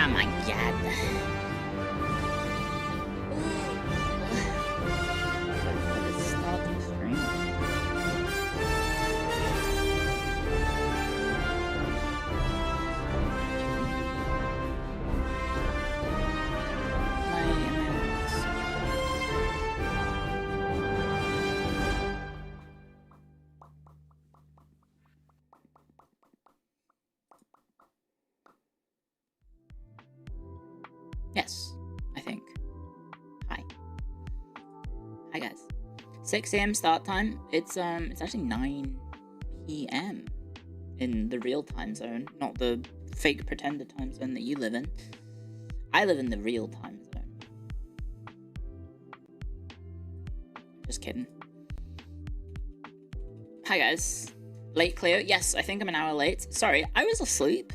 Oh my god. Let's start the stream. Yes, I think. Hi. Hi guys. 6 a.m. start time. It's actually 9 p.m. in the real time zone, not the fake pretender time zone that you live in. I live in the real time zone. Just kidding. Hi guys. Late Clio? Yes, I think I'm an hour late. Sorry, I was asleep.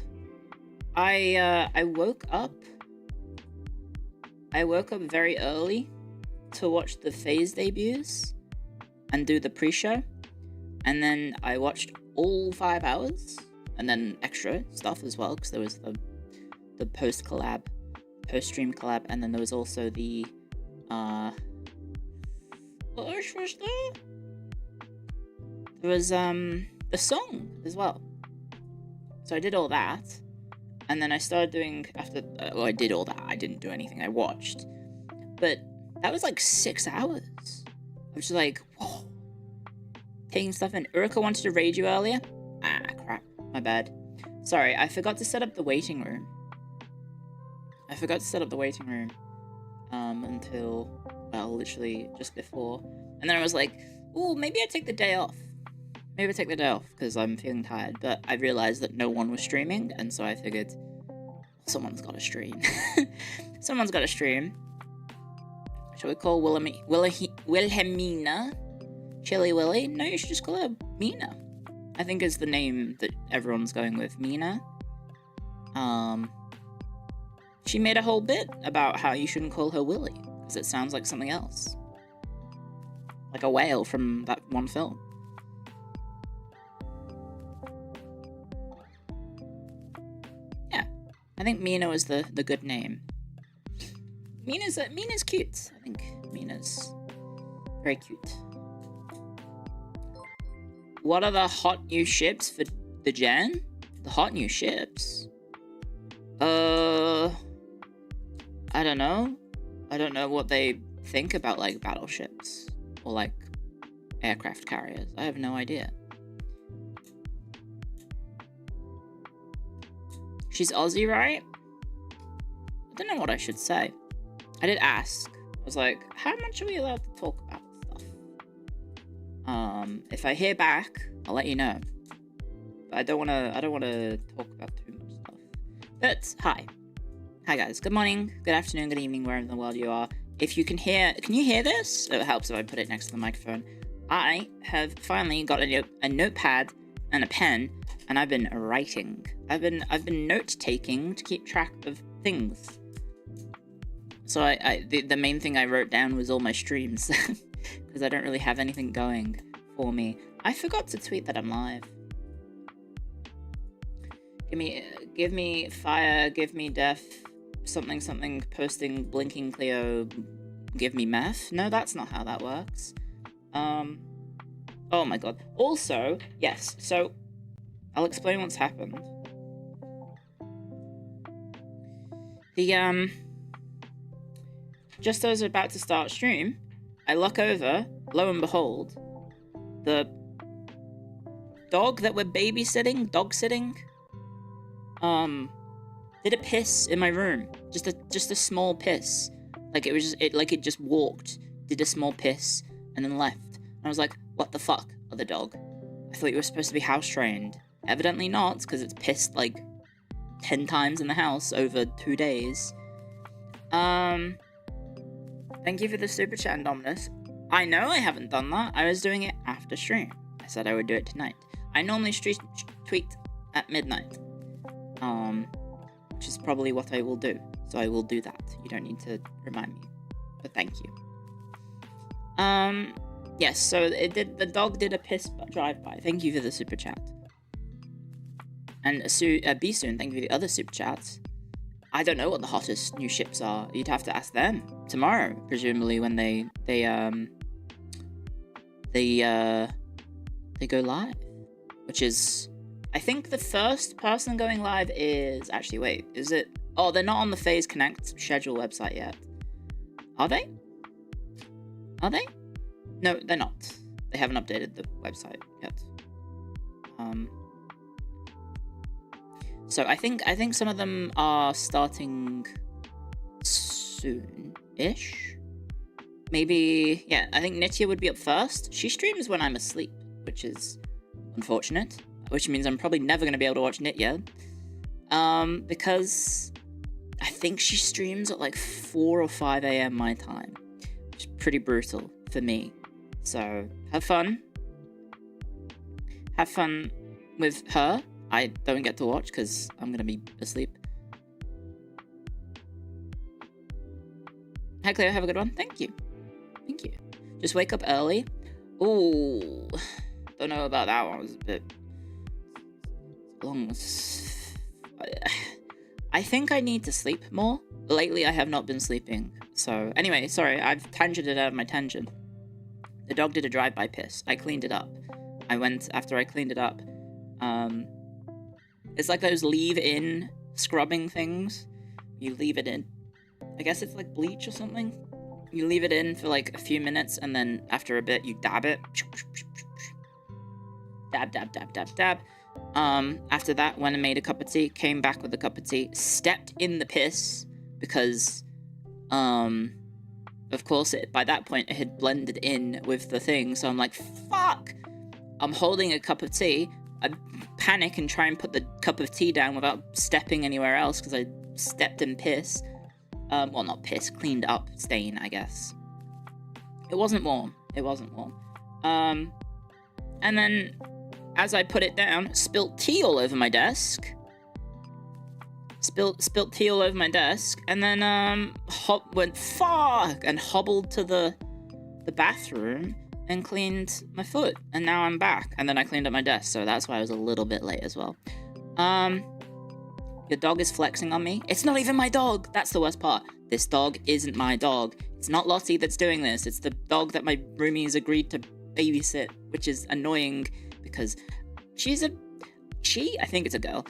I woke up. I woke up very early to watch the phase debuts and do the pre-show, and then I watched all 5 hours, and then extra stuff as well, because there was the post-stream collab, and then there was also the what was there? There was the song as well. So I did all that. And then I started doing, after, well, I did all that. I didn't do anything. I watched. But that was like 6 hours. I was just like, whoa. Taking stuff in. Urika wanted to raid you earlier. Ah, crap. My bad. Sorry, I forgot to set up the waiting room. Until, well, literally just before. And then I was like, ooh, maybe I take the day off. Maybe I take the day off because I'm feeling tired, but I realized that no one was streaming, and so I figured someone's got to stream. Someone's got to stream. Shall we call Wilhelmina Chili Willy? No, you should just call her Mina. I think is the name that everyone's going with, Mina. She made a whole bit about how you shouldn't call her Willy because it sounds like something else, like a whale from that one film. I think Mina was the good name. Mina's cute. I think Mina's very cute. What are the hot new ships for the gen? The hot new ships? I don't know. I don't know what they think about like battleships or like aircraft carriers. I have no idea. She's Aussie, right? I don't know what I should say. I did ask. I was like, how much are we allowed to talk about stuff? If I hear back, I'll let you know. But I don't wanna talk about too much stuff. But hi. Hi guys. Good morning, good afternoon, good evening, wherever in the world you are. If you can you hear this? It helps if I put it next to the microphone. I have finally got a notepad and a pen, and I've been writing. I've been note-taking to keep track of things. So the main thing I wrote down was all my streams, because I don't really have anything going for me. I forgot to tweet that I'm live. Give me fire, give me death, something, posting, blinking Clio, give me meth. No, that's not how that works. Oh my god. Also, yes, so I'll explain what's happened. Just as I was about to start stream, I look over, lo and behold, the dog that we're dog sitting, did a piss in my room. Just a small piss. Like it just walked, did a small piss, and then left. And I was like, what the fuck, other dog? I thought you were supposed to be house trained. Evidently not, because it's pissed like 10 times in the house over 2 days. Thank you for the super chat, Indominus. I know I haven't done that. I was doing it after stream. I said I would do it tonight. I normally tweet at midnight. Which is probably what I will do. So I will do that. You don't need to remind me. But thank you. Yes, so the dog did a piss drive-by. Thank you for the super chat. And B Soon, thank you for the other super chats. I don't know what the hottest new ships are. You'd have to ask them tomorrow, presumably, when they go live, which is, I think the first person going live is, actually, wait, is it? Oh, they're not on the Phase Connect schedule website yet. Are they? Are they? No, they're not. They haven't updated the website yet. So I think some of them are starting soon-ish. Maybe, yeah, I think Nitya would be up first. She streams when I'm asleep, which is unfortunate, which means I'm probably never going to be able to watch Nitya. Because I think she streams at like 4 or 5 a.m. my time, which is pretty brutal for me. So have fun. Have fun with her. I don't get to watch because I'm going to be asleep. Hi, Clio. Have a good one. Thank you. Thank you. Just wake up early. Ooh. Don't know about that one. It was a bit long. I think I need to sleep more. Lately, I have not been sleeping. So, anyway, sorry. I've tangented out of my tangent. The dog did a drive-by piss. I cleaned it up. After I cleaned it up, it's like those leave-in scrubbing things. You leave it in. I guess it's like bleach or something. You leave it in for like a few minutes, and then after a bit, you dab it. Dab, dab, dab, dab, dab. After that, went and made a cup of tea, came back with a cup of tea, stepped in the piss, because, of course, by that point, it had blended in with the thing, so I'm like, fuck! I'm holding a cup of tea, I panic and try and put the cup of tea down without stepping anywhere else, because I stepped in piss. Well, not piss, cleaned up stain, I guess. It wasn't warm. It wasn't warm. And then, as I put it down, spilt tea all over my desk. Spilt tea all over my desk, and then, went, fuck, and hobbled to the bathroom and cleaned my foot, and now I'm back. And then I cleaned up my desk, so that's why I was a little bit late as well. Your dog is flexing on me. It's not even my dog. That's the worst part. This dog isn't my dog. It's not Lottie that's doing this. It's the dog that my roomies agreed to babysit, which is annoying because I think it's a girl.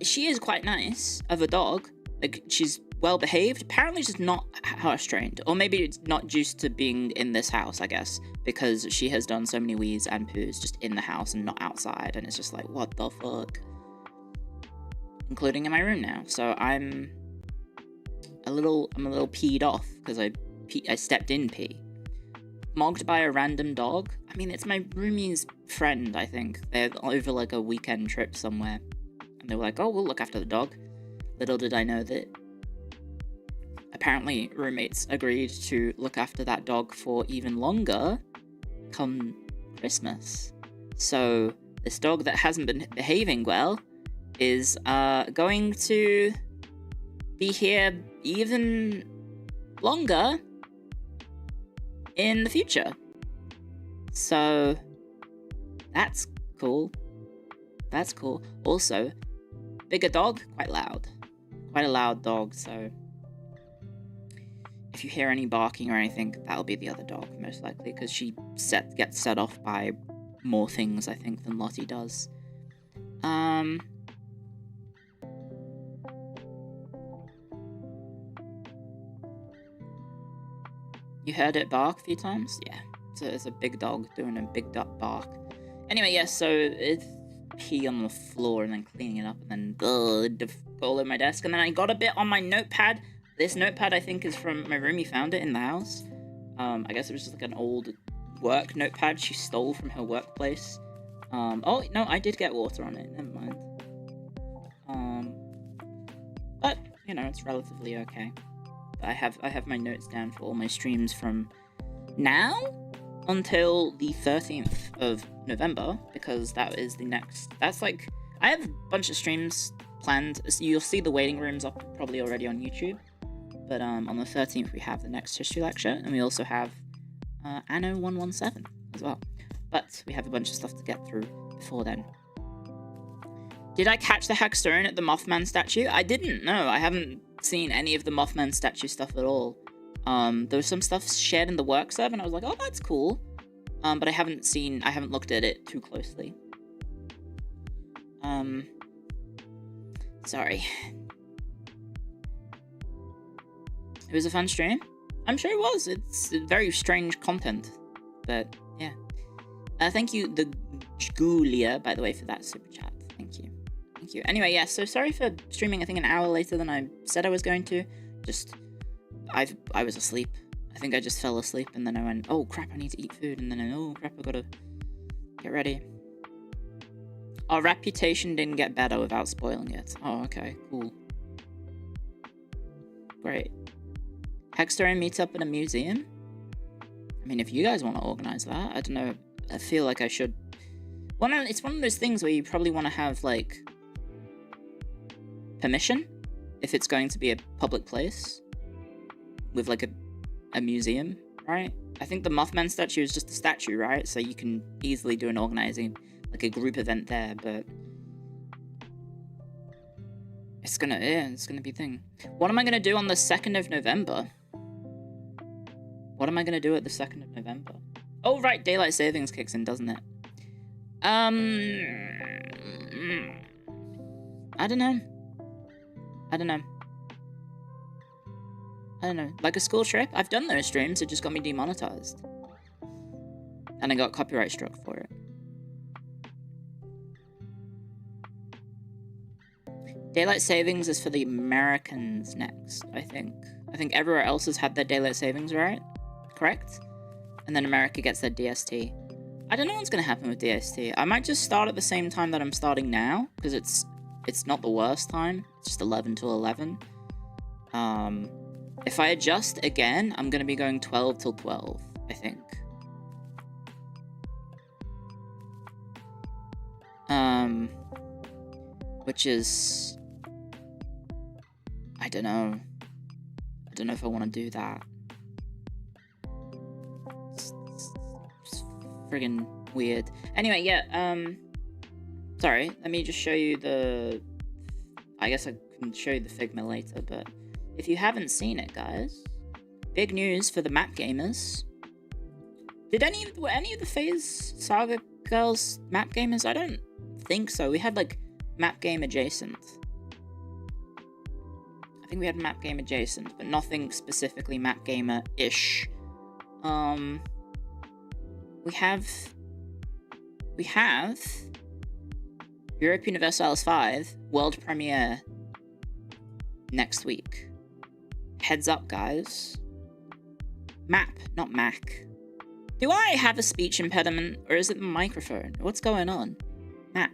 She is quite nice of a dog. Like, she's well behaved. Apparently she's not house trained. Or maybe it's not used to being in this house, I guess. Because she has done so many wees and poos just in the house and not outside. And it's just like, what the fuck? Including in my room now. So I'm a little peed off because I stepped in pee. Mogged by a random dog. I mean, it's my roomie's friend, I think. They're over like a weekend trip somewhere. And they were like, oh, we'll look after the dog. Little did I know that apparently roommates agreed to look after that dog for even longer come Christmas. So this dog that hasn't been behaving well is going to be here even longer in the future. So that's cool. That's cool. Also, bigger dog, quite loud. Quite a loud dog, so if you hear any barking or anything, that'll be the other dog, most likely, because she gets set off by more things, I think, than Lottie does. You heard it bark a few times? Yeah. So it's a big dog doing a big duck bark. Anyway, yeah, so it's pee on the floor and then cleaning it up and then all over my desk. And then I got a bit on my notepad. This notepad, I think, is from my roomie found it in the house. I guess it was just like an old work notepad she stole from her workplace. Oh, no, I did get water on it. Never mind. But, you know, it's relatively okay. I have my notes down for all my streams from now until the 13th of November, because that is the next... That's like... I have a bunch of streams planned. You'll see the waiting rooms up probably already on YouTube. But on the 13th, we have the next history lecture, and we also have Anno 117 as well. But we have a bunch of stuff to get through before then. Did I catch the Hexstone at the Mothman statue? I didn't, no. I haven't seen any of the Mothman statue stuff at all. There was some stuff shared in the work server, and I was like, oh, that's cool. But I haven't looked at it too closely. Sorry. It was a fun stream. I'm sure it was. It's very strange content. But, yeah. Thank you, the Julia, by the way, for that super chat. Thank you. Thank you. Anyway, yeah, so sorry for streaming, I think, an hour later than I said I was going to. I was asleep. I think I just fell asleep, and then I went, oh, crap, I need to eat food. And then oh, crap, I gotta get ready. Our reputation didn't get better without spoiling it. Oh, okay, cool. Great. Hexstone meets up in a museum? I mean, if you guys want to organize that, I don't know. I feel like I should. It's one of those things where you probably want to have, like, permission if it's going to be a public place with, like, a museum, right? I think the Mothman statue is just a statue, right? So you can easily do an organizing, like, a group event there, but it's gonna be a thing. What am I gonna do on the 2nd of November? What am I gonna do at the 2nd of November? Oh, right, daylight savings kicks in, doesn't it? I don't know. Like a school trip? I've done those streams, it just got me demonetized. And I got copyright struck for it. Daylight savings is for the Americans next, I think. I think everywhere else has had their daylight savings, right? Correct? And then America gets their DST. I don't know what's gonna happen with DST. I might just start at the same time that I'm starting now, because it's not the worst time. It's just 11 till 11. If I adjust again, I'm gonna be going 12 till 12, I think. Which is... I don't know. I don't know if I want to do that. It's friggin' weird. Anyway, yeah, sorry, let me just show you the... I guess I can show you the Figma later, but if you haven't seen it, guys, big news for the map gamers. Were any of the FaZe Saga girls map gamers? I don't think so. We had, like, map game adjacent. I think we had map game adjacent, but nothing specifically map gamer-ish. We have Europe Universalis 5 world premiere next week. Heads up, guys. Map, not Mac. Do I have a speech impediment, or is it the microphone? What's going on? Map.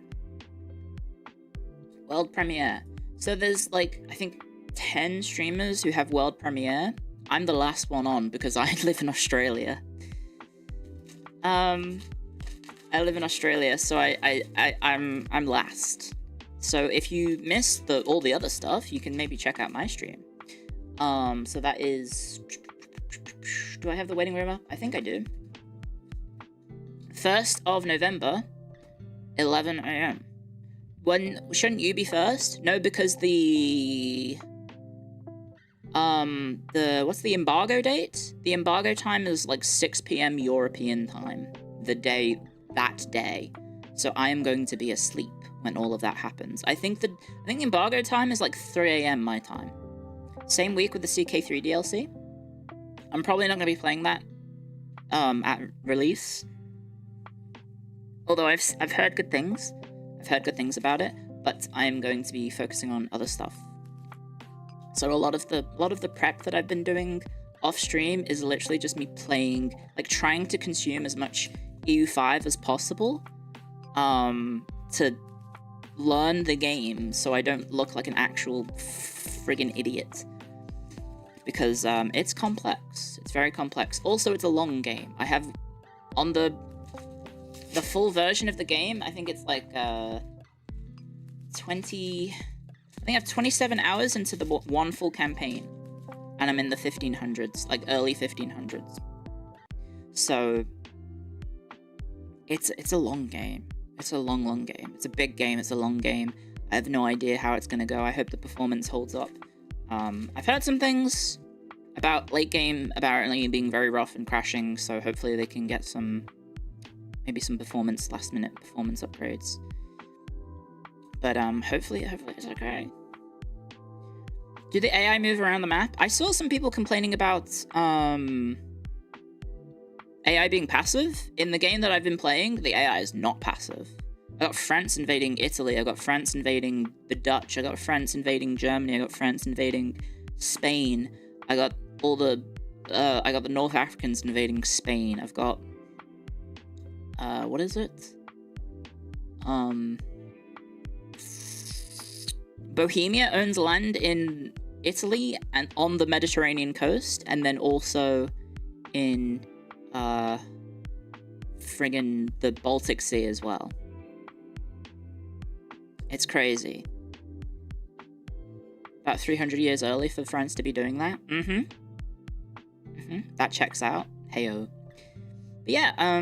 World premiere. So there's, like, I think 10 streamers who have world premiere. I'm the last one on because I live in Australia. I live in Australia, so I'm last. So if you missed all the other stuff, you can maybe check out my stream. So that is... Do I have the waiting room up? I think I do. 1st of November, 11 AM. Shouldn't you be first? No, because what's the embargo date? The embargo time is like 6 PM European time. That day. So I am going to be asleep when all of that happens. I think the embargo time is like 3 AM my time. Same week with the CK3 DLC. I'm probably not going to be playing that at release. Although I've heard good things. I've heard good things about it, but I'm going to be focusing on other stuff. So a lot of the prep that I've been doing off stream is literally just me playing, like trying to consume as much EU5 as possible, to learn the game so I don't look like an actual friggin' idiot. Because it's complex. It's very complex. Also, it's a long game. I have on the full version of the game, I think it's like 20... I think I have 27 hours into the one full campaign. And I'm in the 1500s, like early 1500s. So it's a long game. It's a long game. It's a big game. It's a long game. I have no idea how it's going to go. I hope the performance holds up. I've heard some things about late game apparently being very rough and crashing, so hopefully they can get maybe some last minute performance upgrades. But hopefully it's okay. Do the AI move around the map? I saw some people complaining about AI being passive. In the game that I've been playing, the AI is not passive. I got France invading Italy, I got France invading the Dutch, I got France invading Germany, I got France invading Spain, I got all the I got the North Africans invading Spain. I've got what is it? Bohemia owns land in Italy and on the Mediterranean coast, and then also in friggin' the Baltic Sea as well. It's crazy. About 300 years early for France to be doing that. That checks out. Heyo. But yeah,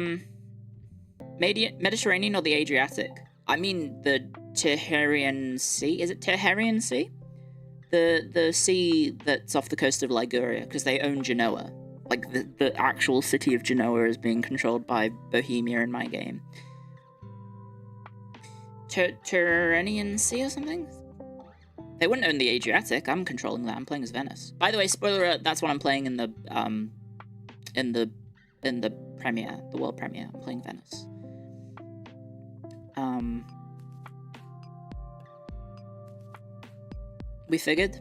Mediterranean or the Adriatic? I mean the Tyrrhenian Sea. Is it Tyrrhenian Sea? The sea that's off the coast of Liguria, because they own Genoa. Like, the actual city of Genoa is being controlled by Bohemia in my game. Tyrrhenian Sea or something? They wouldn't own the Adriatic. I'm controlling that. I'm playing as Venice. By the way, spoiler alert, that's what I'm playing in the premiere, the world premiere. I'm playing Venice. We figured.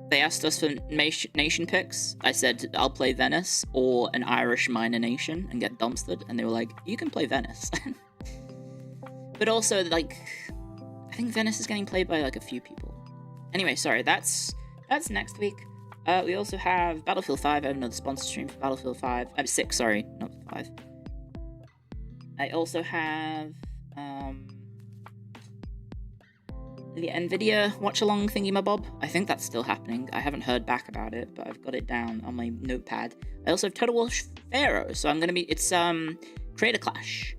They asked us for nation picks. I said I'll play Venice or an Irish minor nation and get dumpstered, and they were like, "You can play Venice." But also, like, I think Venice is getting played by like a few people. Anyway, sorry, that's next week. We also have Battlefield 5. I have another sponsor stream for Battlefield 5. I'm 6, sorry, not 5. I also have the NVIDIA watch-along thingy-mabob. I think that's still happening. I haven't heard back about it, but I've got it down on my notepad. I also have Total War Pharaoh, so it's Creator Clash.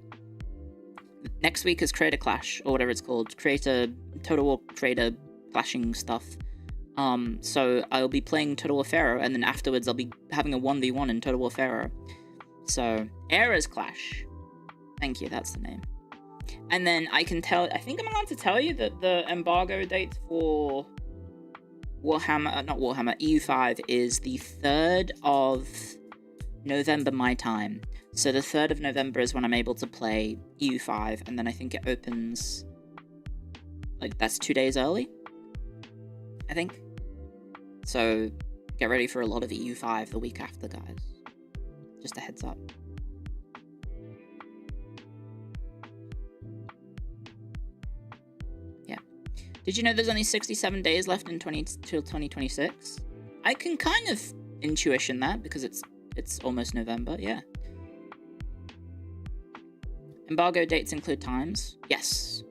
Next week is Creator Clash, or whatever it's called. Total War Creator clashing stuff. So I'll be playing Total War Pharaoh, and then afterwards I'll be having a 1v1 in Total War Pharaoh. So, Era's Clash. Thank you, that's the name. And then I think I'm allowed to tell you that the embargo date for EU5 is the 3rd of November my time. So the 3rd of November is when I'm able to play EU5, and then I think it opens, like, that's 2 days early, I think. So get ready for a lot of EU5 the week after, guys. Just a heads up. Yeah. Did you know there's only 67 days left till 2026? I can kind of intuition that because it's almost November, yeah. Embargo dates include times? Yes.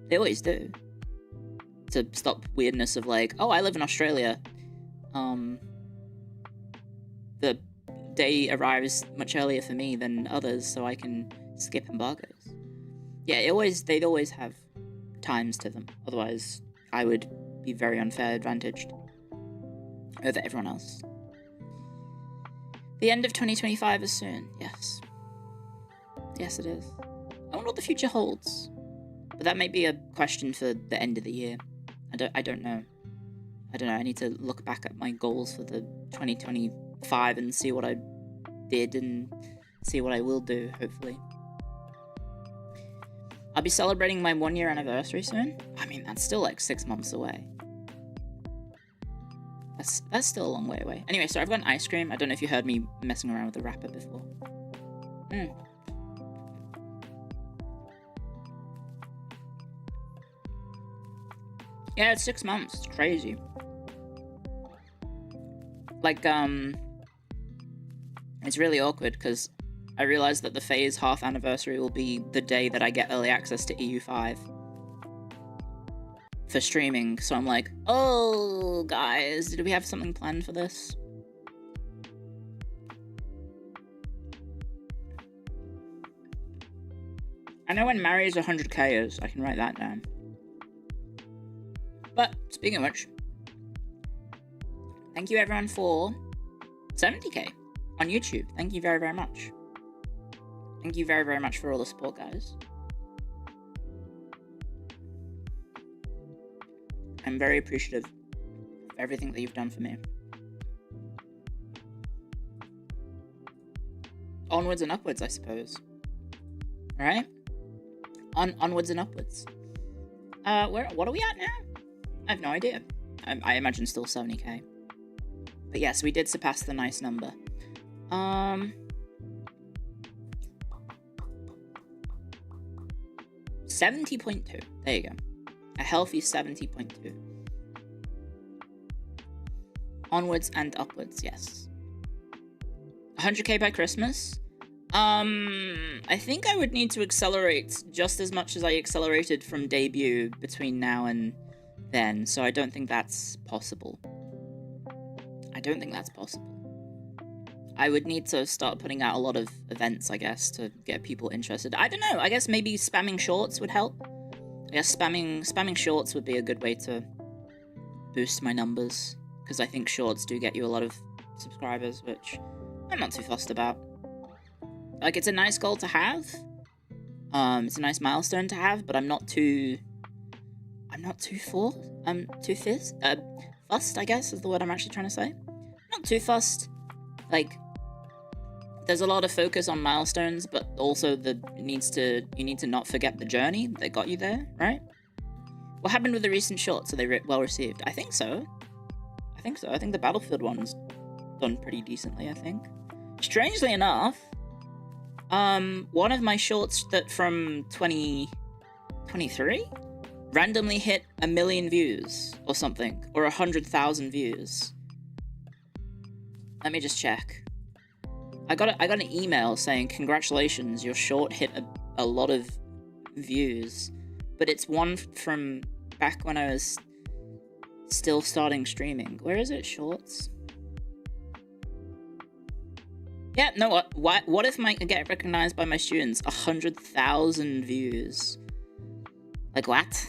They always do. To stop weirdness of like, oh, I live in Australia. The day arrives much earlier for me than others, so I can skip embargoes. Yeah, they'd always have times to them. Otherwise, I would be very unfair advantaged over everyone else. The end of 2025 is soon, yes. Yes, it is. I wonder what the future holds. But that may be a question for the end of the year. I don't know. I need to look back at my goals for the 2025 and see what I did and see what I will do, hopefully. I'll be celebrating my 1-year anniversary soon. I mean, that's still like 6 months away. That's still a long way away. Anyway, so I've got an ice cream. I don't know if you heard me messing around with the wrapper before. Yeah, it's 6 months. It's crazy. Like, it's really awkward because I realized that the phase half anniversary will be the day that I get early access to EU5 for streaming. So I'm like, oh, guys, did we have something planned for this? I know when Mary's 100k is. I can write that down. But speaking of which, thank you everyone for 70k on YouTube. Thank you very, very much. Thank you very, very much for all the support, guys. I'm very appreciative of everything that you've done for me. Onwards and upwards, I suppose. Alright? Onwards and upwards. What are we at now? I have no idea. I imagine still 70k. But yes, we did surpass the nice number. 70.2. There you go. A healthy 70.2. Onwards and upwards, yes. 100k by Christmas? I think I would need to accelerate just as much as I accelerated from debut between now and then, so I don't think that's possible. I would need to start putting out a lot of events, I guess, to get people interested. I don't know, I guess maybe spamming shorts would help. I guess spamming shorts would be a good way to boost my numbers, because I think shorts do get you a lot of subscribers, which I'm not too fussed about. Like, it's a nice goal to have. It's a nice milestone to have, but I'm not too fussed, I guess, is the word I'm actually trying to say. Not too fussed. Like, there's a lot of focus on milestones, but also you need to not forget the journey that got you there, right? What happened with the recent shorts? Are they well received? I think so. I think the Battlefield one's done pretty decently, I think. Strangely enough, one of my shorts that from 2023 randomly hit 1 million views or something, or 100,000 views. Let me just check. I got an email saying, congratulations, your short hit a lot of views, but it's one from back when I was still starting streaming. Where is it? Shorts? Yeah, no, what if I get recognized by my students? 100,000 views. Like, what?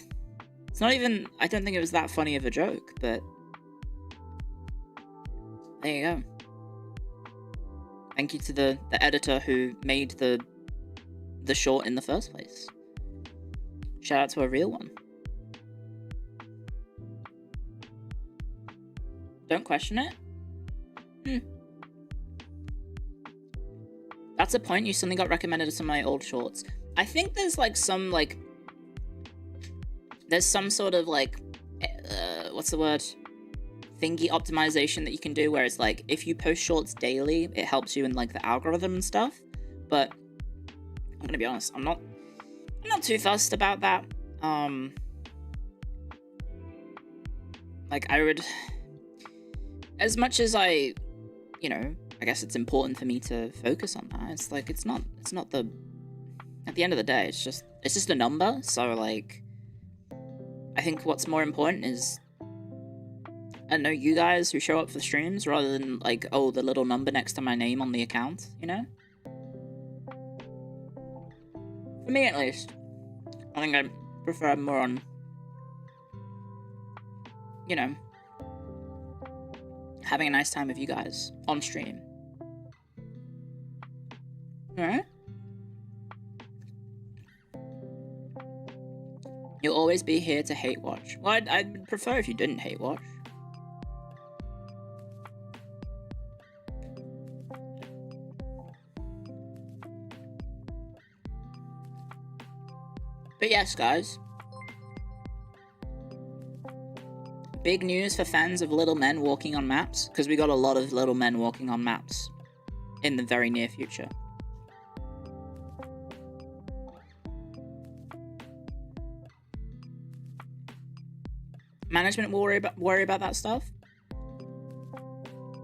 It's not even, I don't think it was that funny of a joke, but there you go. Thank you to the editor who made the short in the first place. Shout out to a real one. Don't question it? That's a point, you suddenly got recommended to some of my old shorts. I think there's like some like... There's some sort of like... what's the word? Thingy optimization that you can do where it's like, if you post shorts daily, it helps you in like the algorithm and stuff. But I'm gonna be honest, I'm not too fussed about that. Like, I would... As much as I, you know, I guess it's important for me to focus on that. It's like, it's not the... At the end of the day, it's just a number. So, like, I think what's more important is, I know you guys who show up for the streams rather than, like, oh, the little number next to my name on the account, you know? For me, at least. I think I prefer more on, you know, having a nice time with you guys on stream. Alright? You'll always be here to hate watch. Well, I'd prefer if you didn't hate watch. But yes, guys. Big news for fans of little men walking on maps, because we got a lot of little men walking on maps in the very near future. Management will worry about that stuff?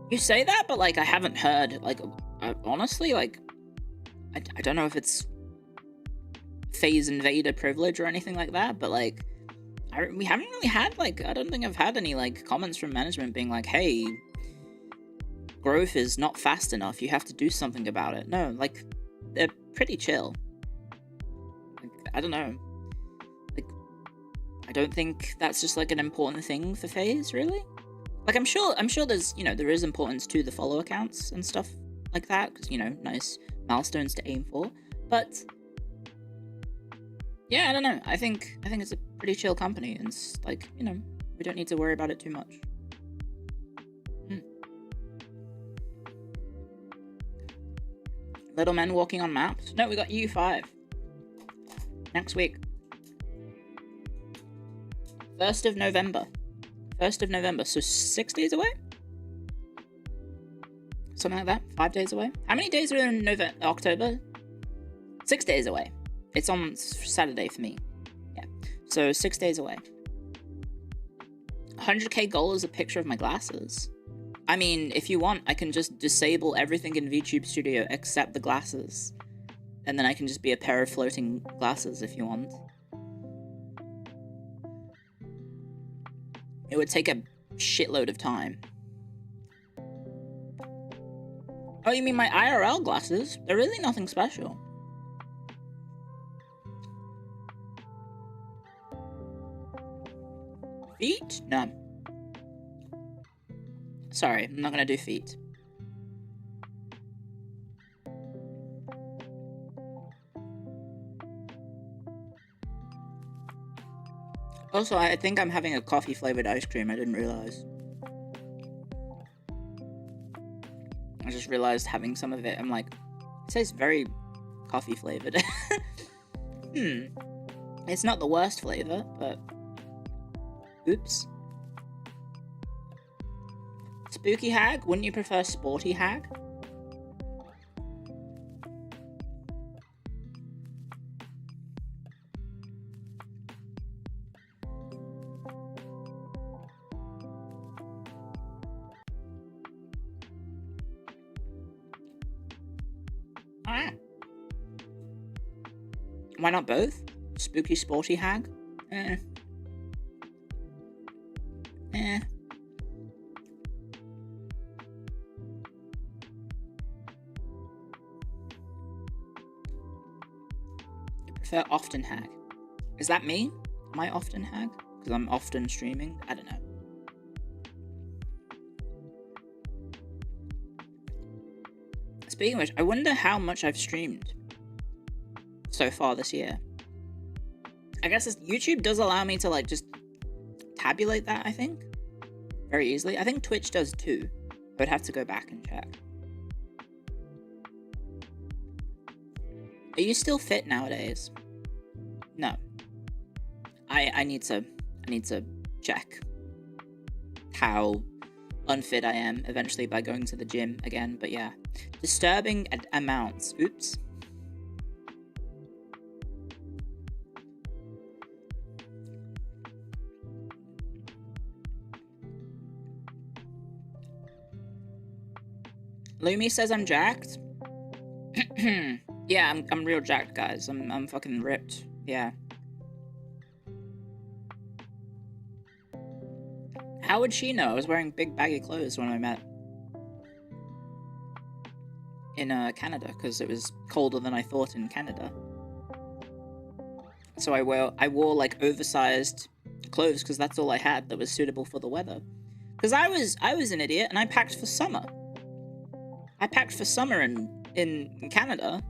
You say that, but like I haven't heard, like, honestly, like, I don't know if it's phase invader privilege or anything like that, but like, we haven't really had, like, I don't think I've had any, like, comments from management being like, hey, growth is not fast enough, you have to do something about it. No, like, they're pretty chill. Like, I don't know. Like, don't think that's just like an important thing for FaZe, really. Like, I'm sure there's, you know, there is importance to the follow accounts and stuff like that, because, you know, nice milestones to aim for. But yeah, I don't know. I think it's a pretty chill company, and it's like, you know, we don't need to worry about it too much. Little men walking on maps. No, we got U5 next week. 1st of November. 1st of November, so 6 days away? Something like that, 5 days away? How many days are in October? 6 days away. It's on Saturday for me. Yeah, so 6 days away. 100k goal is a picture of my glasses. I mean, if you want, I can just disable everything in VTube Studio except the glasses. And then I can just be a pair of floating glasses if you want. It would take a shitload of time. Oh, you mean my IRL glasses? They're really nothing special. Feet? No. Sorry, I'm not gonna do feet. Also, I think I'm having a coffee-flavored ice cream, I didn't realize. I just realized having some of it, I'm like, it tastes very coffee-flavored. It's not the worst flavor, but... Oops. Spooky hag? Wouldn't you prefer sporty hag? Ah. Why not both? Spooky sporty hag? Eh. Prefer often hag. Is that me? Am I often hag? Because I'm often streaming? I don't know. Speaking of which, I wonder how much I've streamed so far this year. I guess YouTube does allow me to like just tabulate that, I think. Very easily. I think Twitch does too. I would have to go back and check. Are you still fit nowadays? No. I need to check how unfit I am eventually by going to the gym again, but yeah. Disturbing amounts. Oops. Lumi says I'm jacked. Yeah, I'm real jacked, guys. I'm fucking ripped. Yeah. How would she know? I was wearing big baggy clothes when I met in Canada, because it was colder than I thought in Canada. So I wore like oversized clothes because that's all I had that was suitable for the weather. Because I was an idiot and I packed for summer. I packed for summer in Canada.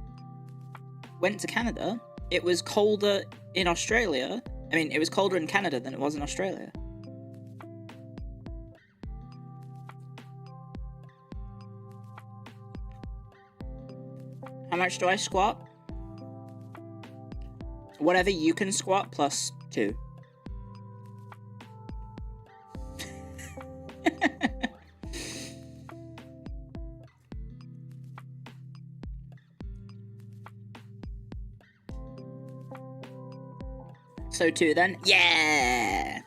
Went to Canada. It was colder in Australia. I mean, it was colder in Canada than it was in Australia. How much do I squat? Whatever you can squat plus 2. So 2 then? Yeah!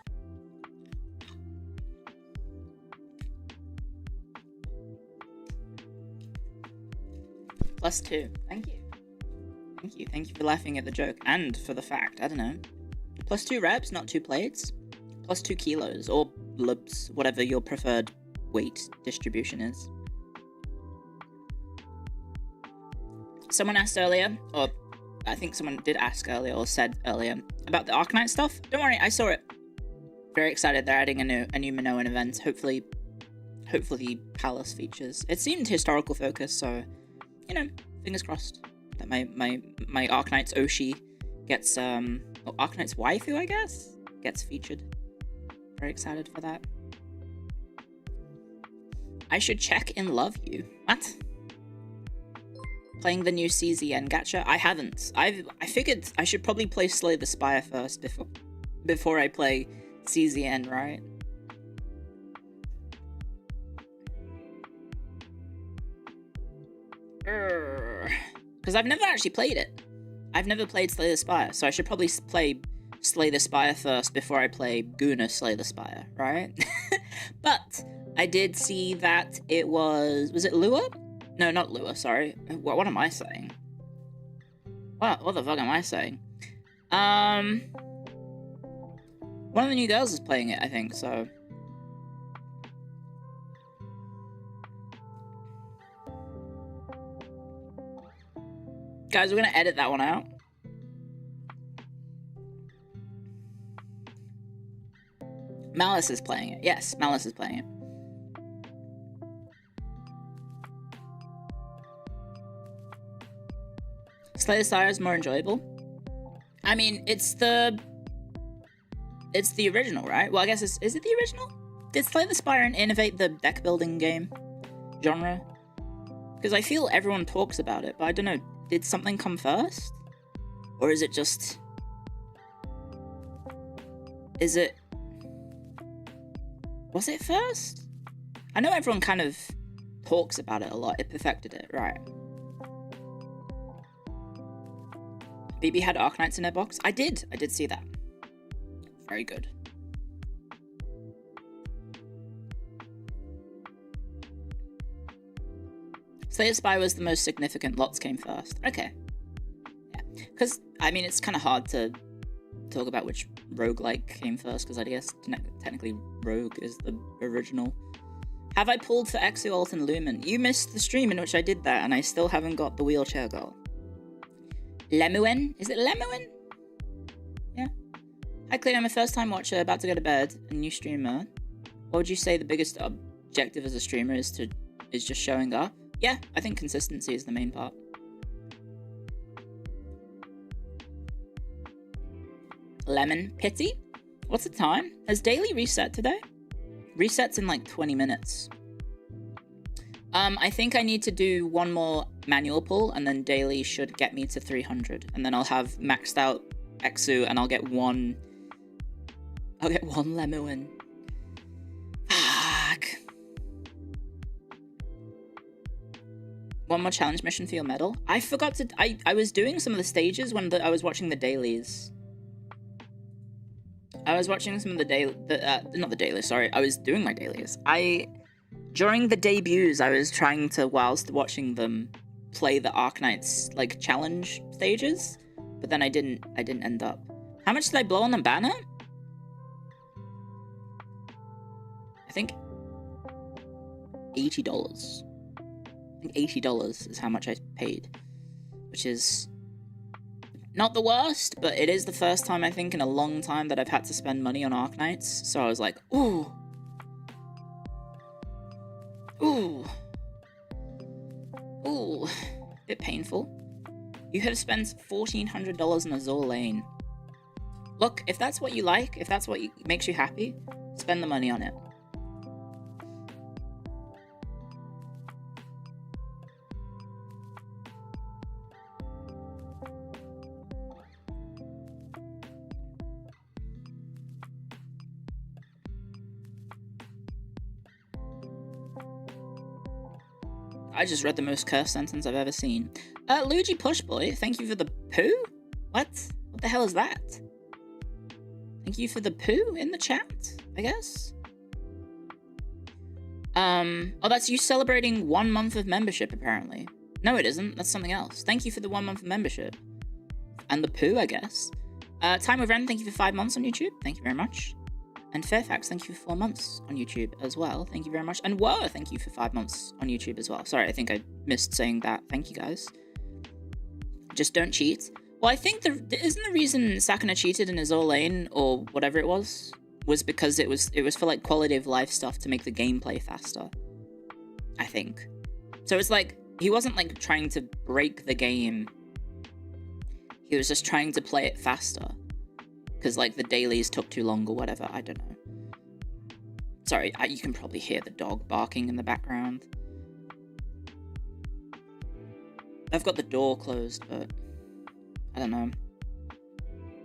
Plus 2. Thank you. Thank you. Thank you for laughing at the joke. And for the fact. I don't know. Plus 2 reps, not 2 plates. Plus 2 kilos. Or lubs. Whatever your preferred weight distribution is. Someone asked earlier, or I think someone did ask earlier, or said earlier, about the Arcanite stuff. Don't worry, I saw it. Very excited they're adding a new Minoan event. Hopefully Palace features. It seemed historical focus, so you know, fingers crossed that my Arknight's Oshi gets or Arknight's waifu, I guess, gets featured. Very excited for that. I should check in Love You. What? Playing the new CZN gacha? I haven't. I figured I should probably play Slay the Spire first before I play CZN, right? Because I've never actually played it. I've never played Slay the Spire, so I should probably play Slay the Spire first before I play Guna Slay the Spire, right? But I did see that it was it Lua? No, not Lua, sorry. What am I saying? What the fuck am I saying? One of the new girls is playing it, I think, so... Guys, we're gonna edit that one out. Malice is playing it. Yes, Malice is playing it. Slay the Spire is more enjoyable. I mean, it's the original, right? Well, I guess is it the original? Did Slay the Spire innovate the deck building game genre? Because I feel everyone talks about it, but I don't know. Did something come first? Or is it just... Was it first? I know everyone kind of talks about it a lot. It perfected it, right. BB had Arknights in their box? I did see that. Very good. Slay the Spire was the most significant, lots came first. Okay. Yeah. Because, I mean, it's kind of hard to talk about which roguelike came first, because I guess technically Rogue is the original. Have I pulled for Exu, Alt, and Lumen? You missed the stream in which I did that, and I still haven't got the wheelchair goal. Lemuin? Is it Lemuin? Yeah. Hi Clio, I'm a first time watcher, about to go to bed, a new streamer. What would you say the biggest objective as a streamer is just showing up? Yeah, I think consistency is the main part. Lemon Pity? What's the time? Has daily reset today? Resets in like 20 minutes. I think I need to do one more manual pull, and then daily should get me to 300. And then I'll have maxed out Exu, and I'll get one Lemuin. Fuck. One more challenge mission for your medal. I forgot to... I was doing some of the stages when I was watching the dailies. I was watching some of the not the dailies, sorry. I was doing my dailies. During the debuts, I was trying to, whilst watching them, play the Arknights, like, challenge stages. But then I didn't end up. How much did I blow on the banner? I think $80. I think $80 is how much I paid, which is not the worst, but it is the first time, I think, in a long time that I've had to spend money on Arknights, so I was like, ooh. Ooh. Ooh. Bit painful. You have spent $1,400 on Azure Lane. Look, if that's what you like, if that's what makes you happy, spend the money on it. I just read the most cursed sentence I've ever seen. Luigi Pushboy, thank you for the poo? What? What the hell is that? Thank you for the poo in the chat, I guess? Oh, that's you celebrating 1 month of membership, apparently. No, it isn't. That's something else. Thank you for the 1 month of membership. And the poo, I guess. Time of Ren, thank you for 5 months on YouTube. Thank you very much. And Fairfax, thank you for 4 months on YouTube as well. Thank you very much. And Woa, thank you for 5 months on YouTube as well. Sorry, I think I missed saying that. Thank you, guys. Just don't cheat. Well, I think isn't the reason Sakuna cheated in Azure Lane, or whatever it was was because it was for like quality of life stuff to make the gameplay faster, I think. So it's like he wasn't like trying to break the game. He was just trying to play it faster because like the dailies took too long or whatever. I don't know. Sorry, you can probably hear the dog barking in the background. I've got the door closed, but I don't know.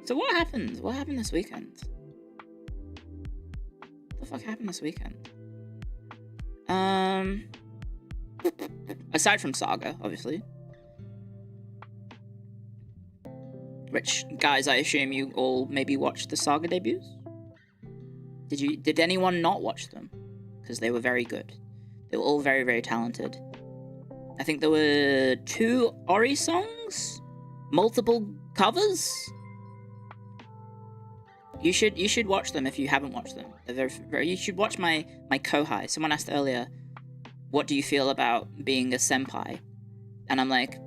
So what happened? What happened this weekend? What the fuck happened this weekend? Aside from Saga, obviously. Which, guys, I assume you all maybe watched the Saga debuts? Did anyone not watch them? Because they were very good. They were all very, very talented. I think there were 2 Ori songs? Multiple covers? You should watch them if you haven't watched them. You should watch my kohai. Someone asked earlier, what do you feel about being a senpai? And I'm like,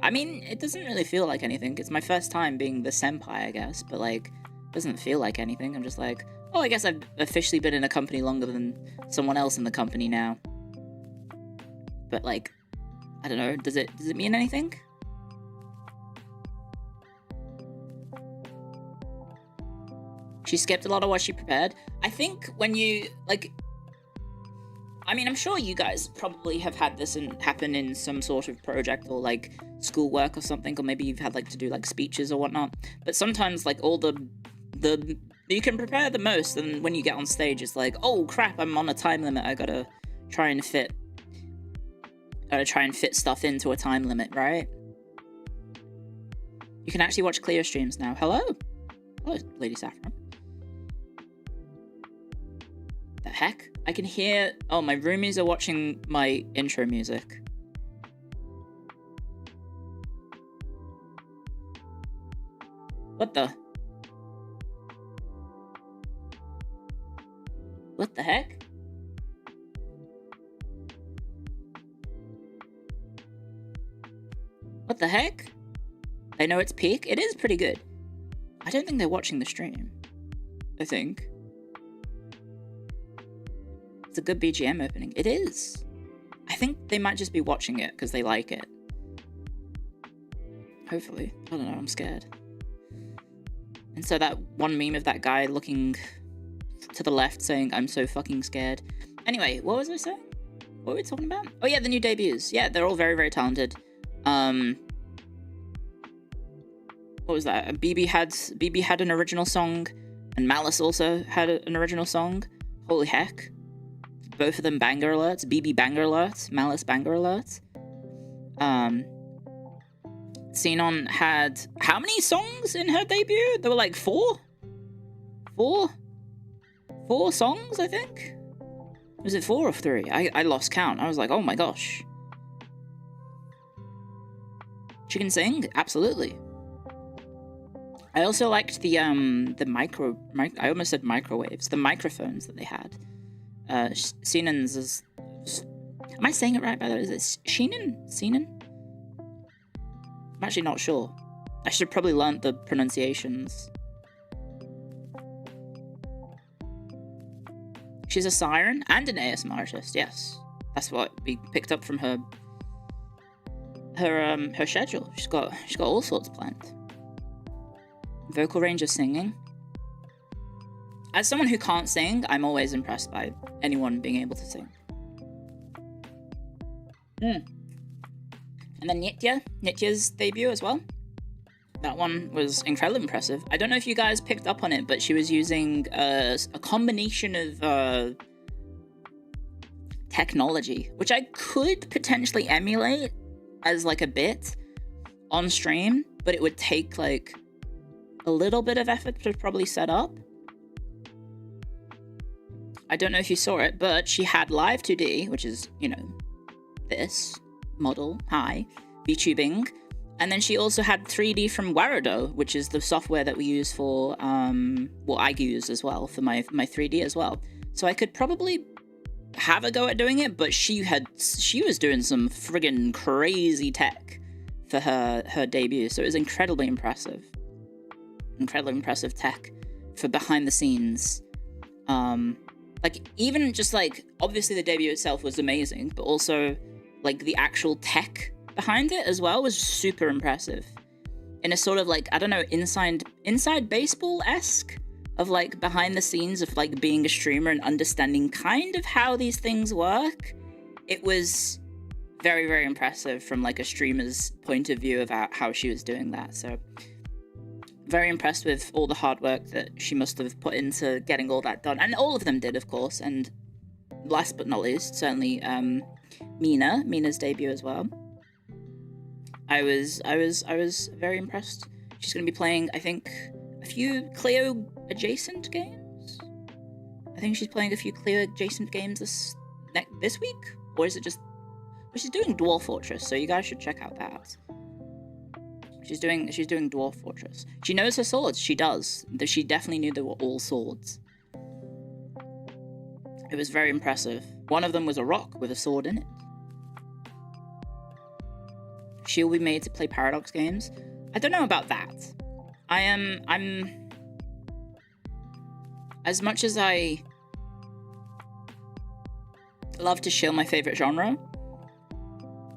I mean, it doesn't really feel like anything. It's my first time being the senpai, I guess. But, like, it doesn't feel like anything. I'm just like, oh, I guess I've officially been in a company longer than someone else in the company now. But, like, I don't know. Does it mean anything? She skipped a lot of what she prepared. I think when you, like... I mean, I'm sure you guys probably have had this happen in some sort of project or, like, schoolwork or something, or maybe you've had, like, to do, like, speeches or whatnot. But sometimes, like, all the you can prepare the most, and when you get on stage, it's like, oh, crap, I'm on a time limit. I gotta try and fit stuff into a time limit, right? You can actually watch Clio streams now. Hello, Lady Saffron. The heck? I can hear... Oh, my roomies are watching my intro music. What the? What the heck? What the heck? They know it's peak? It is pretty good. I don't think they're watching the stream. I think. It's a good BGM opening. It is. I think they might just be watching it because they like it. Hopefully. I don't know, I'm scared. And so that one meme of that guy looking to the left saying, I'm so fucking scared. Anyway, what was I saying? What were we talking about? Oh yeah, the new debuts. Yeah, they're all very, very talented. What was that? BB had an original song, and Malice also had an original song. Holy heck. Both of them banger alerts. BB banger alerts. Malice banger alerts. Xenon had how many songs in her debut? There were like 4? 4 songs, I think? Was it 4 or 3? I lost count. I was like, oh my gosh. She can sing? Absolutely. I also liked the I almost said microwaves. The microphones that they had. Xenon's is... Am I saying it right, by the way? Is it Xenon? I'm actually not sure. I should have probably learnt the pronunciations. She's a siren and an ASMR artist, yes. That's what we picked up from her schedule. She's got all sorts planned. Vocal range of singing. As someone who can't sing, I'm always impressed by anyone being able to sing. And then Nitya's debut as well. That one was incredibly impressive. I don't know if you guys picked up on it, but she was using a combination of technology, which I could potentially emulate as like a bit on stream, but it would take like a little bit of effort to probably set up. I don't know if you saw it, but she had live 2D, which is, you know, this model, VTubing, and then she also had 3D from Warudo, which is the software that we use for, well, I use as well for my 3D as well. So I could probably have a go at doing it, but she was doing some friggin' crazy tech for her debut, so it was incredibly impressive. Incredibly impressive tech for behind the scenes Like, even just, like, obviously the debut itself was amazing, but also, like, the actual tech behind it as well was super impressive. In a sort of, like, I don't know, inside baseball-esque of, like, behind the scenes of, like, being a streamer and understanding kind of how these things work. It was very, very impressive from, like, a streamer's point of view about how she was doing that, so very impressed with all the hard work that she must have put into getting all that done. And all of them did, of course. And last but not least, certainly Mina's debut as well. I was very impressed. She's going to be playing, I think, a few Clio adjacent games. I think she's playing a few Clio adjacent games this week, or is it just? Well, she's doing Dwarf Fortress, so you guys should check out that. She's doing Dwarf Fortress. She knows her swords. She does. She definitely knew they were all swords. It was very impressive. One of them was a rock with a sword in it. She'll be made to play Paradox games. I don't know about that. I'm as much as I love to shill my favorite genre,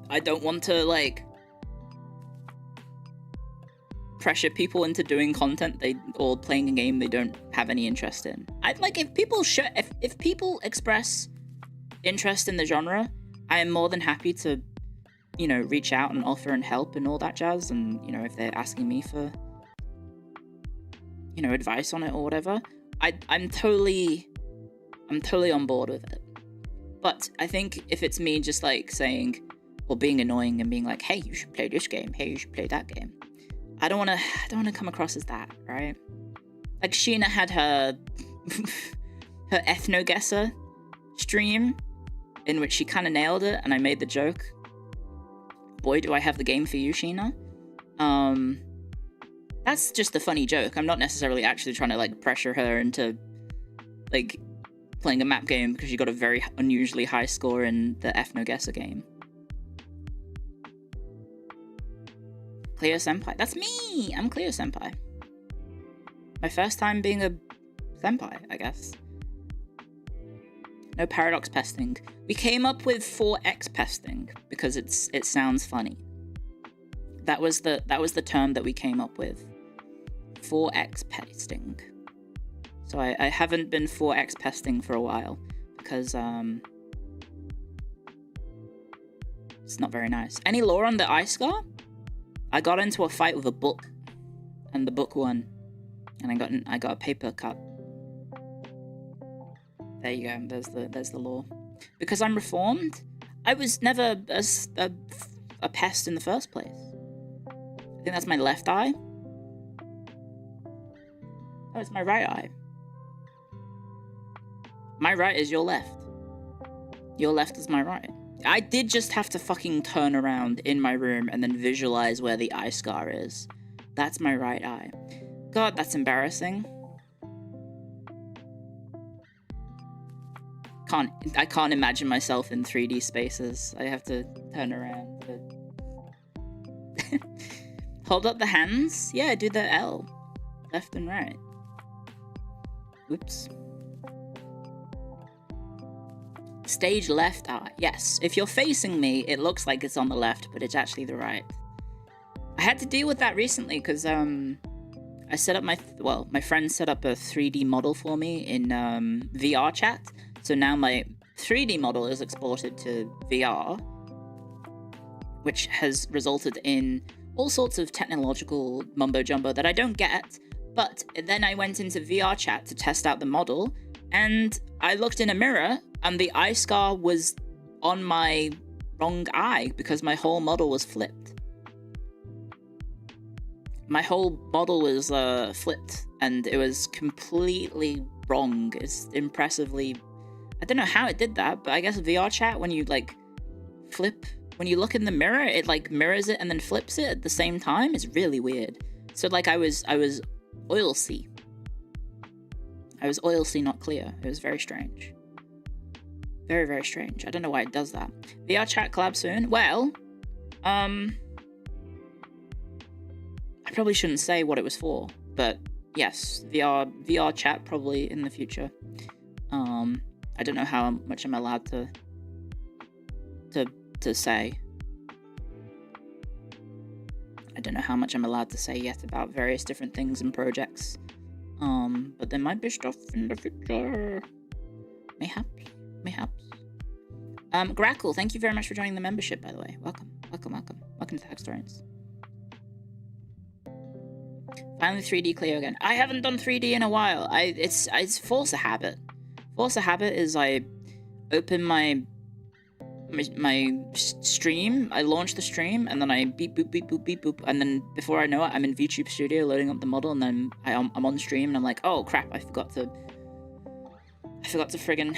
I don't want to, like, pressure people into doing content or playing a game they don't have any interest in. If people express interest in the genre, I am more than happy to, you know, reach out and offer and help and all that jazz. And, you know, if they're asking me for, you know, advice on it or whatever, I'm totally on board with it. But I think if it's me just, like, saying or being annoying and being like, hey, you should play this game, hey, you should play that game, I don't want to come across as that, right? Like, Sheena had her her ethno-guesser stream in which she kind of nailed it, and I made the joke, boy, do I have the game for you, Sheena. That's just a funny joke. I'm not necessarily actually trying to, like, pressure her into, like, playing a map game because she got a very unusually high score in the ethno-guesser game. Clio Senpai. That's me! I'm Clio Senpai. My first time being a senpai, I guess. No paradox pesting. We came up with 4x pesting because it sounds funny. That was the term that we came up with. 4x pesting. So I haven't been 4x pesting for a while because it's not very nice. Any lore on the iScar? I got into a fight with a book, and the book won, and I got a paper cut. There you go. There's the law. Because I'm reformed, I was never a pest in the first place. I think that's my left eye. Oh, it's my right eye. My right is your left. Your left is my right. I did just have to fucking turn around in my room and then visualize where the eye scar is. That's my right eye. God, that's embarrassing. I can't imagine myself in 3D spaces. I have to turn around. Hold up the hands? Yeah, do the L. Left and right. Oops. Stage left eye. Yes, if you're facing me, it looks like it's on the left, but it's actually the right. I had to deal with that recently because I set up my friend set up a 3D model for me in VR chat. So now my 3D model is exported to VR, which has resulted in all sorts of technological mumbo jumbo that I don't get. But then I went into VR chat to test out the model, and I looked in a mirror, and the eye scar was on my wrong eye because my whole model was flipped. My whole model was flipped, and it was completely wrong. It's impressively... I don't know how it did that, but I guess VR chat, when you, like, flip... When you look in the mirror, it, like, mirrors it and then flips it at the same time. It's really weird. So, like, I was oil-see. I was oil-see, not Clio. It was very strange. Very, very strange. I don't know why it does that. VR chat collab soon? Well, I probably shouldn't say what it was for, but yes, VR chat probably in the future. I don't know how much I'm allowed to say. I don't know how much I'm allowed to say yet about various different things and projects. But there might be stuff in the future. Mayhaps. Grackle, thank you very much for joining the membership, by the way. Welcome to the Historians. Finally 3D Clio again. I haven't done 3D in a while. It's force of habit. Force of habit is I open my stream, I launch the stream, and then I beep boop beep boop beep boop, and then before I know it, I'm in VTube Studio loading up the model, and then I'm on stream, and I'm like, oh crap, I forgot to friggin'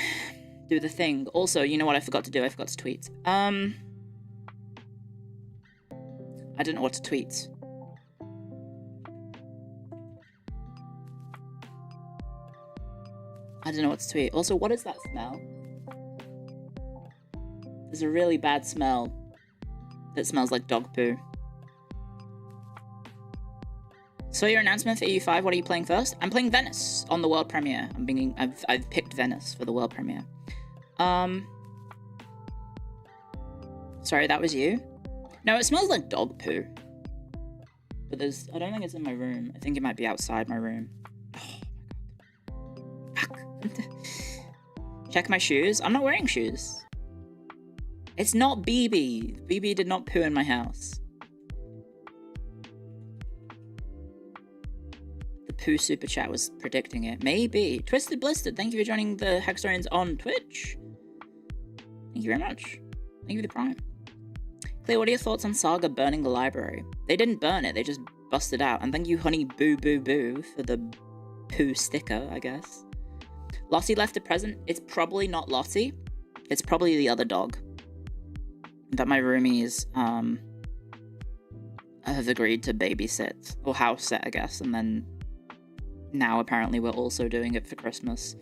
do the thing. Also, you know what I forgot to do? I forgot to tweet. I don't know what to tweet. Also, what is that smell? There's a really bad smell that smells like dog poo. So your announcement for EU5, what are you playing first? I'm playing Venice on the world premiere. I've picked Venice for the world premiere. Sorry, that was you? No, it smells like dog poo. But I don't think it's in my room. I think it might be outside my room. Oh my god. Check my shoes. I'm not wearing shoes. It's not BB. BB did not poo in my house. The poo super chat was predicting it. Maybe. Twisted Blistered, thank you for joining the Hackstorians on Twitch. Thank you very much. Thank you for the prime. Claire, what are your thoughts on Saga burning the library? They didn't burn it, they just busted out. And thank you, Honey Boo Boo Boo, for the poo sticker, I guess. Lottie left a present. It's probably not Lottie. It's probably the other dog that my roomies have agreed to babysit, or house sit, I guess, and then now apparently we're also doing it for Christmas.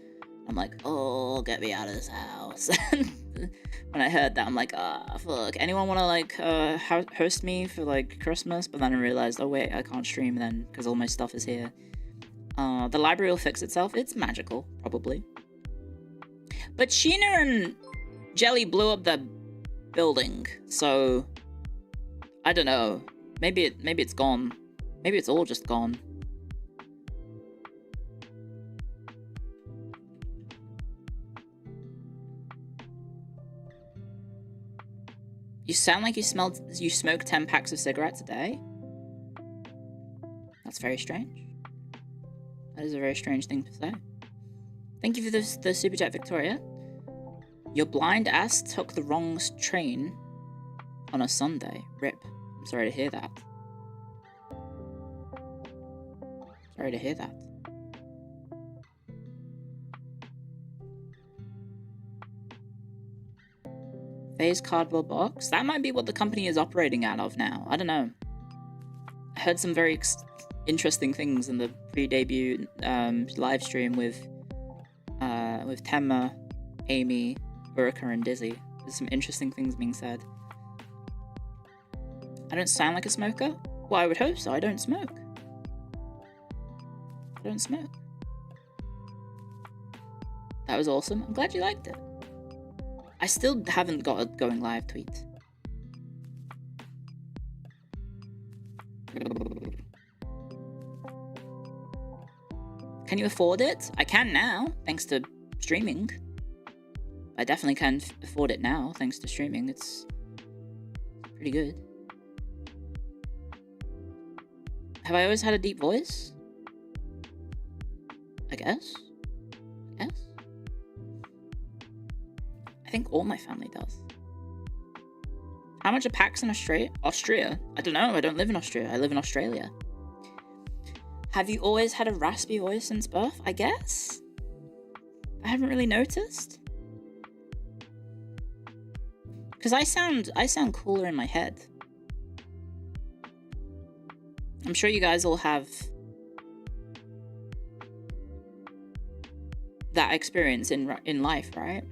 I'm like, oh, get me out of this house. When I heard that, I'm like, fuck, anyone want to, like, host me for, like, Christmas? But then I realized, oh wait, I can't stream then, because all my stuff is here. The library will fix itself. It's magical, probably. But Sheena and Jelly blew up the building, so I don't know. Maybe it's gone. Maybe it's all just gone. You sound like you smoke 10 packs of cigarettes a day? That's very strange. That is a very strange thing to say. Thank you for the super chat, Victoria. Your blind ass took the wrong train on a Sunday. Rip. I'm sorry to hear that. Sorry to hear that. Phase cardboard box? That might be what the company is operating out of now. I don't know. I heard some very interesting things in the pre-debut live stream with Temma, Amy, Urka, and Dizzy. There's some interesting things being said. I don't sound like a smoker? Well, I would hope so. I don't smoke. I don't smoke. That was awesome. I'm glad you liked it. I still haven't got a going live tweet. Can you afford it? I can now, thanks to streaming. I definitely can afford it now, thanks to streaming. It's pretty good. Have I always had a deep voice? I guess. I think all my family does. How much are packs in Australia? I don't know. I don't live in Austria. I live in Australia. Have you always had a raspy voice since birth? I guess. I haven't really noticed. Because I sound cooler in my head. I'm sure you guys all have that experience in life, right?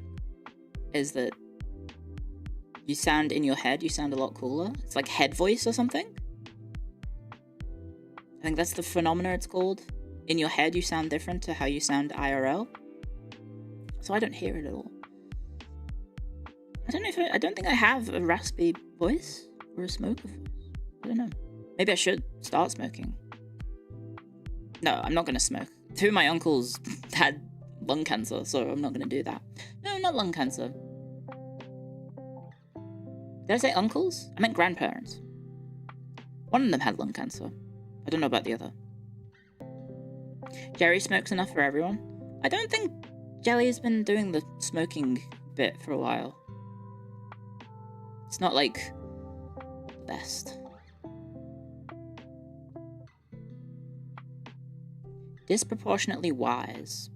Is that you sound in your head, you sound a lot cooler. It's like head voice or something. I think that's the phenomena it's called. In your head, you sound different to how you sound IRL. so I don't hear it at all. I don't know if I don't think I have a raspy voice or a smoker voice. I don't know. Maybe I should start smoking. No, I'm not gonna smoke. 2 of my uncles had lung cancer, so I'm not gonna do that. No, not lung cancer. Did I say uncles? I meant grandparents. One of them had lung cancer. I don't know about the other. Jerry smokes enough for everyone. I don't think Jelly's been doing the smoking bit for a while. It's not like the best. Disproportionately wise.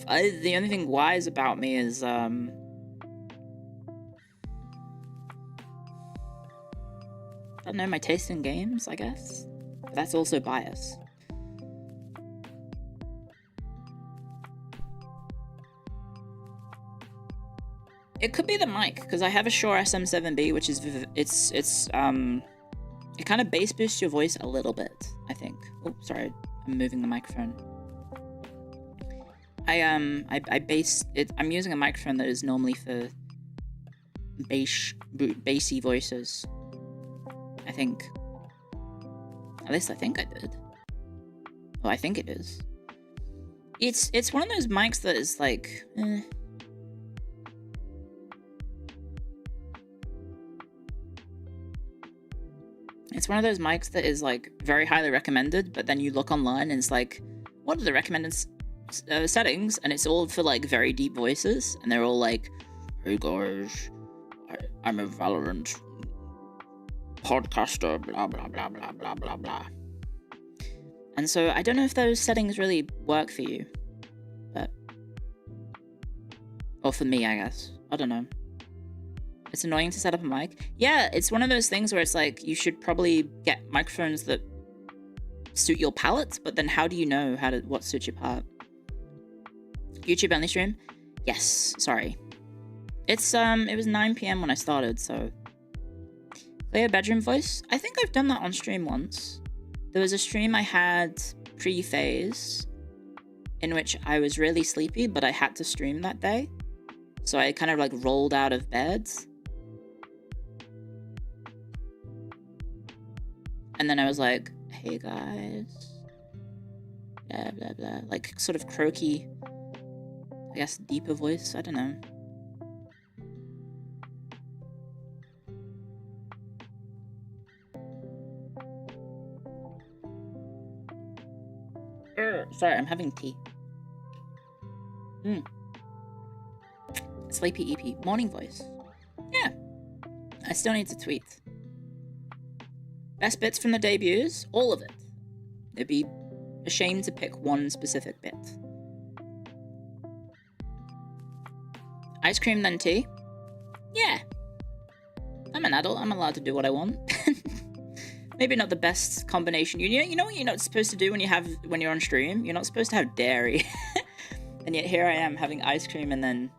The only thing wise about me is I don't know, my taste in games, I guess. But that's also bias. It could be the mic, because I have a Shure SM7B, which is it kind of bass boosts your voice a little bit, I think. Oh, sorry, I'm moving the microphone. I'm using a microphone that is normally for bassy voices. I think. At least I think I did. Oh, I think it is. It's one of those mics that is like, It's one of those mics that is like very highly recommended, but then you look online and it's like, what are the recommended settings? And it's all for like very deep voices, and they're all like, hey guys, I'm a Valorant podcaster, blah blah blah blah blah blah blah. And so I don't know if those settings really work for you, but, or for me, I guess. I don't know. It's annoying to set up a mic. Yeah, it's one of those things where it's like, you should probably get microphones that suit your palette, but then how do you know what suits your palette? YouTube only stream? Yes, sorry. It was 9 PM when I started, so. Clio bedroom voice? I think I've done that on stream once. There was a stream I had pre-phase in which I was really sleepy, but I had to stream that day. So I kind of like rolled out of bed. And then I was like, hey guys. Blah, blah, blah. Like sort of croaky, I guess deeper voice. I don't know. Sorry, I'm having tea. Sleepy Eepy. Morning voice. Yeah. I still need to tweet. Best bits from the debuts? All of it. It'd be a shame to pick one specific bit. Ice cream then tea? Yeah. I'm an adult. I'm allowed to do what I want. Maybe not the best combination. You know what you're not supposed to do when you're on stream? You're not supposed to have dairy. And yet here I am having ice cream and then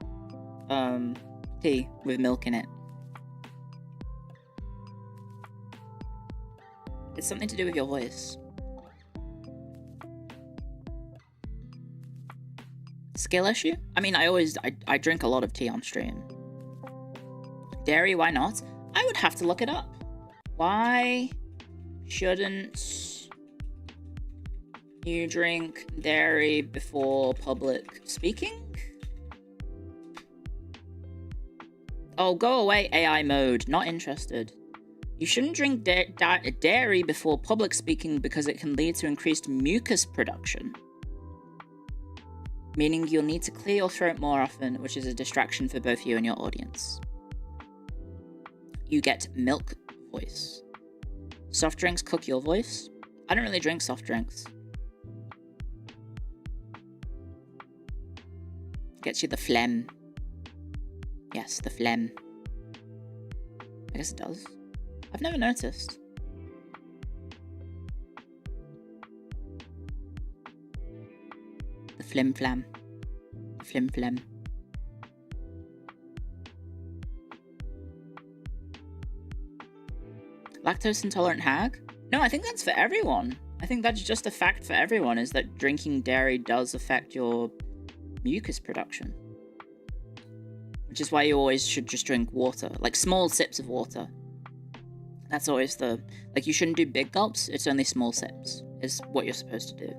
tea with milk in it. It's something to do with your voice. Skill issue? I mean, I drink a lot of tea on stream. Dairy, why not? I would have to look it up. Why shouldn't you drink dairy before public speaking? Oh, go away, AI mode. Not interested. You shouldn't drink dairy before public speaking because it can lead to increased mucus production. Meaning you'll need to clear your throat more often, which is a distraction for both you and your audience. You get milk voice. Soft drinks cook your voice. I don't really drink soft drinks. Gets you the phlegm. Yes, the phlegm. I guess it does. I've never noticed. The flim flam. The flim flam. Lactose intolerant hag? No, I think that's for everyone. I think that's just a fact for everyone, is that drinking dairy does affect your mucus production. which is why you always should just drink water, like small sips of water. That's always the, like, you shouldn't do big gulps, it's only small sips, is what you're supposed to do.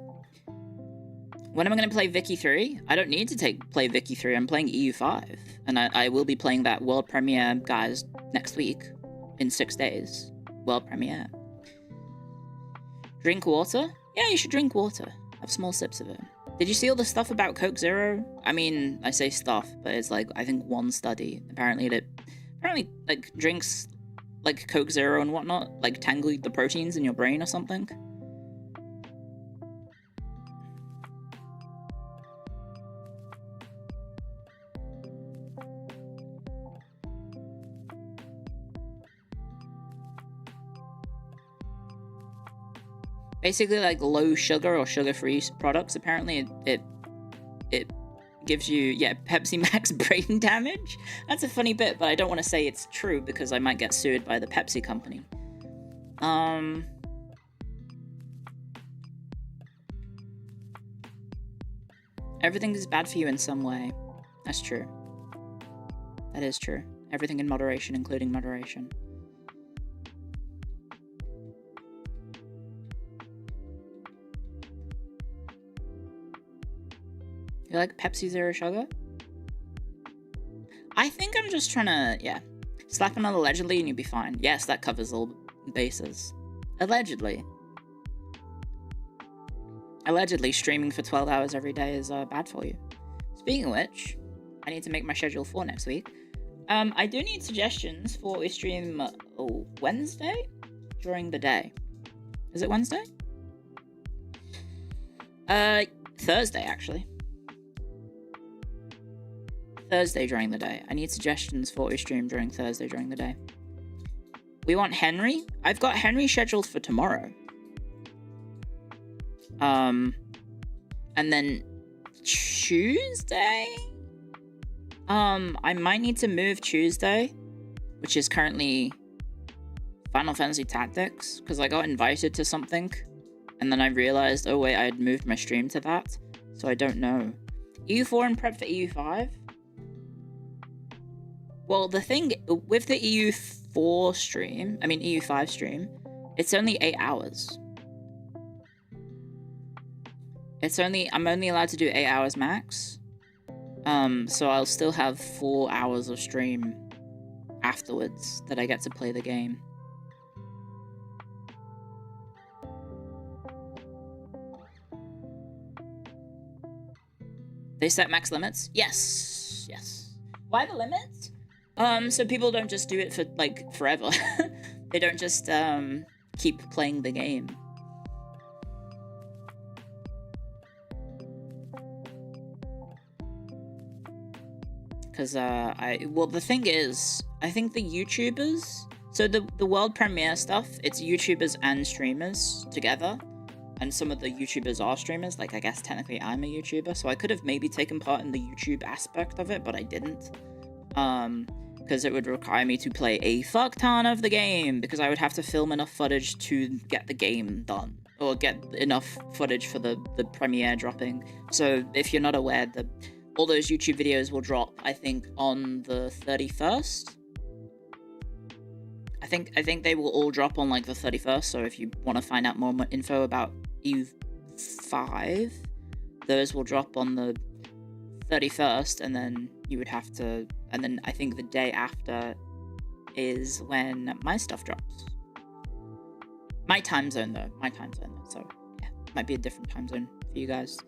When am I going to play Vicky 3? I don't need to play Vicky 3, I'm playing EU5, and I will be playing that world premiere, guys, next week, in 6 days. World premiere. Drink water? Yeah, you should drink water. Have small sips of it. Did you see all the stuff about Coke Zero? I mean, I say stuff, but it's like, I think one study, apparently, like, drinks, like, Coke Zero and whatnot, like, tangle the proteins in your brain or something. Basically, like, low sugar or sugar-free products, apparently it gives you, yeah, Pepsi Max brain damage. That's a funny bit, but I don't want to say it's true because I might get sued by the Pepsi company. Everything is bad for you in some way. That's true. That is true. Everything in moderation, including moderation. You like Pepsi Zero Sugar? I think I'm just trying to, yeah. Slap another allegedly and you'll be fine. Yes, that covers all bases. Allegedly. Allegedly, streaming for 12 hours every day is bad for you. Speaking of which, I need to make my schedule for next week. I do need suggestions for a stream Wednesday during the day. Is it Wednesday? Thursday, actually. Thursday during the day. I need suggestions for a stream during Thursday during the day. We want Henry. I've got Henry scheduled for tomorrow. And then Tuesday? I might need to move Tuesday, which is currently Final Fantasy Tactics, because I got invited to something, and then I realized, oh wait, I had moved my stream to that, so I don't know. EU4 and prep for EU5? Well, the thing with the EU5 stream, it's only 8 hours. I'm only allowed to do 8 hours max. So I'll still have 4 hours of stream afterwards that I get to play the game. They set max limits? Yes. Yes. Why the limits? So people don't just do it for, like, forever. They don't just, keep playing the game. Because, well, the thing is, I think the YouTubers, so the world premiere stuff, it's YouTubers and streamers together. And some of the YouTubers are streamers, like, I guess technically I'm a YouTuber, so I could have maybe taken part in the YouTube aspect of it, but I didn't. Because it would require me to play a fuck ton of the game, because I would have to film enough footage to get the game done, or get enough footage for the premiere dropping. So if you're not aware, all those YouTube videos will drop, I think, on the 31st. I think they will all drop on, like, the 31st, so if you want to find out more info about EU5, those will drop on the 31st, and then you would have to, and then I think the day after is when my stuff drops. My time zone, though, so, yeah, might be a different time zone for you guys.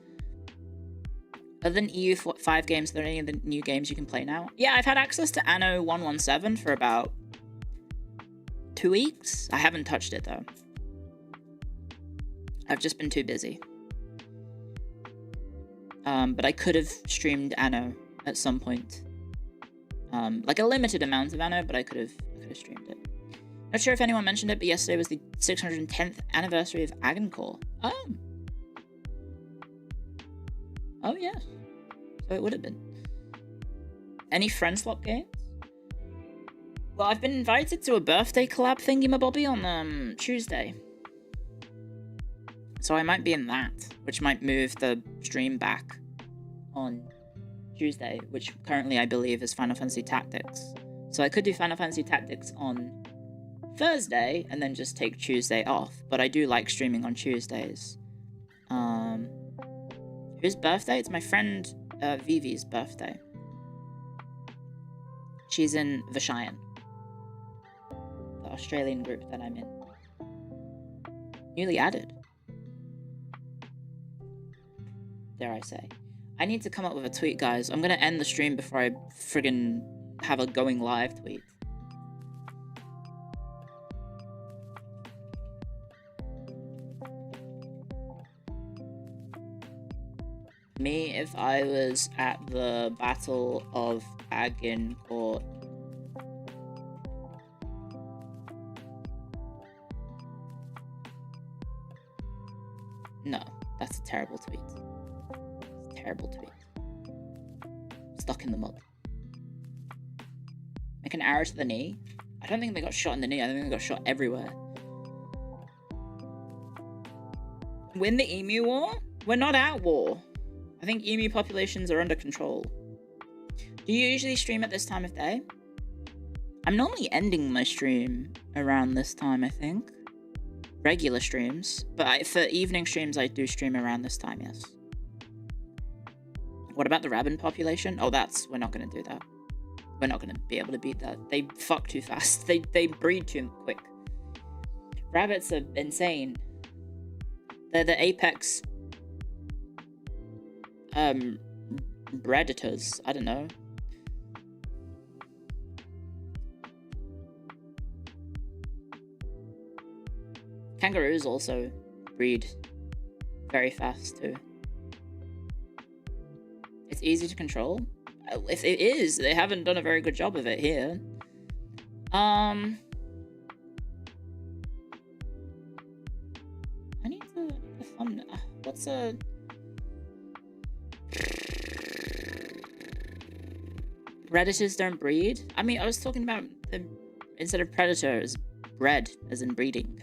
Other than EU5 games, are there any of the new games you can play now? Yeah, I've had access to Anno 117 for about 2 weeks. I haven't touched it, though. I've just been too busy. But I could have streamed Anno at some point. Like a limited amount of Anno, but I could have streamed it. Not sure if anyone mentioned it, but yesterday was the 610th anniversary of Agincore. Oh, yes. So it would have been. Any friend swap games? Well, I've been invited to a birthday collab thingy-mabobby on Tuesday. So I might be in that, which might move the stream back on Tuesday, which currently I believe is Final Fantasy Tactics. So I could do Final Fantasy Tactics on Thursday and then just take Tuesday off. But I do like streaming on Tuesdays. Whose birthday? It's my friend Vivi's birthday. She's in Vishayan, the Australian group that I'm in. Newly added. Dare I say. I need to come up with a tweet, guys. I'm gonna end the stream before I friggin' have a going live tweet. Me, if I was at the Battle of Agincourt. No, that's a terrible tweet. It's a terrible tweet. Stuck in the mud. Make an arrow to the knee? I don't think they got shot in the knee. I think they got shot everywhere. Win the emu war? We're not at war. I think emu populations are under control. Do you usually stream at this time of day? I'm normally ending my stream around this time, I think. Regular streams. But for evening streams, I do stream around this time, yes. What about the rabbit population? Oh, we're not going to do that. We're not going to be able to beat that. They fuck too fast. They breed too quick. Rabbits are insane. They're the apex predators. I don't know. Kangaroos also breed very fast too. It's easy to control. If it is, they haven't done a very good job of it here. I need to thumb. What's a predators don't breed? I mean, I was talking about instead of predators, bred as in breeding.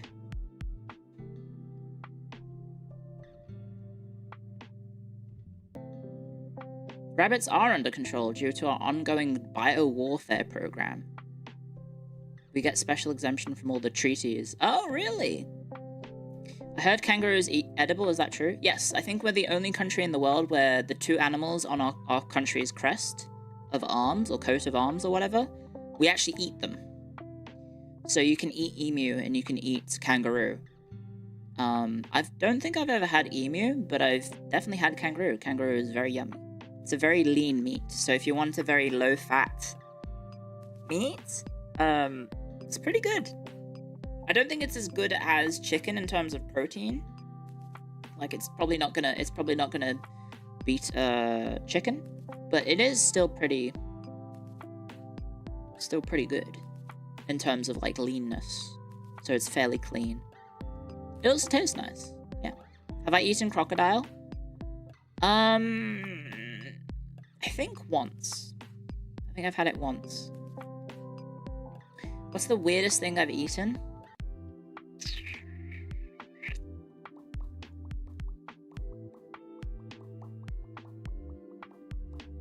Rabbits are under control due to our ongoing bio-warfare program. We get special exemption from all the treaties. Oh, really? I heard kangaroos eat edible, is that true? Yes, I think we're the only country in the world where the two animals on our country's crest of arms, or coat of arms, or whatever, we actually eat them. So you can eat emu and you can eat kangaroo. I don't think I've ever had emu, but I've definitely had kangaroo. Kangaroo is very yummy. It's a very lean meat, so if you want a very low-fat meat, it's pretty good. I don't think it's as good as chicken in terms of protein. Like, it's probably not gonna beat chicken, but it is still pretty good in terms of like leanness. So it's fairly clean. It also tastes nice. Yeah. Have I eaten crocodile? I think once. I think I've had it once. What's the weirdest thing I've eaten?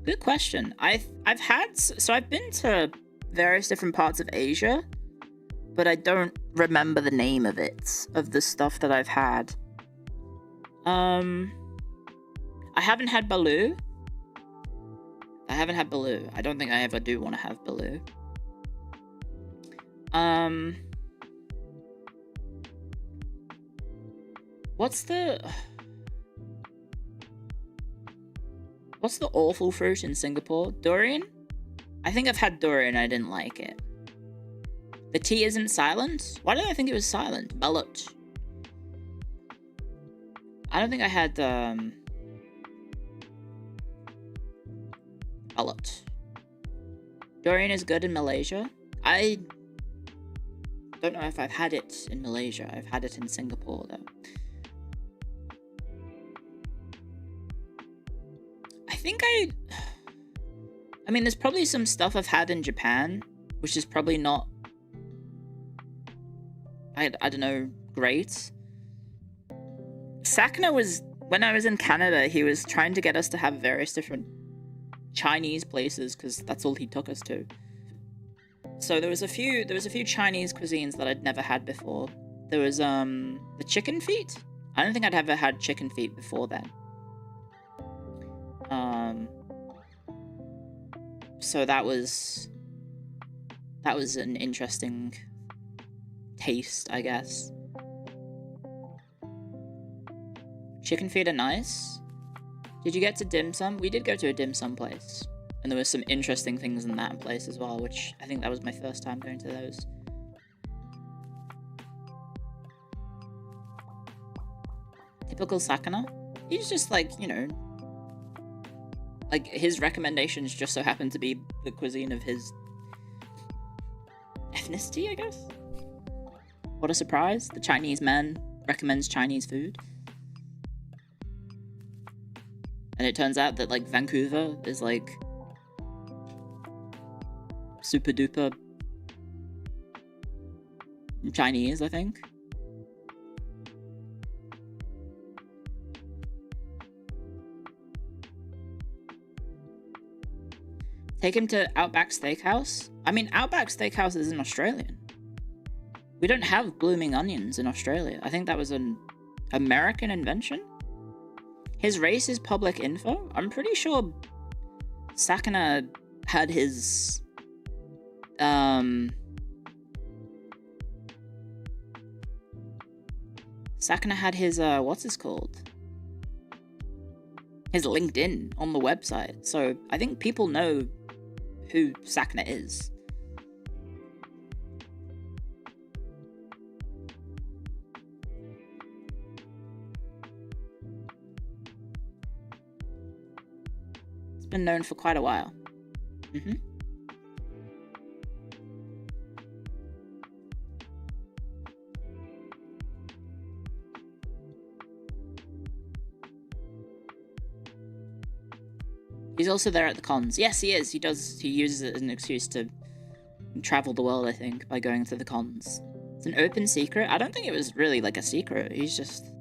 Good question. I've been to various different parts of Asia, but I don't remember the name of it, of the stuff that I've had. I haven't had Baloo. I don't think I ever do want to have Baloo. What's the awful fruit in Singapore? Durian? I think I've had durian, I didn't like it. The T isn't silent? Why did I think it was silent? Balut. I don't think I had, Balut. Durian is good in Malaysia. I don't know if I've had it in Malaysia. I've had it in Singapore, though. I mean, there's probably some stuff I've had in Japan, which is probably not, I don't know, great. Sakna was, when I was in Canada, he was trying to get us to have various different Chinese places because that's all he took us to. So there was a few Chinese cuisines that I'd never had before. There was the chicken feet. I don't think I'd ever had chicken feet before then. So that was an interesting taste, I guess. Chicken feet are nice. Did you get to dim sum? We did go to a dim sum place. And there were some interesting things in that place as well, which I think that was my first time going to those. Typical Sakana? He's just like, you know, like his recommendations just so happen to be the cuisine of his ethnicity, I guess? What a surprise. The Chinese man recommends Chinese food. And it turns out that, like, Vancouver is, like, super duper Chinese, I think. Take him to Outback Steakhouse? I mean, Outback Steakhouse is in Australian. We don't have blooming onions in Australia. I think that was an American invention. His race is public info. I'm pretty sure Sakana had his Sakana had his what's this called? His LinkedIn on the website. So I think people know who Sakana is. It's been known for quite a while. He's also there at the cons. Yes, he is. He uses it as an excuse to travel the world, I think, by going to the cons. It's an open secret. I don't think it was really like a secret. He's just...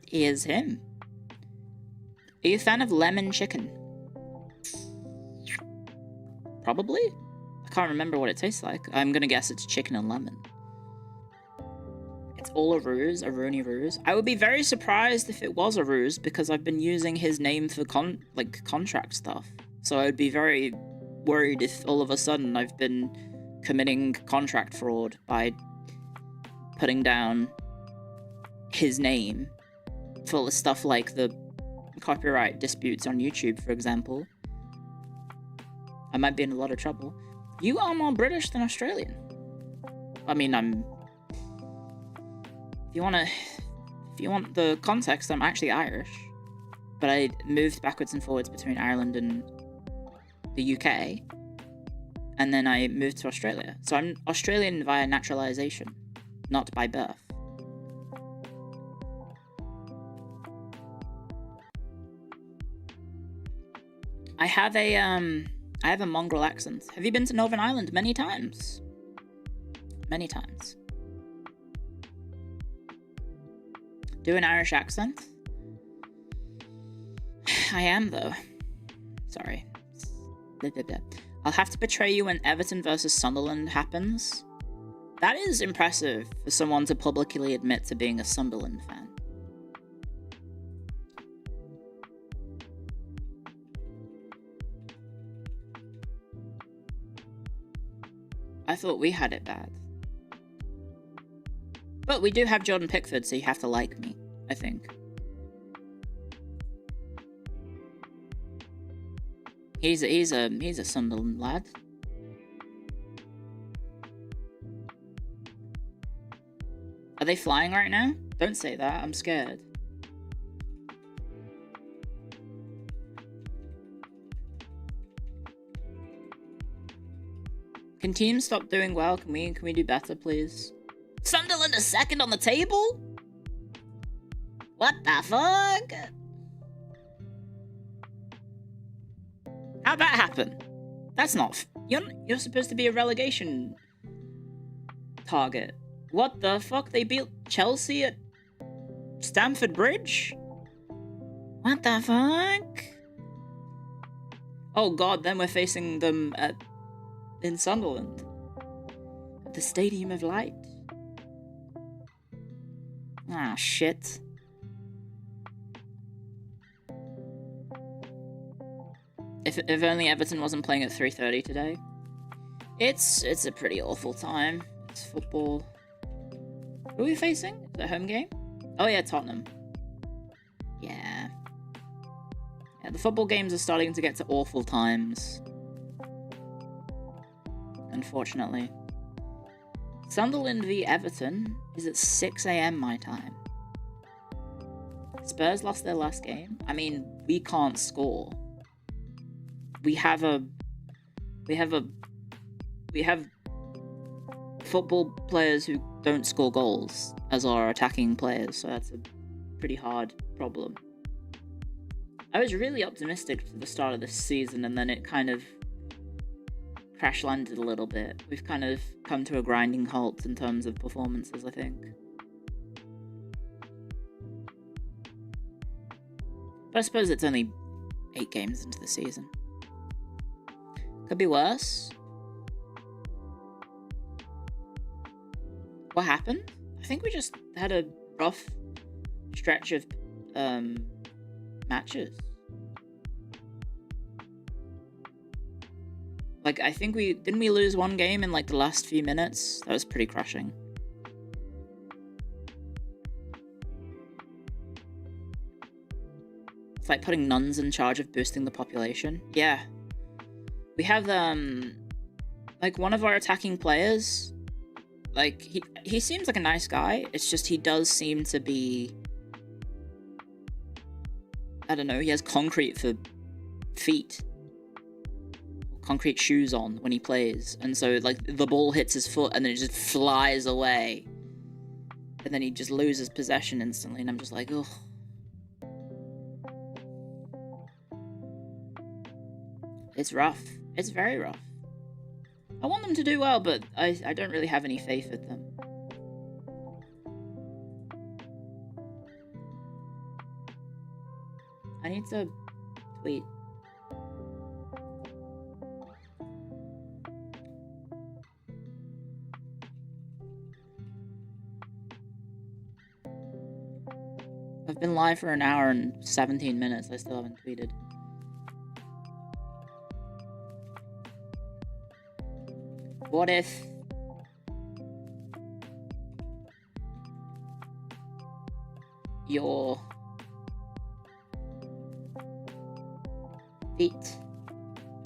He is him. Are you a fan of lemon chicken? Probably? I can't remember what it tastes like. I'm gonna guess it's chicken and lemon. It's all a ruse, a Rooney ruse. I would be very surprised if it was a ruse, because I've been using his name for contract stuff. So I would be very worried if all of a sudden I've been committing contract fraud by putting down his name for stuff like the copyright disputes on YouTube, for example. I might be in a lot of trouble. You are more British than Australian. I mean, if you want the context, I'm actually Irish, but I moved backwards and forwards between Ireland and the UK, and then I moved to Australia. So I'm Australian via naturalization, not by birth. I have a mongrel accent. Have you been to Northern Ireland? Many times. Many times. Do an Irish accent? I am, though. Sorry. I'll have to betray you when Everton versus Sunderland happens. That is impressive for someone to publicly admit to being a Sunderland fan. I thought we had it bad. But we do have Jordan Pickford, so you have to like me, I think. He's a Sunderland lad. Are they flying right now? Don't say that, I'm scared. Can teams stop doing well? Can we do better, please? Sunderland is second on the table? What the fuck? How'd that happen? That's not... You're supposed to be a relegation target. What the fuck? They beat Chelsea at Stamford Bridge? What the fuck? Oh god, then we're facing them in Sunderland. At the Stadium of Light. Ah, shit. If only Everton wasn't playing at 3:30 today. It's a pretty awful time. It's football. Who are we facing? Is it a home game? Oh yeah, Tottenham. Yeah. Yeah, the football games are starting to get to awful times. Unfortunately. Sunderland v Everton is at 6 AM my time. Spurs lost their last game. I mean, we can't score. We have football players who don't score goals as our attacking players, so that's a pretty hard problem. I was really optimistic at the start of this season, and then it kind of crash landed a little bit. We've kind of come to a grinding halt in terms of performances, I think. But I suppose it's only 8 games into the season. Could be worse. What happened? I think we just had a rough stretch of matches. Like, I think didn't we lose one game in like the last few minutes? That was pretty crushing. It's like putting nuns in charge of boosting the population. Yeah. We have, like, one of our attacking players, like, he seems like a nice guy. It's just he does seem to be, I don't know, he has concrete for feet. Concrete shoes on when he plays. And so, like, the ball hits his foot and then it just flies away. And then he just loses possession instantly. And I'm just like, ugh. It's rough. It's very rough. I want them to do well, but I don't really have any faith with them. I need to tweet. I've been live for an hour and 17 minutes. I still haven't tweeted. What if your feet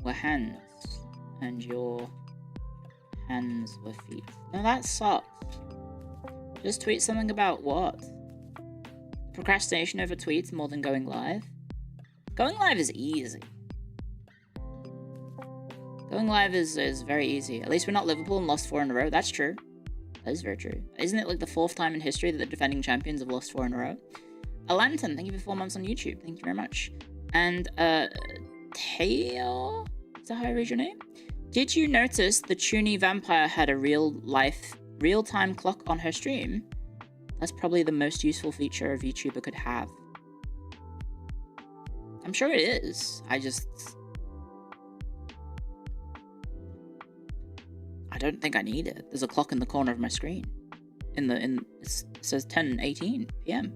were hands and your hands were feet? No, that sucks. Just tweet something about what? Procrastination over tweets more than going live? Going live is easy. Going live is very easy. At least we're not Liverpool and lost 4 in a row. That's true. That is very true. Isn't it like the 4th time in history that the defending champions have lost 4 in a row? Alanton, thank you for 4 months on YouTube. Thank you very much. And, Teo? Is that how I read your name? Did you notice the Toonie Vampire had a real-time clock on her stream? That's probably the most useful feature a VTuber could have. I'm sure it is. I don't think I need it. There's a clock in the corner of my screen. It says 10:18 p.m.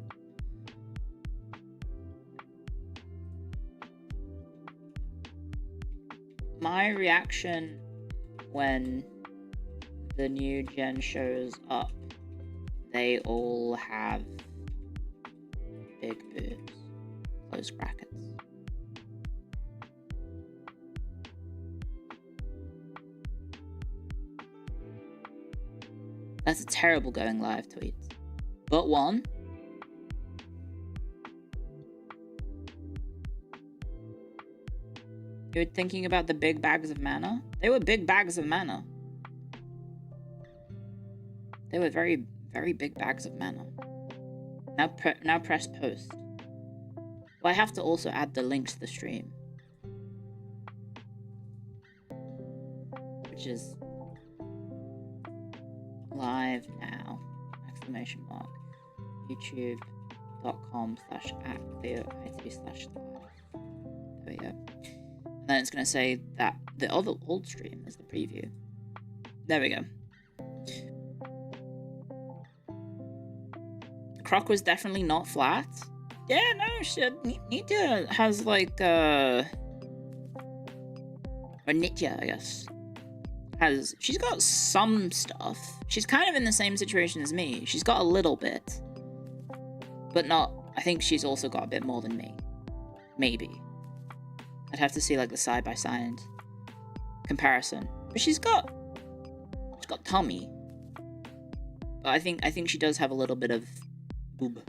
My reaction when the new gen shows up, they all have big boobs. Close brackets. That's a terrible going live tweet. But one. You're thinking about the big bags of mana? They were big bags of mana. They were very, very big bags of mana. Now press post. Well, I have to also add the link to the stream. Which is live now, exclamation mark, YouTube youtube.com/@ClioIT/live. There we go. And then it's going to say that the other old stream is the preview. There we go. Croc was definitely not flat. Yeah, no, Nitya has like, or Nitya, I guess. She's got some stuff. She's kind of in the same situation as me. She's got a little bit. But not, I think she's also got a bit more than me. Maybe. I'd have to see like the side-by-side comparison. But she's got tummy. But I think she does have a little bit of boob.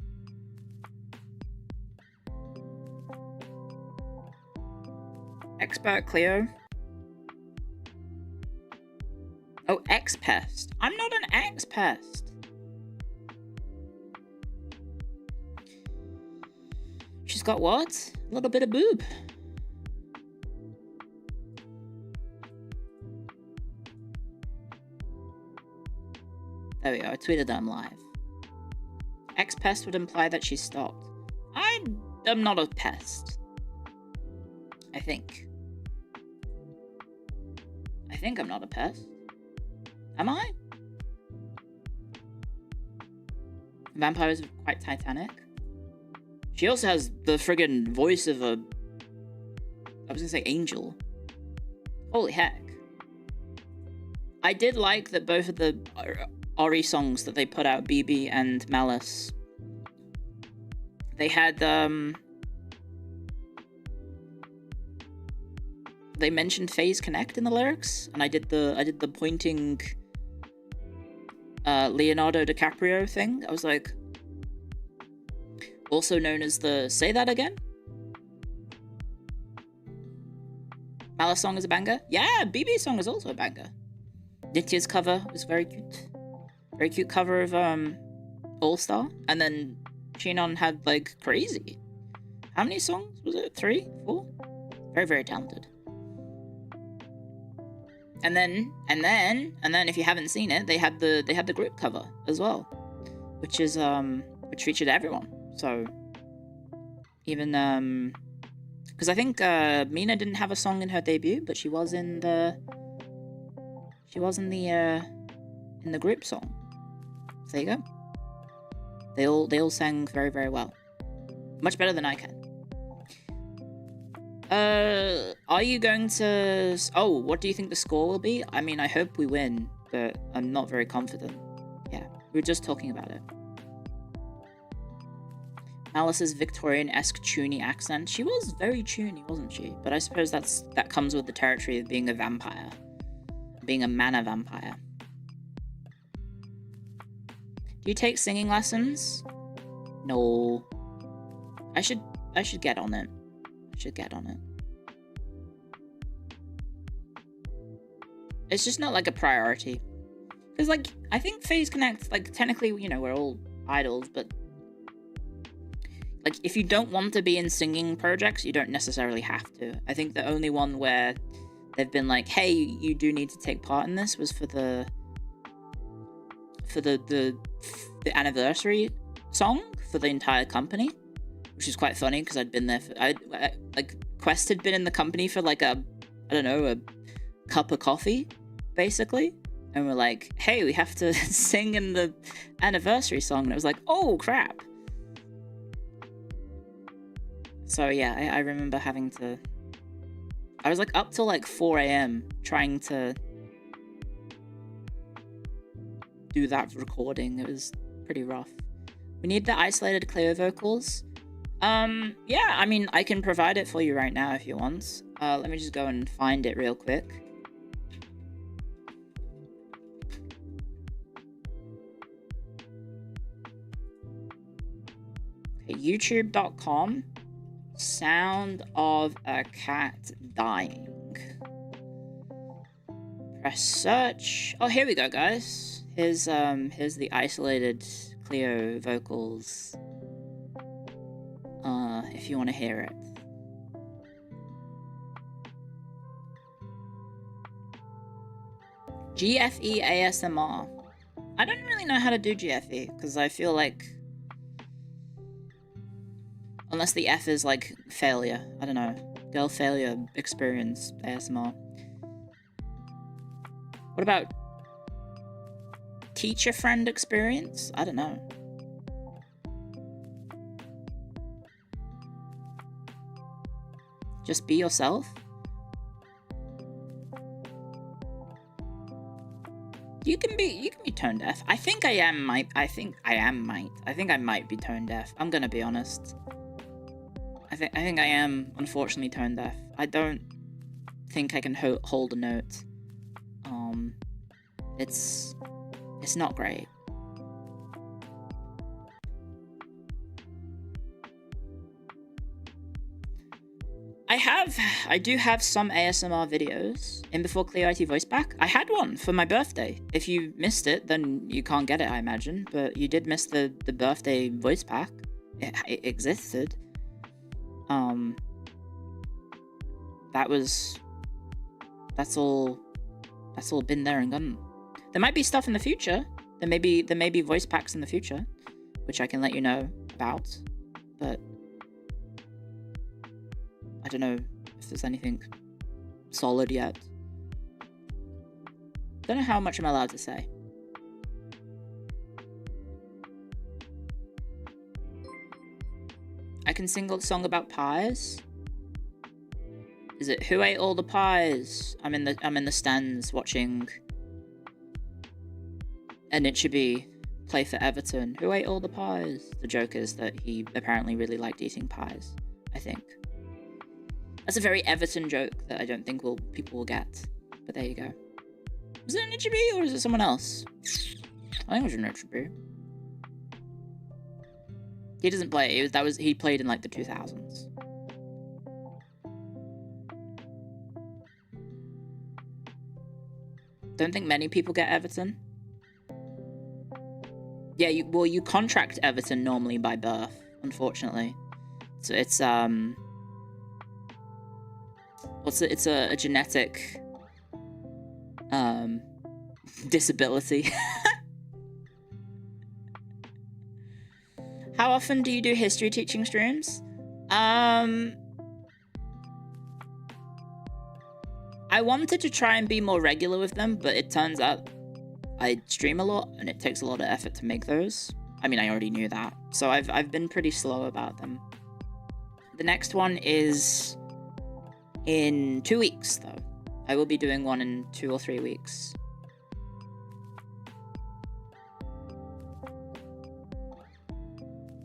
Expert Clio. Oh, X-Pest. I'm not an X-Pest. She's got what? A little bit of boob. There we go, I tweeted that I'm live. X-Pest would imply that she stopped. I am not a pest. I think I'm not a pest. Am I? Vampires are quite Titanic. She also has the friggin' voice of a... I was gonna say angel. Holy heck. I did like that both of the Ori songs that they put out, BB and Malice, they had, they mentioned Phase Connect in the lyrics, and I did the pointing Leonardo DiCaprio thing. I was like, also known as the say that again. Malice song is a banger. Yeah, BB song is also a banger. Nitya's cover was very cute. Very cute cover of All Star, and then Shinon had like crazy. How many songs was it? 3, 4? Very, very talented. And then if you haven't seen it, they had the group cover as well, which featured everyone. So even because I think Mina didn't have a song in her debut, but she was in the group song. So there you go. They all sang very, very well. Much better than I can. Are you going to... Oh, what do you think the score will be? I mean, I hope we win, but I'm not very confident. Yeah, we were just talking about it. Alice's Victorian-esque tuney accent. She was very tuney, wasn't she? But I suppose that comes with the territory of being a vampire. Being a mana vampire. Do you take singing lessons? No. I should get on it. It's just not like a priority. Because like, I think Phase Connect, like technically, you know, we're all idols, but like if you don't want to be in singing projects, you don't necessarily have to. I think the only one where they've been like, hey, you do need to take part in this was for the anniversary song for the entire company, which is quite funny because I'd been there for like Quest had been in the company for like a cup of coffee basically, and we're like, hey, we have to sing in the anniversary song, and it was like, oh crap. So yeah, I remember having to, I was like up till like 4 a.m. trying to do that recording. It was pretty rough. We need the isolated Clio vocals. Yeah, I mean, I can provide it for you right now if you want. Let me just go and find it real quick. Okay, youtube.com. Sound of a cat dying. Press search. Oh, here we go, guys. Here's the isolated Clio vocals. If you want to hear it. GFE ASMR. I don't really know how to do GFE because I feel like Unless the F is, like, failure. I don't know. Girl failure experience ASMR. What about teacher friend experience? I don't know. Just be yourself? You can be tone deaf. I think I might be tone deaf. I'm gonna be honest. I think I am, unfortunately, tone deaf. I don't think I can hold a note. It's not great. I do have some ASMR videos in before Clio IT voice pack. I had one for my birthday. If you missed it, then you can't get it, I imagine. But you did miss the birthday voice pack. It existed. That's all been there and gone. There might be stuff in the future. There may be voice packs in the future, which I can let you know about. But I don't know if there's anything solid yet. Don't know how much I'm allowed to say. I can sing a song about pies. Is it Who Ate All the Pies? I'm in the stands watching Anichebe play for Everton. Who ate all the pies? The joke is that he apparently really liked eating pies, I think. That's a very Everton joke that I don't think people will get. But there you go. Was it Anichebe or is it someone else? I think it was Anichebe. He doesn't play. He played in like the 2000s. Don't think many people get Everton. Yeah, you contract Everton normally by birth, unfortunately. So it's it's a genetic disability. How often do you do history teaching streams? I wanted to try and be more regular with them, but it turns out I stream a lot and it takes a lot of effort to make those. I mean, I already knew that. So I've been pretty slow about them. The next one is in 2 weeks, though. I will be doing one in 2 or 3 weeks.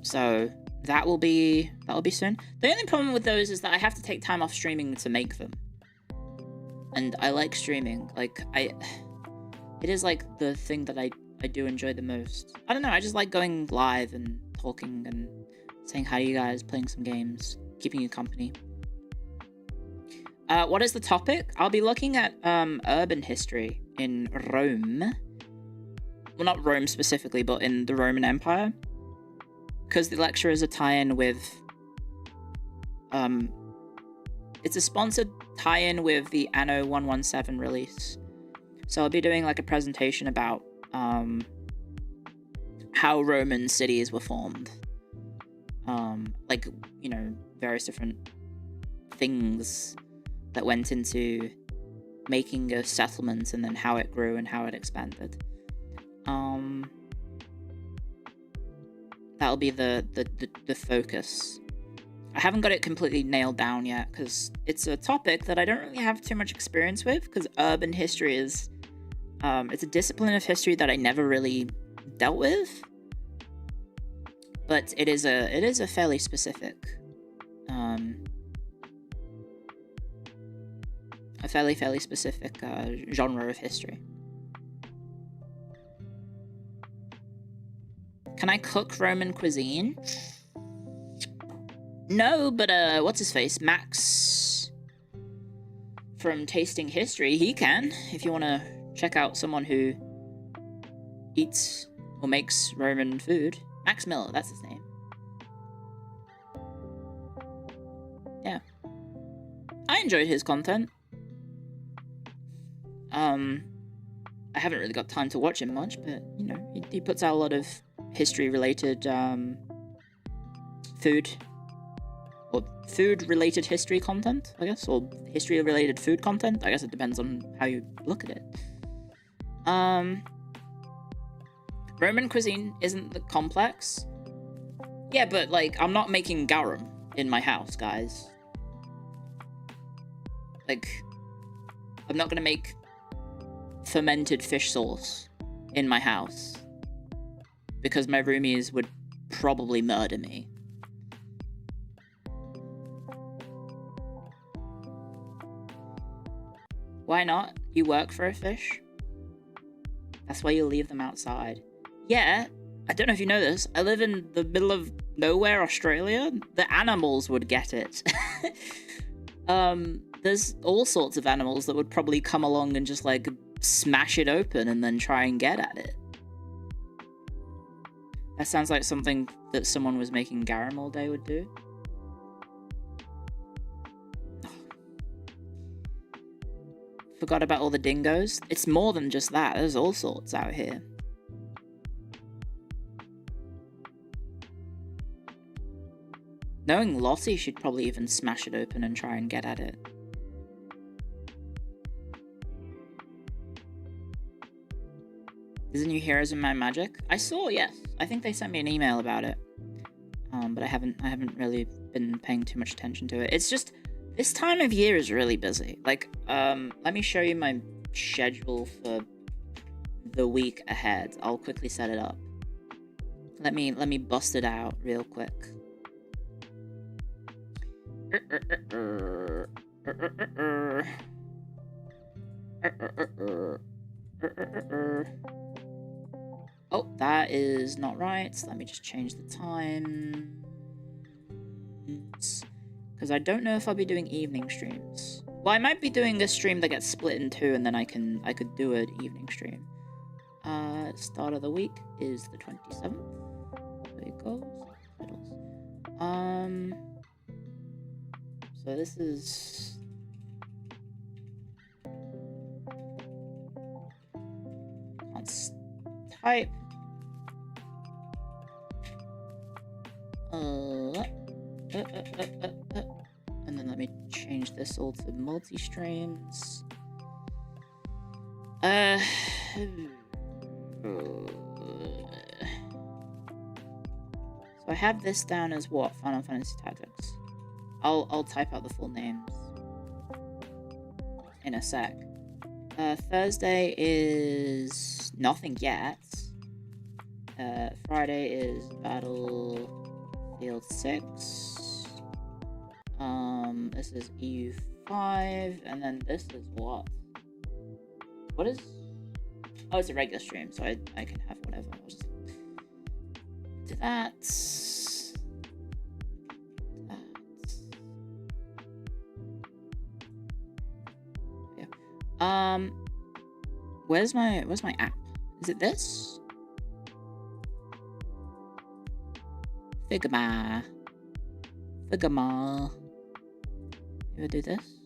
So that'll be soon. The only problem with those is that I have to take time off streaming to make them. And I like streaming. Like, it is like the thing that I do enjoy the most. I don't know, I just like going live and talking and saying hi to you guys, playing some games, keeping you company. What is the topic? I'll be looking at urban history in Rome. Well, not Rome specifically, but in the Roman Empire. Because the lecture is a tie-in with... it's a sponsored tie-in with the Anno 117 release. So I'll be doing like a presentation about how Roman cities were formed. Like, you know, various different things that went into making a settlement and then how it grew and how it expanded. That'll be the focus. I haven't got it completely nailed down yet because it's a topic that I don't really have too much experience with, because urban history is it's a discipline of history that I never really dealt with, but it is a fairly specific fairly specific genre of history. Can I cook Roman cuisine? No, but what's his face? Max from Tasting History, he can. If you want to check out someone who eats or makes Roman food. Max Miller, that's his name. Yeah. I enjoyed his content. I haven't really got time to watch him much, but, you know, he puts out a lot of history-related food food-related history content, I guess, or history-related food content. I guess it depends on how you look at it. Roman cuisine isn't that complex. Yeah, but, like, I'm not making garum in my house, guys. Like, I'm not gonna make fermented fish sauce in my house because my roomies would probably murder me. Why not? You work for a fish? That's why you leave them outside. Yeah, I don't know if you know this. I live in the middle of nowhere, Australia. The animals would get it. There's all sorts of animals that would probably come along and just, like, smash it open and then try and get at it. That sounds like something that someone was making garum all day would do. Forgot about all the dingoes. It's more than just that. There's all sorts out here. Knowing Lottie, she'd probably even smash it open and try and get at it. Is there new heroes in my magic? I saw, yes. I think they sent me an email about it. But I haven't really been paying too much attention to it. It's just, this time of year is really busy. Like, let me show you my schedule for the week ahead. I'll quickly set it up. Let me bust it out real quick. Oh, that is not right. Let me just change the time. Because I don't know if I'll be doing evening streams. Well, I might be doing a stream that gets split in two, and then I could do an evening stream. Start of the week is the 27th. There you go. So this is... Can't type. And then let me change this all to multi-streams. So I have this down as what? Final Fantasy Tactics. I'll type out the full names in a sec. Thursday is nothing yet. Friday is Battlefield 6. This is EU5, and then this is what? What is... Oh, it's a regular stream, so I can have whatever. I'll just do that. Yeah. Where's my app? Is it this? Figma. Maybe I'll do this.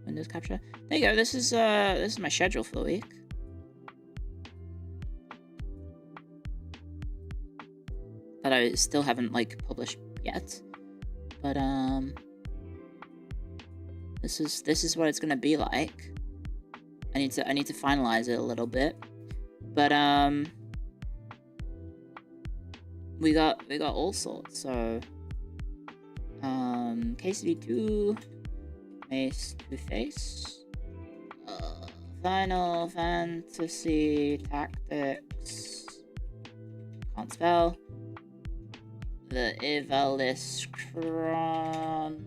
Windows capture. There you go. This is my schedule for the week. That I still haven't like published yet. But this is what it's gonna be like. I need to finalize it a little bit. But we got all sorts, so KCD2, Mace to Face, Final Fantasy Tactics, can't spell, the Ivalice Chronicles.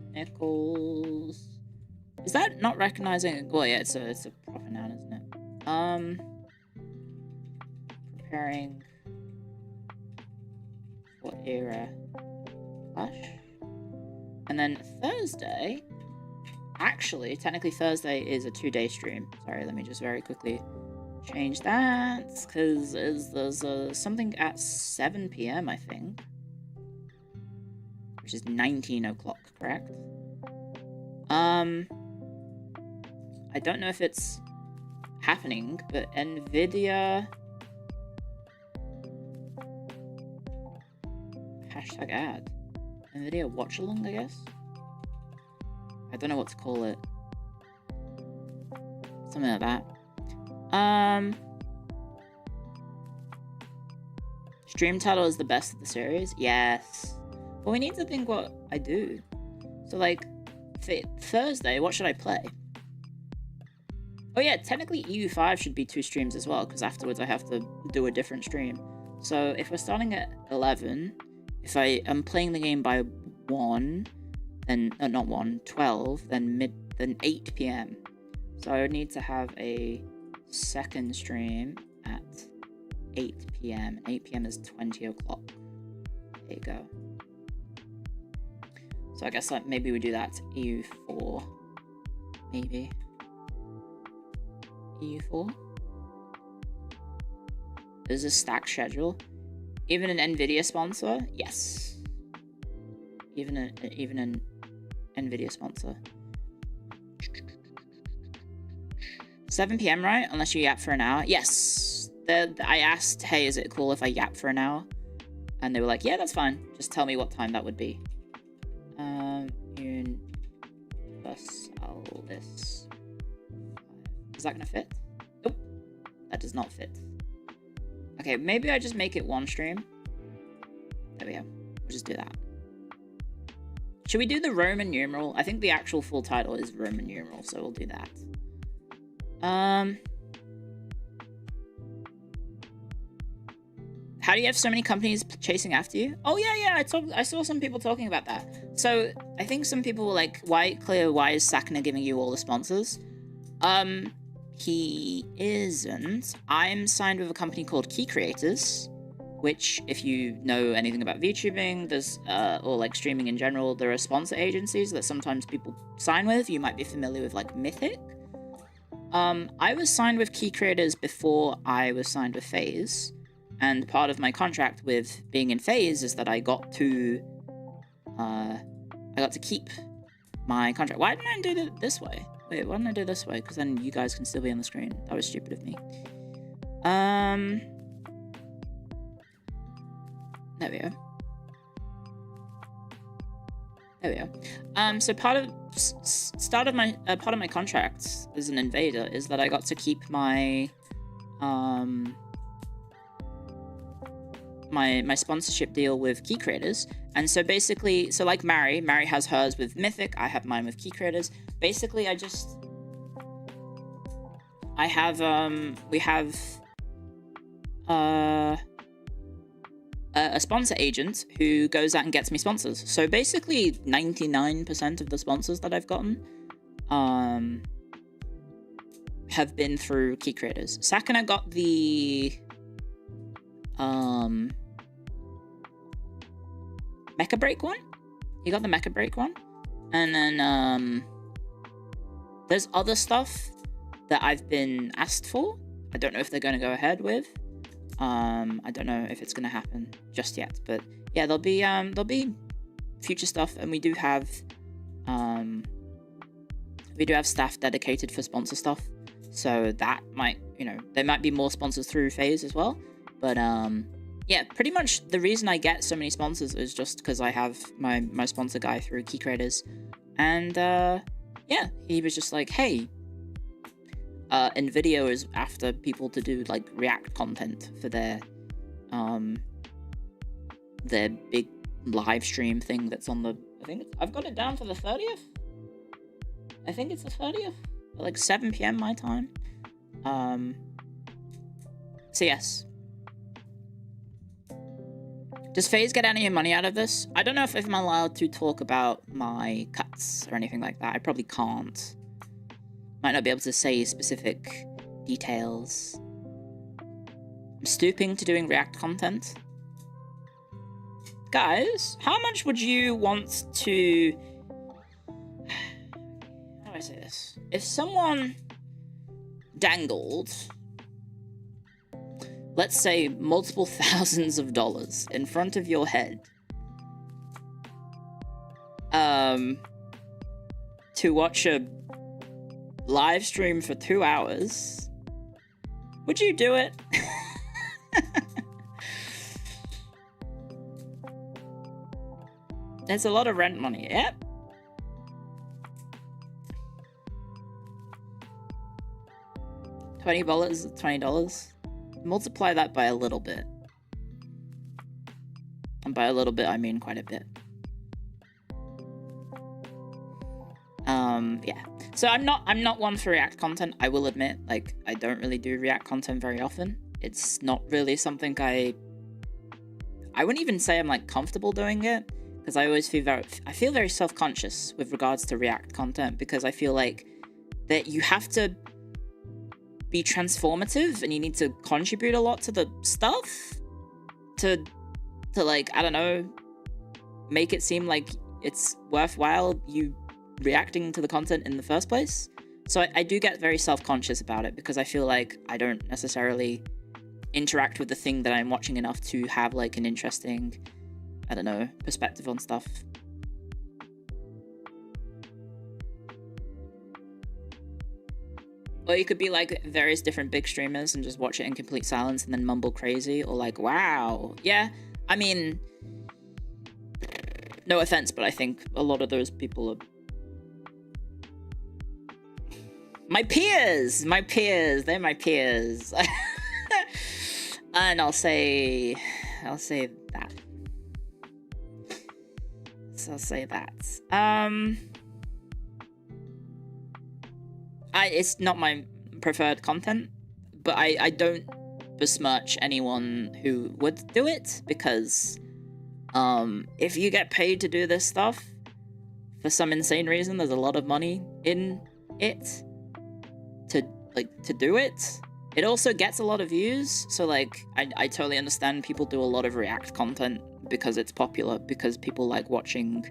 Is that not recognizing? Well, yeah, it's a proper noun, isn't it? Preparing for era clash. And then Thursday, actually, technically Thursday is a 2-day stream. Sorry, let me just very quickly change that, because there's something at 7 p.m, I think. Which is 19 o'clock, correct? I don't know if it's happening, but NVIDIA... Hashtag ad. NVIDIA watch along, I guess. I don't know what to call it. Something like that. Stream title is the best of the series? Yes. Well, we need to think what I do. So, like, Thursday, what should I play? Oh yeah, technically EU5 should be 2 streams as well, because afterwards I have to do a different stream. So if we're starting at 11, if I am playing the game by 1, then, not 1, 12, then 8 PM. So I would need to have a second stream at 8 PM. 8 PM is 20 o'clock. There you go. So I guess like maybe we do that to EU4. Maybe. EU4? Is a stack schedule? Even an NVIDIA sponsor? Yes. Even an NVIDIA sponsor. 7 PM, right? Unless you yap for an hour. Yes. I asked, hey, is it cool if I yap for an hour? And they were like, yeah, that's fine. Just tell me what time that would be. Universalis. Is that gonna fit? Nope. That does not fit. Okay, maybe I just make it 1 stream. There we go. We'll just do that. Should we do the Roman numeral? I think the actual full title is Roman numeral, so we'll do that. How do you have so many companies chasing after you? Oh yeah, I saw some people talking about that. So I think some people were like, Clio, why is Sakana giving you all the sponsors? He isn't. I'm signed with a company called Key Creators, which, if you know anything about VTubing, there's or like streaming in general, there are sponsor agencies that sometimes people sign with. You might be familiar with like Mythic. I was signed with Key Creators before I was signed with FaZe, and part of my contract with being in FaZe is that I got to keep my contract. Why didn't I do it this way? Wait, why didn't I do it this way? Because then you guys can still be on the screen. That was stupid of me. There we go. There we go. So part of my contract as an invader is that I got to keep my my sponsorship deal with Key Creators. And so basically, so like Mary has hers with Mythic, I have mine with Key Creators. Basically, we have a sponsor agent who goes out and gets me sponsors. So basically 99% of the sponsors that I've gotten have been through Key Creators. Sakana got the Mecha Break one. He got the Mecha Break one. And then there's other stuff that I've been asked for. I don't know if they're going to go ahead with. I don't know if it's going to happen just yet, but yeah, there'll be future stuff, and we do have staff dedicated for sponsor stuff, so that might, there might be more sponsors through FaZe as well, but yeah, pretty much the reason I get so many sponsors is just because I have my sponsor guy through Key Creators, and yeah, he was just like, hey, NVIDIA is after people to do like React content for their big live stream thing that's on the, I've got it down for the 30th. I think it's the 30th, like 7 PM my time. So yes. Does FaZe get any money out of this? I don't know if I'm allowed to talk about my cuts or anything like that. I probably can't. Might not be able to say specific details. I'm stooping to doing React content. Guys, how much would you want to... How do I say this? If someone dangled, let's say, multiple thousands of dollars in front of your head, to watch a live stream for 2 hours, would you do it? There's a lot of rent money. Yep. $20. Multiply that by a little bit. And by a little bit, I mean quite a bit. Yeah. So I'm not one for React content, I will admit. Like, I don't really do React content very often. It's not really something I wouldn't even say I'm like comfortable doing it, because I always feel very self-conscious with regards to React content, because I feel like that you have to be transformative and you need to contribute a lot to the stuff to like, I don't know, make it seem like it's worthwhile you reacting to the content in the first place. So I do get very self-conscious about it, because I feel like I don't necessarily interact with the thing that I'm watching enough to have like an interesting, I don't know, perspective on stuff. Or you could be like various different big streamers and just watch it in complete silence and then mumble crazy, or like, wow. Yeah, I mean, no offense, but I think a lot of those people are my peers, they're my peers. And I'll say that. So I'll say that. It's not my preferred content, but I don't besmirch anyone who would do it, because if you get paid to do this stuff for some insane reason, there's a lot of money in it to do it. It also gets a lot of views, so like I totally understand people do a lot of React content because it's popular, because people like watching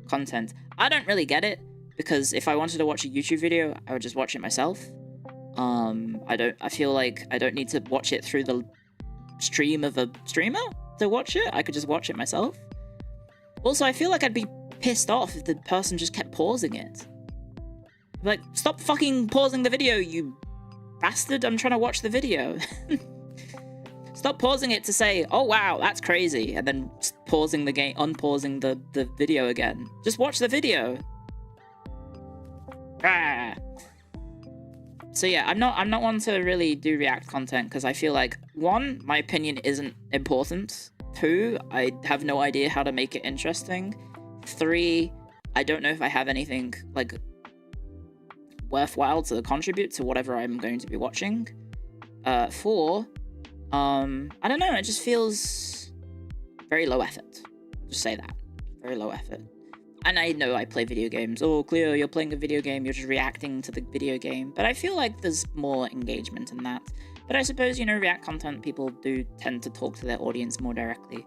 content. I don't really get it, because if I wanted to watch a YouTube video, I would just watch it myself. I feel like I don't need to watch it through the stream of a streamer to watch it. I could just watch it myself. Also, I feel like I'd be pissed off if the person just kept pausing it. Like, stop fucking pausing the video, you bastard. I'm trying to watch the video. Stop pausing it to say, oh wow, that's crazy, and then pausing the game, unpausing the video again. Just watch the video. Ah. So yeah, I'm not one to really do React content, because I feel like, one, my opinion isn't important. Two, I have no idea how to make it interesting. Three, I don't know if I have anything like worthwhile to contribute to whatever I'm going to be watching. Four, I don't know, it just feels very low effort. I'll just say that. Very low effort. And I know I play video games. Oh, Clio, you're playing a video game, you're just reacting to the video game. But I feel like there's more engagement in that. But I suppose, you know, React content, people do tend to talk to their audience more directly.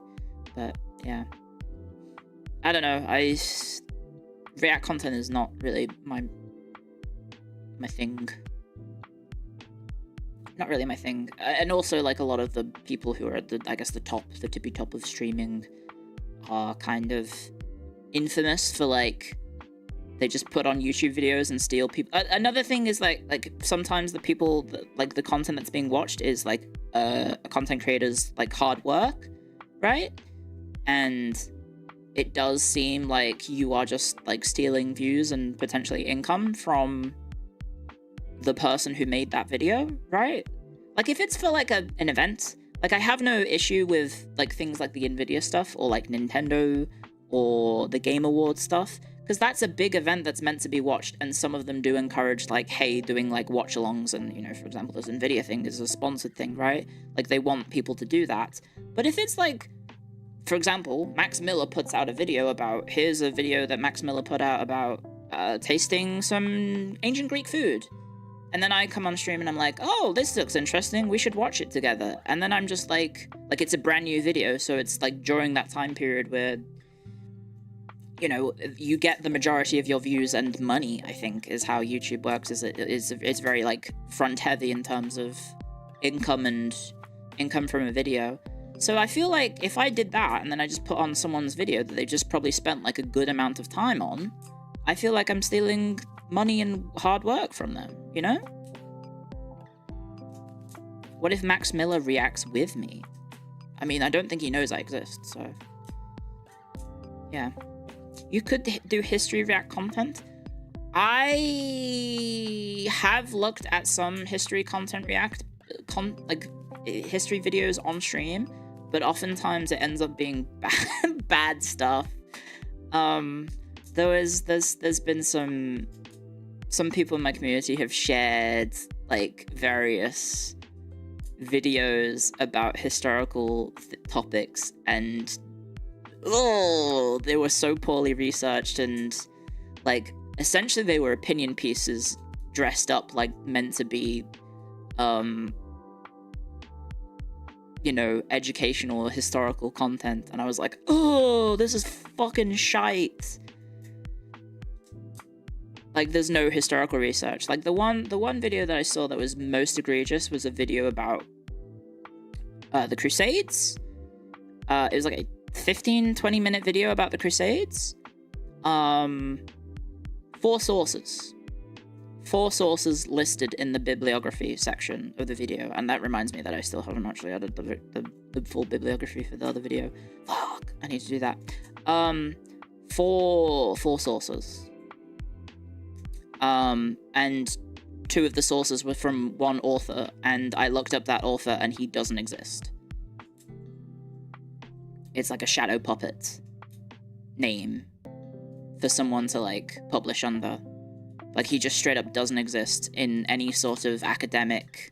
But, yeah. I don't know, React content is not really my thing. Not really my thing. And also, like, a lot of the people who are at the tippy top of streaming are kind of infamous for, like, they just put on YouTube videos and steal people. Another thing is, like sometimes the people, like, the content that's being watched is, like, a content creator's, like, hard work, right? And it does seem like you are just, like, stealing views and potentially income from the person who made that video, right? Like, if it's for, like, an event, like, I have no issue with, like, things like the Nvidia stuff, or, like, Nintendo, or the Game Awards stuff, because that's a big event that's meant to be watched, and some of them do encourage, like, hey, doing, like, watch-alongs, and, you know, for example, this Nvidia thing is a sponsored thing, right? Like, they want people to do that. But if it's, like, for example, Max Miller puts out a video about, here's a video that Max Miller put out about tasting some ancient Greek food. And then I come on stream and I'm like, oh, this looks interesting, we should watch it together. And then I'm just like it's a brand new video, so it's like during that time period where, you know, you get the majority of your views and money, I think, is how YouTube works. It's very, like, front heavy in terms of income from a video. So I feel like if I did that and then I just put on someone's video that they just probably spent, like, a good amount of time on, I feel like I'm stealing money and hard work from them, you know? What if Max Miller reacts with me? I mean, I don't think he knows I exist, so... yeah. you could do history react content. I have looked at some history content history videos on stream, but oftentimes it ends up being bad stuff. There's been some people in my community have shared like various videos about historical topics, and they were so poorly researched, and like essentially they were opinion pieces dressed up like meant to be educational or historical content, and I was like, oh, this is fucking shite. Like, there's no historical research. Like, the one video that I saw that was most egregious was a video about the Crusades. It was like a 15-20 minute video about the Crusades. 4 sources. 4 sources listed in the bibliography section of the video, and that reminds me that I still haven't actually added the full bibliography for the other video. Fuck, I need to do that. 4 sources. And 2 of the sources were from one author, and I looked up that author and he doesn't exist. It's like a shadow puppet name for someone to like publish under. Like, he just straight up doesn't exist in any sort of academic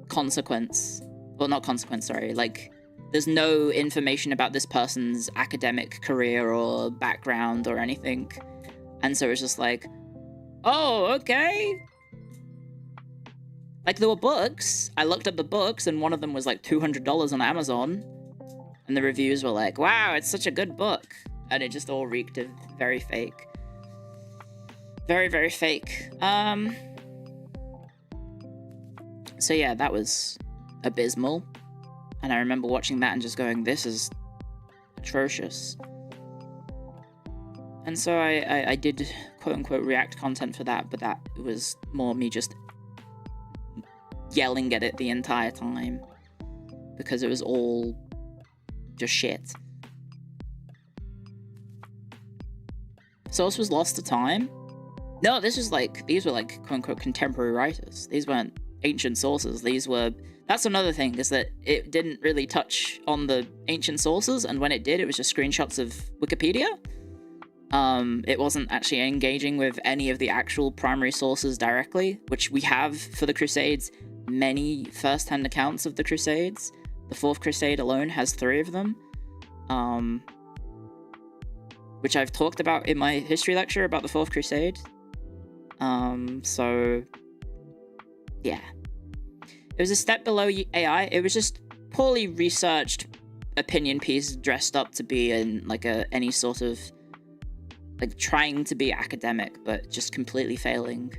consequence. Well, not consequence, sorry. Like, there's no information about this person's academic career or background or anything. And so it's just like, oh, okay. Like, there were books. I looked up the books, and one of them was like $200 on Amazon. And the reviews were like, wow, it's such a good book. And it just all reeked of very fake. Very, very fake. So yeah, that was abysmal. And I remember watching that and just going, this is atrocious. And so I did quote-unquote react content for that, but that was more me just yelling at it the entire time. Because it was all just shit. Source was lost to time? No, these were like quote-unquote contemporary writers. These weren't ancient sources. That's another thing, is that it didn't really touch on the ancient sources, and when it did, it was just screenshots of Wikipedia. It wasn't actually engaging with any of the actual primary sources directly, which we have for the Crusades, many first-hand accounts of the Crusades. The 4th Crusade alone has 3 of them. Which I've talked about in my history lecture about the 4th Crusade. So yeah. It was a step below AI. It was just poorly researched opinion piece dressed up to be in like any sort of like trying to be academic, but just completely failing.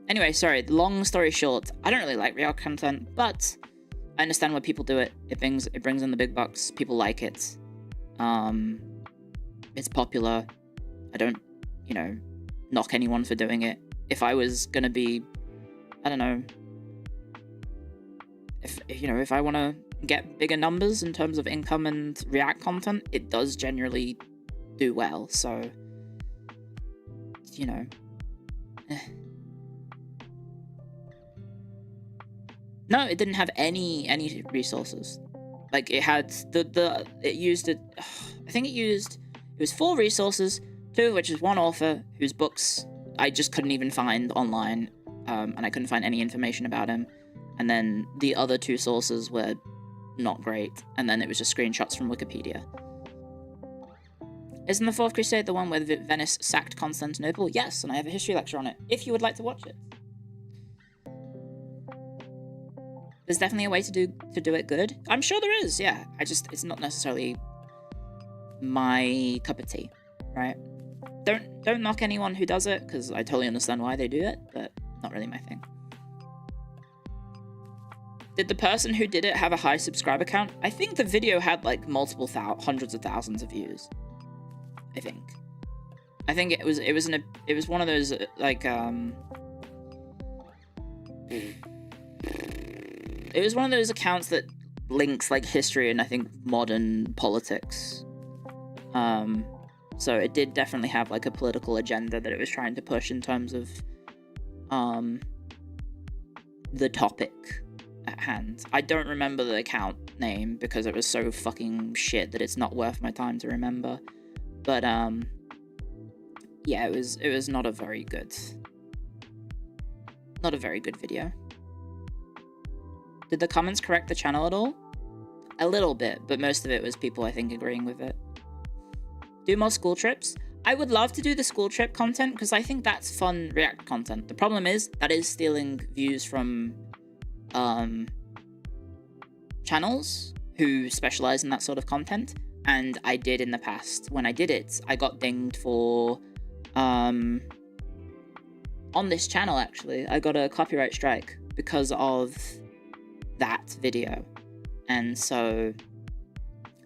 Anyway, sorry, long story short, I don't really like real content, but I understand why people do it. It brings in the big bucks. People like it. It's popular. I don't, knock anyone for doing it. If I was gonna be, I don't know, if I want to get bigger numbers in terms of income and react content, it does generally do well, so, No, it didn't have any resources. Like, it had it was 4 resources, 2 of which is one author whose books I just couldn't even find online, and I couldn't find any information about him. And then the other 2 sources were not great, and then it was just screenshots from Wikipedia. Isn't the 4th Crusade the one where Venice sacked Constantinople? Yes, and I have a history lecture on it, if you would like to watch it. There's definitely a way to do it good. I'm sure there is, yeah. It's not necessarily my cup of tea, right? Don't knock anyone who does it, because I totally understand why they do it, but not really my thing. Did the person who did it have a high subscriber count? I think the video had like multiple hundreds of thousands of views. I think it was one of those like it was one of those accounts that links like history and I think modern politics. So it did definitely have like a political agenda that it was trying to push in terms of the topic at hand. I don't remember the account name because it was so fucking shit that it's not worth my time to remember. But yeah, it was not a very good video. Did the comments correct the channel at all? A little bit, but most of it was people I think agreeing with it. Do more school trips? I would love to do the school trip content because I think that's fun React content. The problem is that is stealing views from channels who specialize in that sort of content, and I did in the past. When I did it, I got dinged for on this channel actually. I got a copyright strike because of that video, and so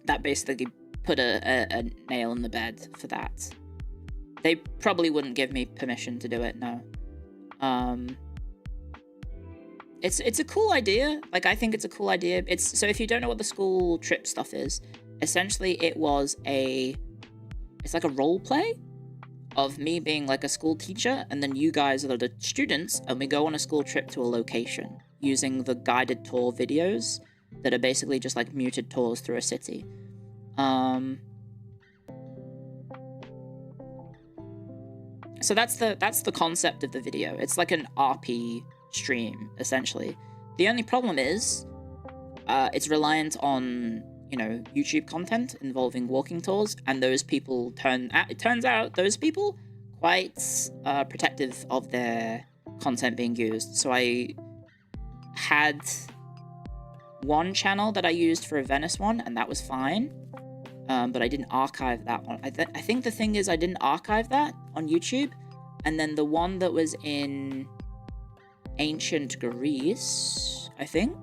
that basically put a nail in the bed for that. They probably wouldn't give me permission to do it, no. It's a cool idea. Like, I think it's a cool idea. So if you don't know what the school trip stuff is, essentially it's like a role play of me being like a school teacher, and then you guys are the students, and we go on a school trip to a location using the guided tour videos that are basically just like muted tours through a city. So that's the concept of the video. It's like an RP stream, essentially. The only problem is, it's reliant on, you know, YouTube content involving walking tours, and those people it turns out those people quite protective of their content being used. So I had one channel that I used for a Venice one, and that was fine. But I didn't archive that one. I think the thing is I didn't archive that on YouTube, and then the one that was in ancient Greece, I think?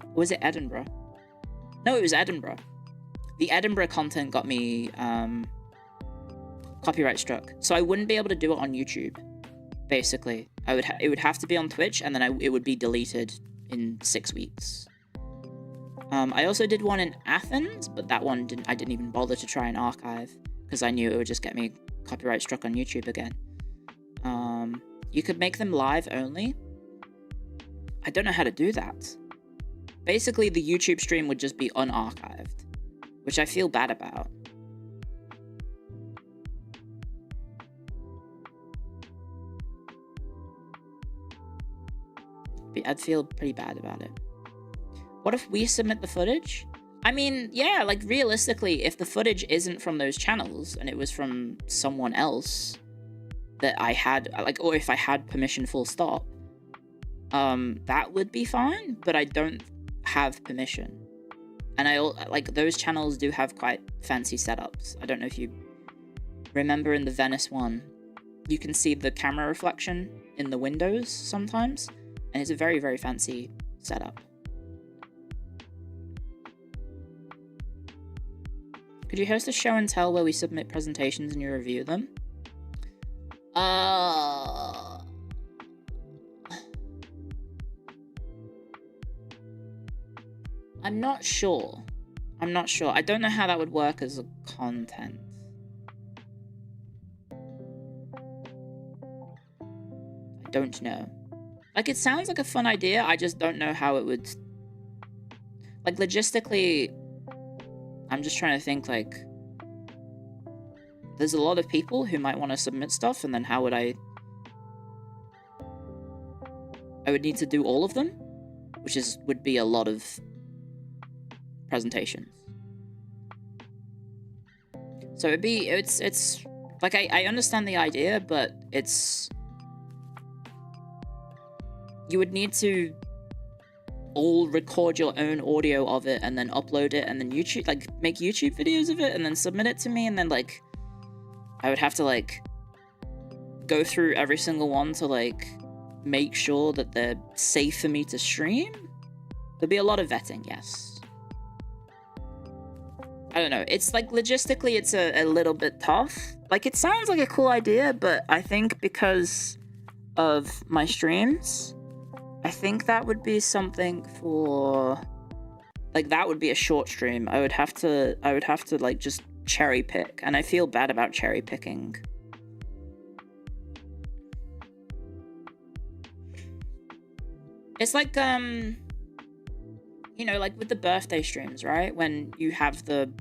Or was it Edinburgh? No, it was Edinburgh. The Edinburgh content got me copyright struck, so I wouldn't be able to do it on YouTube. Basically, it would have to be on Twitch, and then it would be deleted in 6 weeks. I also did one in Athens, but that one I didn't even bother to try and archive because I knew it would just get me copyright struck on YouTube again. You could make them live only. I don't know how to do that. Basically, the YouTube stream would just be unarchived, which I feel bad about. I'd feel pretty bad about it. What if we submit the footage? I mean, yeah, like realistically, if the footage isn't from those channels and it was from someone else that I had, like, or if I had permission full stop, that would be fine, but I don't have permission. And like, those channels do have quite fancy setups. I don't know if you remember in the Venice one, you can see the camera reflection in the windows sometimes, and it's a very, very fancy setup. Could you host a show and tell where we submit presentations and you review them? I'm not sure. I don't know how that would work as a content. I don't know. Like, it sounds like a fun idea, I just don't know how it would... Like, logistically... I'm just trying to think, like, there's a lot of people who might want to submit stuff, and then how would I would need to do all of them, which would be a lot of presentations. So it's like, I understand the idea, but you would need to all record your own audio of it and then upload it and then YouTube, like, make YouTube videos of it and then submit it to me, and then, like, I would have to, like, go through every single one to, like, make sure that they're safe for me to stream. There'd be a lot of vetting, yes. I don't know, it's, like, logistically it's a little bit tough. Like, it sounds like a cool idea, but I think because of my streams, I think that would be something for like, that would be a short stream. I would have to, like, just cherry pick, and I feel bad about cherry picking. It's like, you know, like with the birthday streams, right? When you have the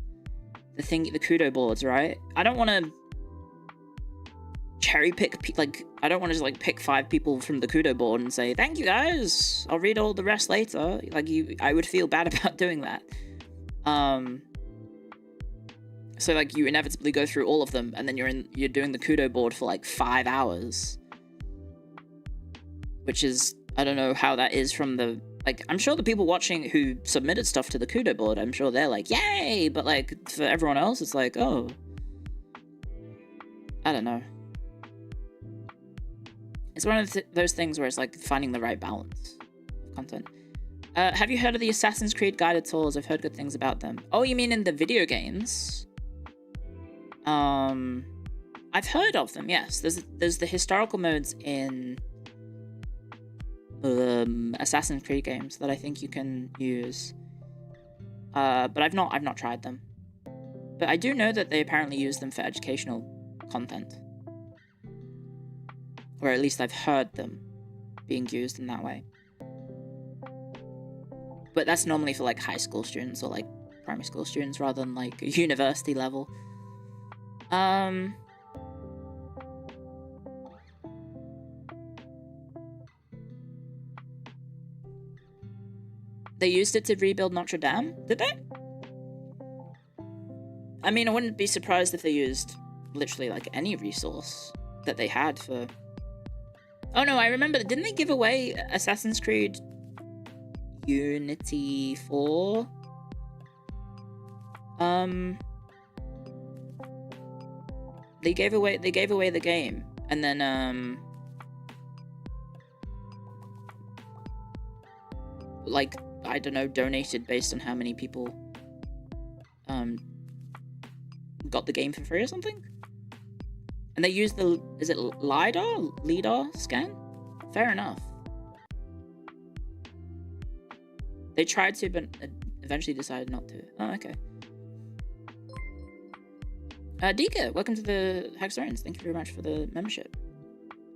kudo boards, right? I don't want to cherry pick, like, I don't want to just, like, pick 5 people from the kudo board and say, thank you guys, I'll read all the rest later. Like, I would feel bad about doing that. So, like, you inevitably go through all of them, and then you're doing the kudo board for, like, 5 hours. Which is, I don't know how that is from the, like, I'm sure the people watching who submitted stuff to the kudo board, I'm sure they're like, yay! But, like, for everyone else, it's like, oh. I don't know. It's one of those things where it's, like, finding the right balance of content. Have you heard of the Assassin's Creed guided tours? I've heard good things about them. Oh, you mean in the video games? I've heard of them, yes. There's the historical modes in Assassin's Creed games that I think you can use. But I've not tried them. But I do know that they apparently use them for educational content. Or at least I've heard them being used in that way. But that's normally for, like, high school students or, like, primary school students rather than, like, a university level. They used it to rebuild Notre Dame? Did they? I mean, I wouldn't be surprised if they used literally, like, any resource that they had for... Oh no, I remember, didn't they give away Assassin's Creed Unity 4? They gave away the game, and then, like, I don't know, donated based on how many people, got the game for free or something? And they used the, is it LiDAR scan? Fair enough. They tried to, but eventually decided not to. Oh, okay. Dika, welcome to the Hackstories. Thank you very much for the membership.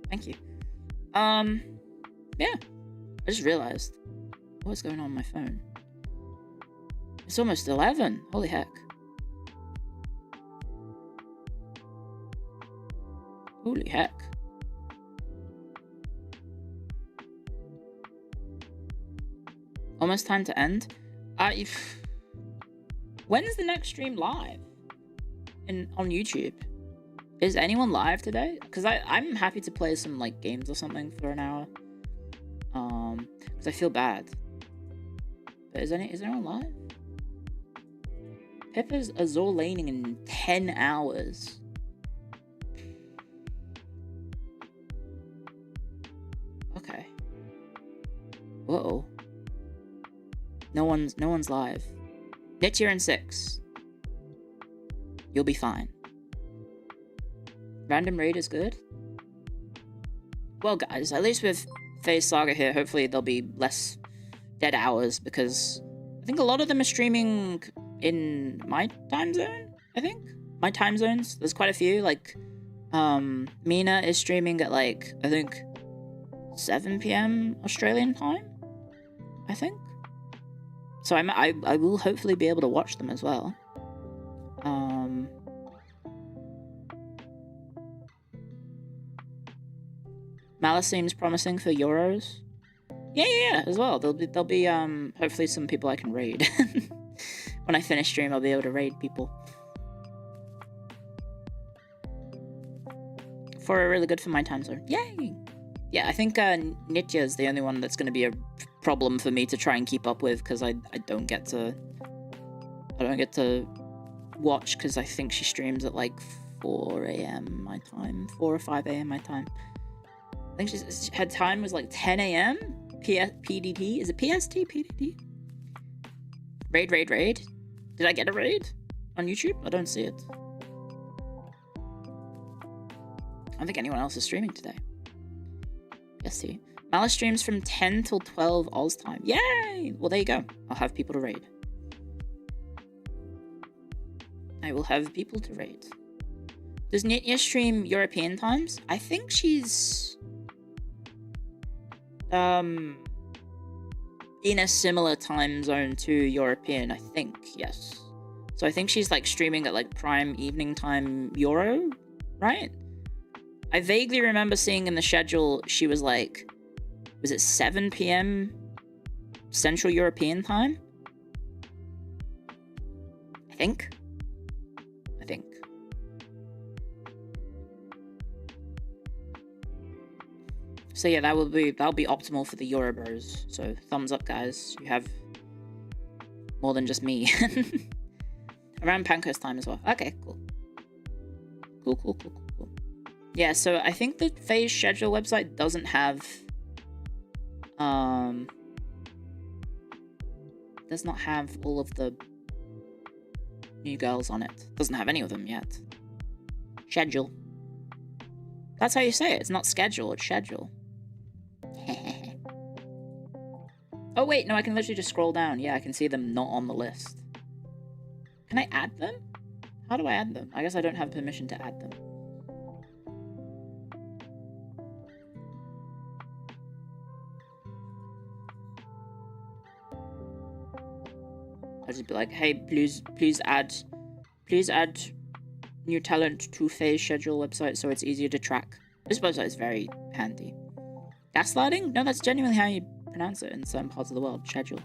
Thank you. Yeah. I just realized what's going on my phone. It's almost 11. Holy heck. Holy heck. Almost time to end. When's the next stream live? On YouTube? Is anyone live today? Because I'm happy to play some, like, games or something for an hour. Because I feel bad. But is anyone live? Pepper's Azure laning in 10 hours. Okay. Whoa. No one's live. Knit you're in 6. You'll be fine. Random raid is good. Well, guys, at least with FaZe Saga here, hopefully there'll be less dead hours, because I think a lot of them are streaming in my time zone, I think. My time zones. There's quite a few, like, Mina is streaming at, like, I think 7 PM Australian time, I think. So I will hopefully be able to watch them as well. Malice seems promising for Euros. Yeah, as well. There'll be hopefully some people I can raid. When I finish stream, I'll be able to raid people. 4 are really good for my time zone. Yay! Yeah, I think Nitya is the only one that's going to be a problem for me to try and keep up with, because I don't get to watch, because I think she streams at like 4 AM my time, 4 or 5 AM my time. I think her time was like 10 AM PDT. Is it PST PDT? Raid. Did I get a raid on YouTube? I don't see it. I don't think anyone else is streaming today. Malice streams from 10 till 12 Oz time. Yay! Well, there you go. I'll have people to raid. I will have people to rate. Does Nitya stream European times? I think she's... in a similar time zone to European, I think, yes. So I think she's, like, streaming at, like, prime evening time Euro, right? I vaguely remember seeing in the schedule she was, like... Was it 7 p.m. Central European time? I think. So yeah, that'll be optimal for the Eurobros. So thumbs up, guys. You have more than just me. Around Panko's time as well. Okay, cool. Cool. Yeah, so I think the phase schedule website doesn't have does not have all of the new girls on it. Doesn't have any of them yet. Schedule. That's how you say it. It's not schedule, it's schedule. Oh wait, no, I can literally just scroll down. Yeah, I can see them not on the list. Can I add them? How do I add them? I guess I don't have permission to add them. I'll just be like, hey, please add new talent to phase schedule website so it's easier to track. This website is very handy. Gaslighting? No, that's genuinely how you pronounce it in certain parts of the world. Schedule.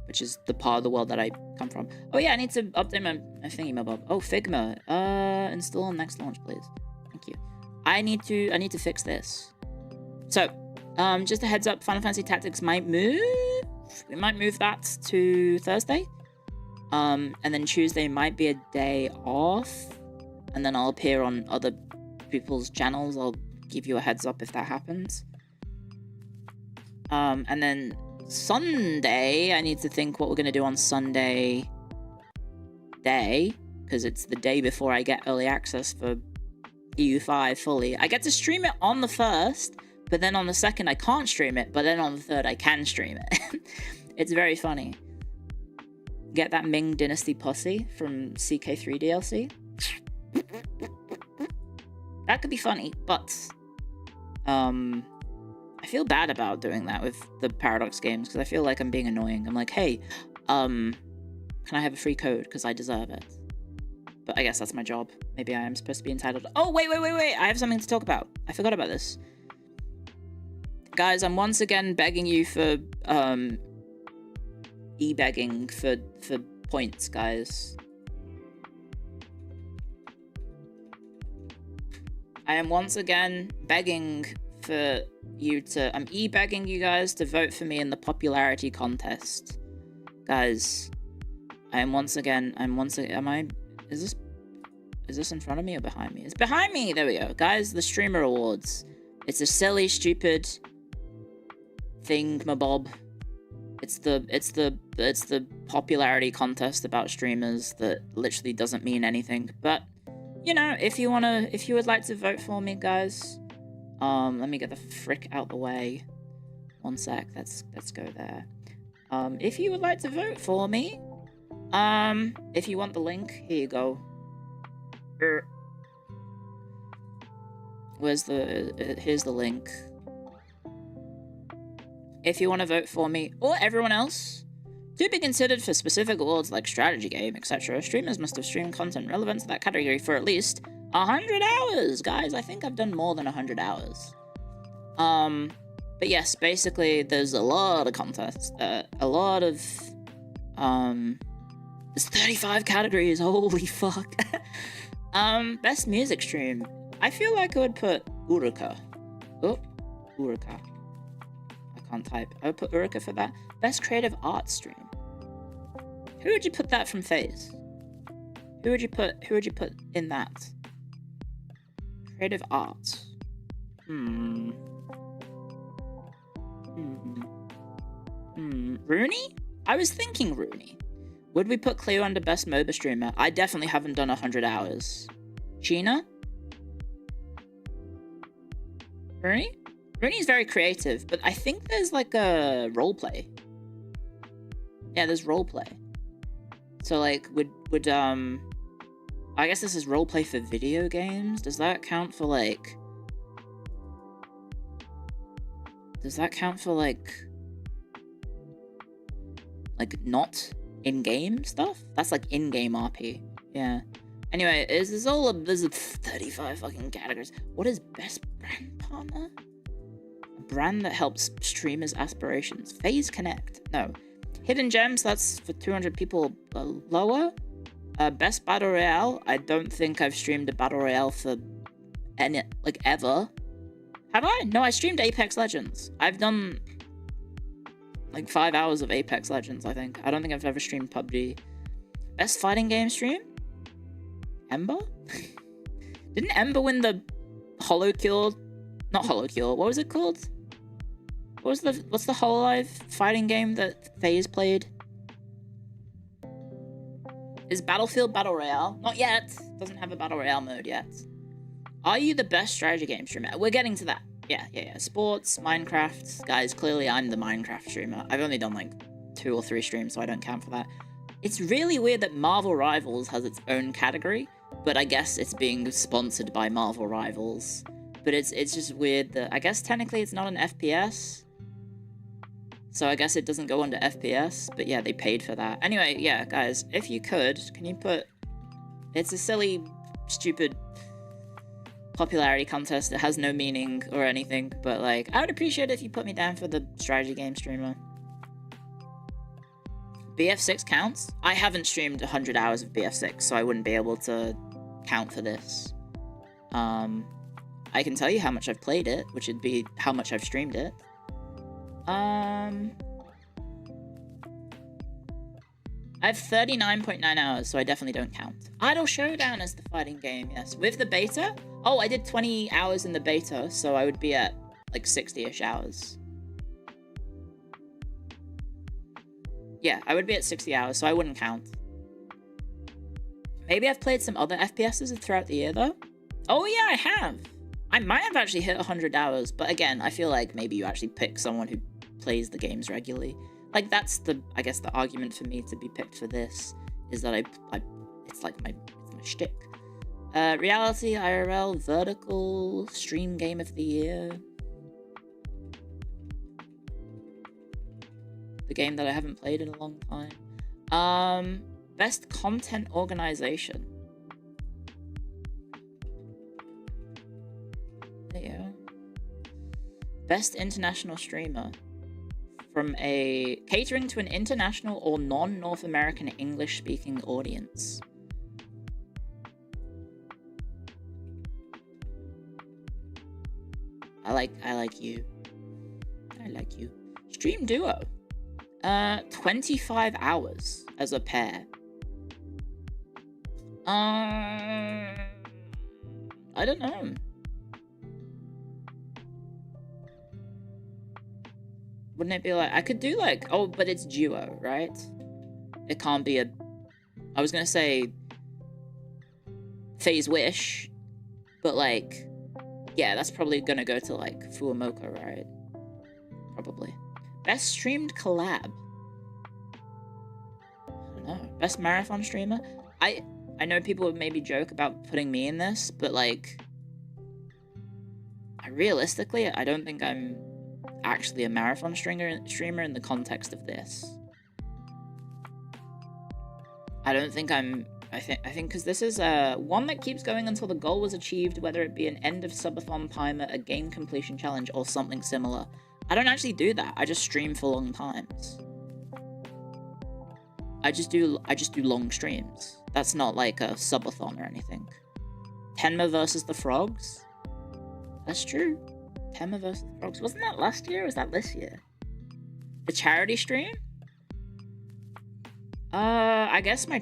Which is the part of the world that I come from. Oh yeah, I need to update my thingy mob. Oh, Figma. Install on next launch, please. Thank you. I need to fix this. So, just a heads up, Final Fantasy Tactics might move. We might move that to Thursday. And then Tuesday might be a day off. And then I'll appear on other people's channels. I'll give you a heads up if that happens. And then Sunday, I need to think what we're going to do on Sunday day. Because it's the day before I get early access for EU5 fully. I get to stream it on the 1st. But then on the 2nd, I can't stream it. But then on the 3rd, I can stream it. It's very funny. Get that Ming Dynasty pussy from CK3 DLC. That could be funny, but... I feel bad about doing that with the Paradox games, because I feel like I'm being annoying. I'm like, hey, can I have a free code? Because I deserve it. But I guess that's my job. Maybe I am supposed to be entitled. Oh, wait. I have something to talk about. I forgot about this. Guys, I'm once again begging you for, e-begging for points, guys. I am once again begging for you to... I'm e-begging you guys to vote for me in the popularity contest. Guys, am I... Is this in front of me or behind me? It's behind me! There we go. Guys, the Streamer Awards. It's a silly, stupid thingamabob. It's the popularity contest about streamers that literally doesn't mean anything. But, you know, if you would like to vote for me, guys, let me get the frick out the way. One sec, let's go there. If you would like to vote for me, if you want the link, here you go. Here's the link. If you want to vote for me, or everyone else, to be considered for specific awards like strategy game, etc., streamers must have streamed content relevant to that category for at least 100 hours! Guys, I think I've done more than 100 hours. But yes, basically, there's a lot of contests, there's 35 categories, holy fuck. Best music stream. I feel like I would put Uruka. Oh, Uruka. I can't type. I would put Uruka for that. Best creative art stream. Who would you put that from FaZe? Who would you put in that? Creative art. Rooney? I was thinking Rooney. Would we put Clio under best MOBA streamer? I definitely haven't done 100 hours. Sheena? Rooney? Rooney's very creative, but I think there's like a roleplay. Yeah, there's roleplay. So, like, would, I guess this is roleplay for video games. Does that count for, like... Does that count for, like, not in-game stuff? That's, like, in-game RP. Yeah. Anyway, there's 35 fucking categories. What is best brand partner? A brand that helps streamers' aspirations. Phase Connect. No. Hidden Gems, that's for 200 people lower. Best Battle Royale. I don't think I've streamed a Battle Royale for any, like, ever. Have I? No, I streamed Apex Legends. I've done, like, 5 hours of Apex Legends, I think. I don't think I've ever streamed PUBG. Best fighting game stream? Ember? Didn't Ember win the Holo Kill? Not Holo Kill. What was it called? What's the Hololive fighting game that FaZe played? Is Battlefield Battle Royale? Not yet. Doesn't have a Battle Royale mode yet. Are you the best strategy game streamer? We're getting to that. Yeah. Sports, Minecraft. Guys, clearly I'm the Minecraft streamer. I've only done like 2 or 3 streams, so I don't count for that. It's really weird that Marvel Rivals has its own category, but I guess it's being sponsored by Marvel Rivals. But it's just weird that, I guess technically it's not an FPS. So I guess it doesn't go under FPS, but yeah, they paid for that. Anyway, yeah, guys, if you could, can you put... It's a silly, stupid popularity contest. It has no meaning or anything, but, like, I would appreciate it if you put me down for the strategy game streamer. BF6 counts? I haven't streamed 100 hours of BF6, so I wouldn't be able to count for this. I can tell you how much I've played it, which would be how much I've streamed it. I have 39.9 hours, so I definitely don't count. Idle Showdown is the fighting game, yes. With the beta? Oh, I did 20 hours in the beta, so I would be at, like, 60-ish hours. Yeah, I would be at 60 hours, so I wouldn't count. Maybe I've played some other FPSs throughout the year, though? Oh, yeah, I have! I might have actually hit 100 hours, but again, I feel like maybe you actually pick someone who plays the games regularly. Like, that's the, I guess, the argument for me to be picked for this, is that it's like it's my shtick. Reality, IRL, Vertical, Stream Game of the Year. The game that I haven't played in a long time. Best Content Organization. There you go. Best International Streamer. From catering to an international or non-North American English-speaking audience. I like you. I like you. Stream Duo. 25 hours as a pair. I don't know. Wouldn't it be like, I could do like, oh, but it's duo, right? It can't be I was gonna say FaZe Wish, but like, yeah, that's probably gonna go to like Fuumoka, right? Probably. Best streamed collab. I don't know. Best marathon streamer? I know people would maybe joke about putting me in this, but like, realistically, I don't think I'm actually a marathon streamer in the context of this. I don't think I'm... I think because this is one that keeps going until the goal was achieved, whether it be an end of subathon timer, a game completion challenge, or something similar. I don't actually do that. I just stream for long times. I just do long streams. That's not like a subathon or anything. Tenma versus the Frogs? That's true. Tenma versus the Frogs. Wasn't that last year or was that this year? The charity stream? I guess my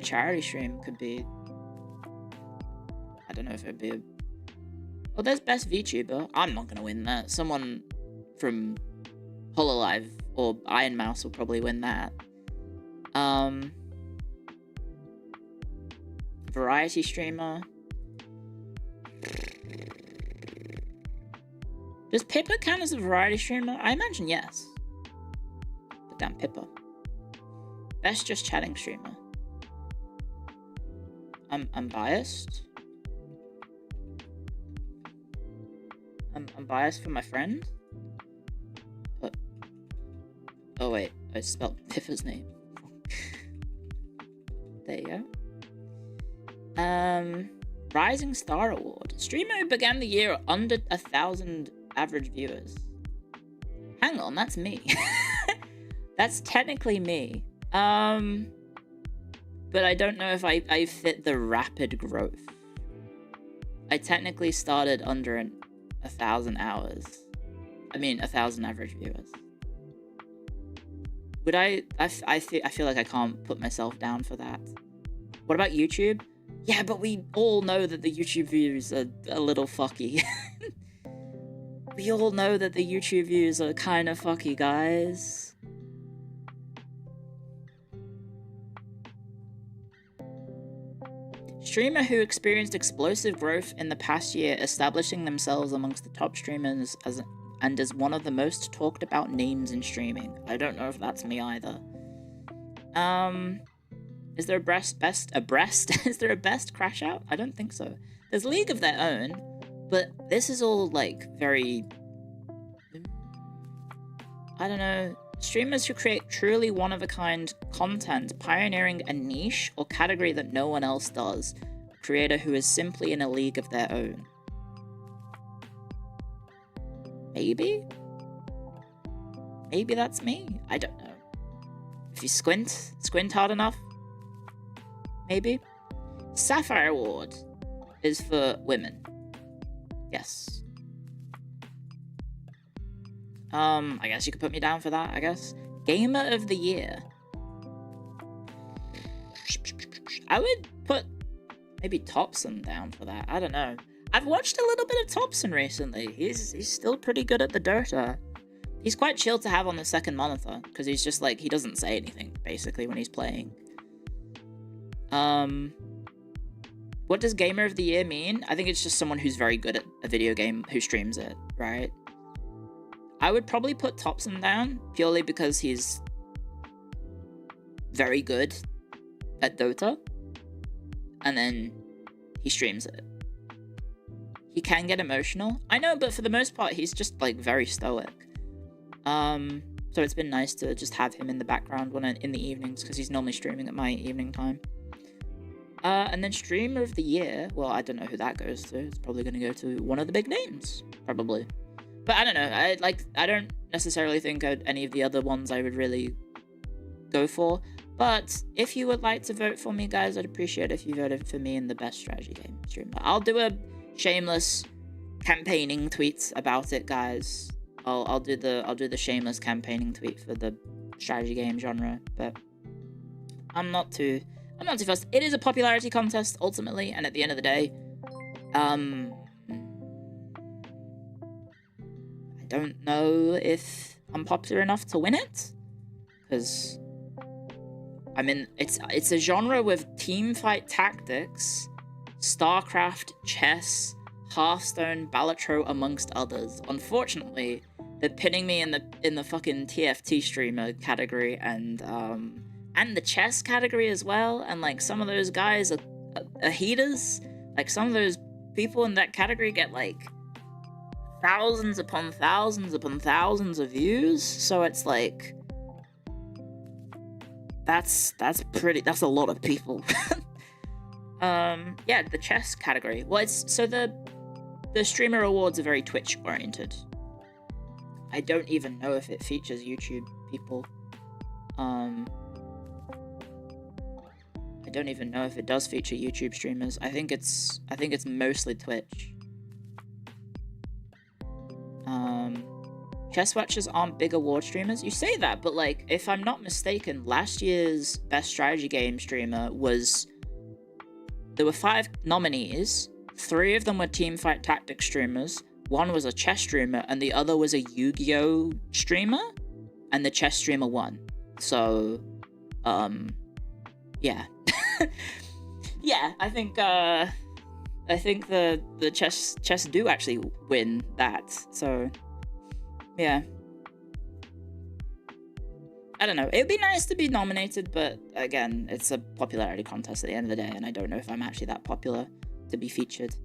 charity stream could be... I don't know if it'd be a... Well, there's Best VTuber. I'm not gonna win that. Someone from Hololive or Iron Mouse will probably win that. Variety streamer. Does Pippa count as a variety streamer? I imagine yes. But damn, Pippa. Best just chatting streamer. I'm biased. I'm biased for my friend. But oh wait, I spelled Piffer's name. There you go. Rising Star Award. Streamer who began the year under 1,000 average viewers. Hang on, that's me. That's technically me. But I don't know if I fit the rapid growth. I technically started under 1,000 hours. I mean, 1,000 average viewers. Would I feel like I can't put myself down for that. What about YouTube? Yeah, but we all know that the YouTube views are a little fucky. We all know that the YouTube views are kind of fucky, guys. Streamer who experienced explosive growth in the past year, establishing themselves amongst the top streamers as one of the most talked about names in streaming. I don't know if that's me either. Is there a Is there a best crash out? I don't think so. There's League of Their Own, but this is all like very, I don't know, streamers who create truly one-of-a-kind content, pioneering a niche or category that no one else does. A creator who is simply in a league of their own. Maybe? Maybe that's me. I don't know. If you squint hard enough, maybe. Sapphire Award is for women. Yes. I guess you could put me down for that, I guess. Gamer of the Year. I would put maybe Topson down for that. I don't know. I've watched a little bit of Topson recently. He's still pretty good at the Dota. He's quite chill to have on the second monitor, because he's just like, he doesn't say anything, basically, when he's playing. What does Gamer of the Year mean? I think it's just someone who's very good at a video game who streams it, right? I would probably put Topson down, purely because he's very good at Dota, and then he streams it. He can get emotional. I know, but for the most part, he's just, like, very stoic. So it's been nice to just have him in the background in the evenings, because he's normally streaming at my evening time. And then Streamer of the Year, well, I don't know who that goes to. It's probably going to go to one of the big names, probably. But I don't know. I don't necessarily think any of the other ones I would really go for. But if you would like to vote for me, guys, I'd appreciate it if you voted for me in the best strategy game streamer. I'll do a shameless campaigning tweet about it, guys. I'll do the shameless campaigning tweet for the strategy game genre, but I'm not too fussed. It is a popularity contest ultimately, and at the end of the day, I don't know if I'm popular enough to win it, because I mean it's a genre with teamfight tactics, StarCraft, chess, Hearthstone, Balatro, amongst others. Unfortunately, they're pinning me in the fucking TFT streamer category and the chess category as well. And like some of those guys are heaters. Like some of those people in that category get like thousands upon thousands upon thousands of views. So it's like that's a lot of people. Yeah, the chess category. Well, the streamer awards are very Twitch oriented. I don't even know if it features YouTube people. I don't even know if it does feature YouTube streamers. I think it's mostly Twitch. Chess watchers aren't big award streamers. You say that, but like, if I'm not mistaken, last year's best strategy game streamer there were 5 nominees. 3 of them were teamfight tactics streamers. 1 was a chess streamer, and the other was a Yu-Gi-Oh streamer. And the chess streamer won. So, yeah, yeah. I think the chess do actually win that. So, yeah. I don't know. It would be nice to be nominated, but again, it's a popularity contest at the end of the day, and I don't know if I'm actually that popular to be featured.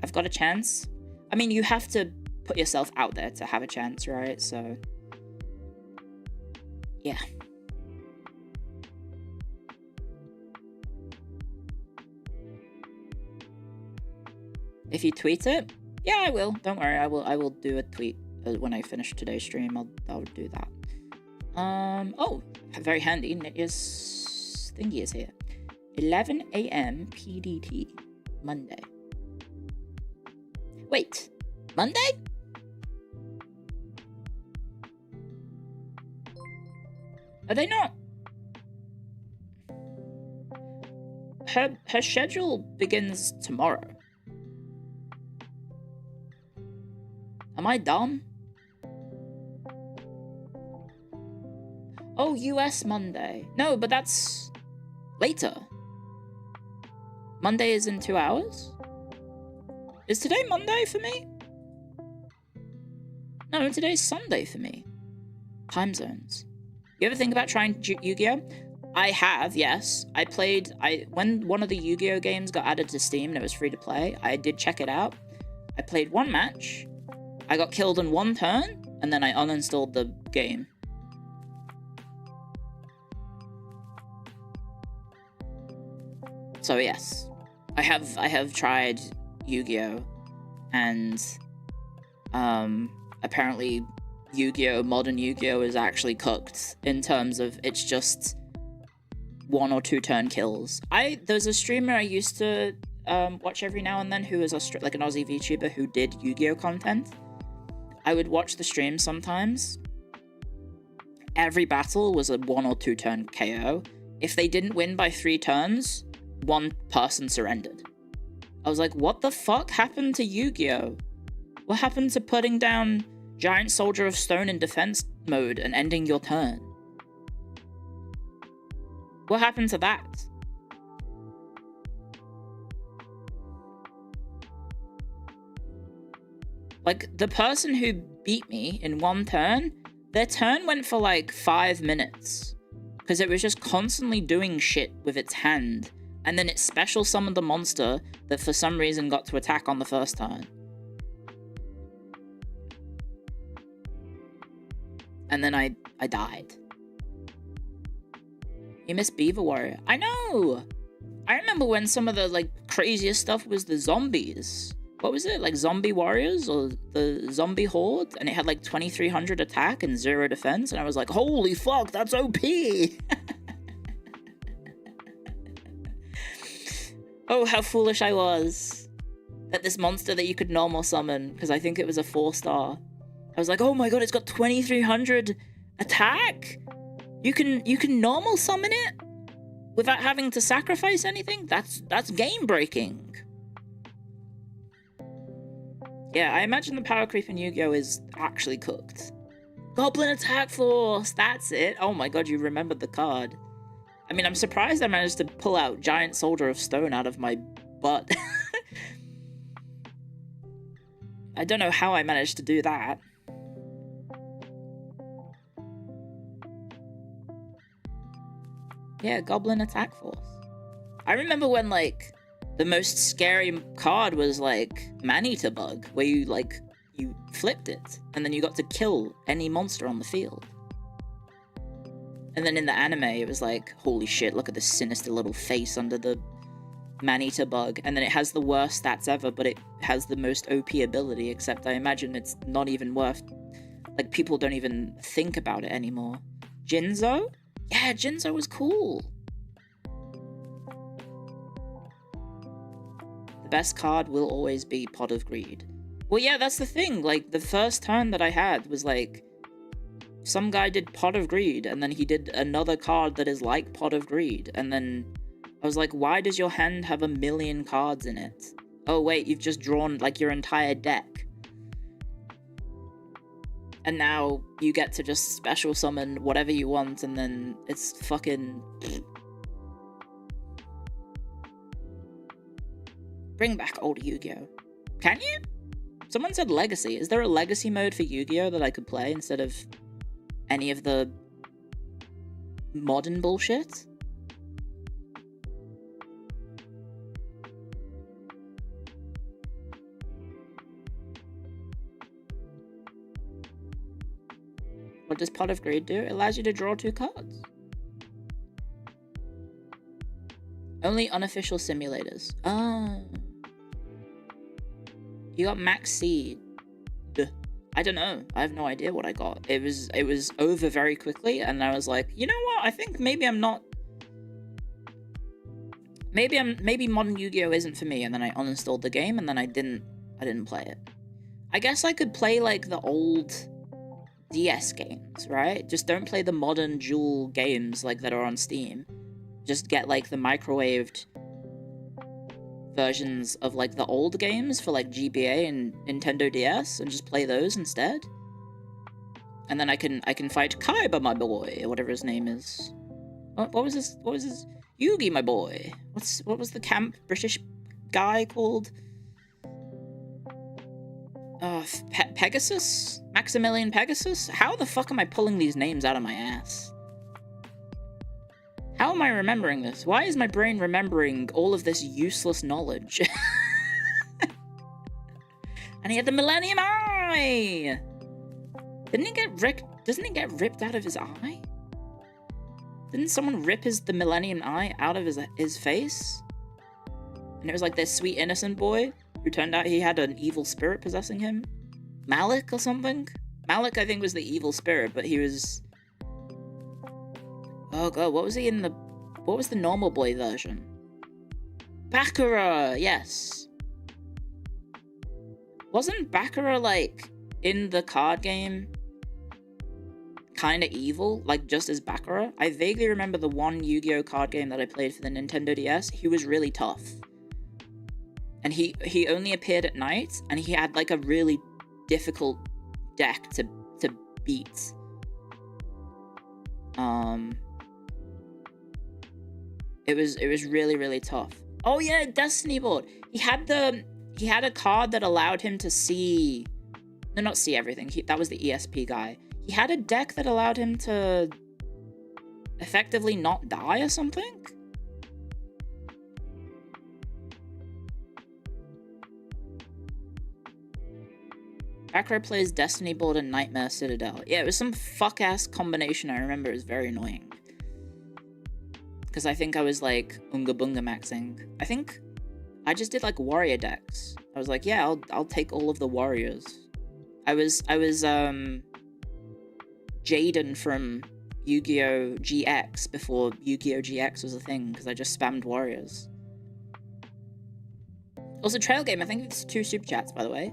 I've got a chance. I mean, you have to put yourself out there to have a chance, right? So, yeah. If you tweet it, yeah, I will. Don't worry, I will do a tweet when I finish today's stream. I'll do that. Oh, very handy. Nitya's thingy is here. 11 a.m. PDT, Monday. Wait, Monday? Are they not? Her schedule begins tomorrow. Am I dumb? Oh, US Monday. No, but that's later. Monday is in 2 hours? Is today Monday for me? No, today's Sunday for me. Time zones. You ever think about trying Yu-Gi-Oh? I have, yes. When one of the Yu-Gi-Oh games got added to Steam and it was free to play, I did check it out. I played one match. I got killed in one turn, and then I uninstalled the game. So yes, I have tried Yu-Gi-Oh, and apparently Yu-Gi-Oh, modern Yu-Gi-Oh is actually cooked in terms of it's just 1 or 2 turn kills. There's a streamer I used to watch every now and then who was like an Aussie VTuber who did Yu-Gi-Oh content. I would watch the stream sometimes. Every battle was a 1 or 2 turn KO. If they didn't win by 3 turns, one person surrendered. I was like, what the fuck happened to Yu-Gi-Oh? What happened to putting down Giant Soldier of Stone in defense mode and ending your turn? What happened to that? Like, the person who beat me in 1 turn, their turn went for like 5 minutes. Because it was just constantly doing shit with its hand. And then it special summoned the monster that for some reason got to attack on the first turn. And then I died. You miss Beaver Warrior? I know! I remember when some of the like craziest stuff was the zombies. What was it? Like Zombie Warriors or the Zombie Horde? And it had like 2300 attack and 0 defense. And I was like, holy fuck, that's OP! Oh, how foolish I was. That this monster that you could normal summon, because I think it was a 4-star. I was like, oh my god, it's got 2300 attack? You can normal summon it? Without having to sacrifice anything? That's game breaking. Yeah, I imagine the power creep in Yu-Gi-Oh is actually cooked. Goblin Attack Force, that's it. Oh my god, you remembered the card. I mean, I'm surprised I managed to pull out Giant Soldier of Stone out of my butt. I don't know how I managed to do that. Yeah, Goblin Attack Force. I remember when, like, the most scary card was, like, Man-Eater Bug, where you flipped it, and then you got to kill any monster on the field. And then in the anime, it was like, holy shit, look at this sinister little face under the Man-Eater Bug. And then it has the worst stats ever, but it has the most OP ability, except I imagine it's not even worth... Like, people don't even think about it anymore. Jinzo? Yeah, Jinzo was cool. The best card will always be Pot of Greed. Well, yeah, that's the thing. Like, the first turn that I had was like... Some guy did Pot of Greed, and then he did another card that is like Pot of Greed, and then I was like, why does your hand have 1,000,000 cards in it? Oh wait, you've just drawn, like, your entire deck. And now you get to just special summon whatever you want, and then it's fucking... Bring back old Yu-Gi-Oh! Can you? Someone said Legacy. Is there a Legacy mode for Yu-Gi-Oh! That I could play instead of... any of the modern bullshit. What does Pot of Greed do? It allows you to draw 2 cards. Only unofficial simulators. Oh. You got max seed. I don't know. I have no idea what I got. It was over very quickly, and I was like, you know what? I think maybe I'm not. Maybe modern Yu-Gi-Oh isn't for me, and then I uninstalled the game, and then I didn't play it. I guess I could play like the old DS games, right? Just don't play the modern dual games like that are on Steam. Just get like the microwaved versions of like the old games for like GBA and Nintendo DS and just play those instead. And then I can fight Kaiba, my boy, or whatever his name is. What was his Yugi, my boy? What was the camp British guy called? Pegasus? Maximilian Pegasus? How the fuck am I pulling these names out of my ass? How am I remembering this? Why is my brain remembering all of this useless knowledge? And he had the Millennium Eye! Didn't he get ripped? Doesn't he get ripped out of his eye? Didn't someone rip the Millennium Eye out of his face? And it was like this sweet innocent boy who turned out he had an evil spirit possessing him? Malik or something? Malik, I think, was the evil spirit, but he was... Oh god, what was the normal boy version? Baccarat, yes. Wasn't Baccarat, like, in the card game kinda evil? Like, just as Baccarat? I vaguely remember the one Yu-Gi-Oh card game that I played for the Nintendo DS. He was really tough. And he only appeared at night, and he had, like, a really difficult deck to beat. It was really, really tough. Oh yeah, Destiny board. He had a card that allowed him to see... No, not see everything. That was the ESP guy. He had a deck that allowed him to effectively not die or something? Baccarat plays Destiny board and Nightmare Citadel. Yeah, it was some fuck-ass combination. I remember it was very annoying. Because I think I was, like, Unga Bunga maxing. I think I just did, like, warrior decks. I was like, yeah, I'll take all of the warriors. I was Jaden from Yu-Gi-Oh! GX before Yu-Gi-Oh! GX was a thing, because I just spammed warriors. Also, Trail Game, I think it's 2 super chats, by the way.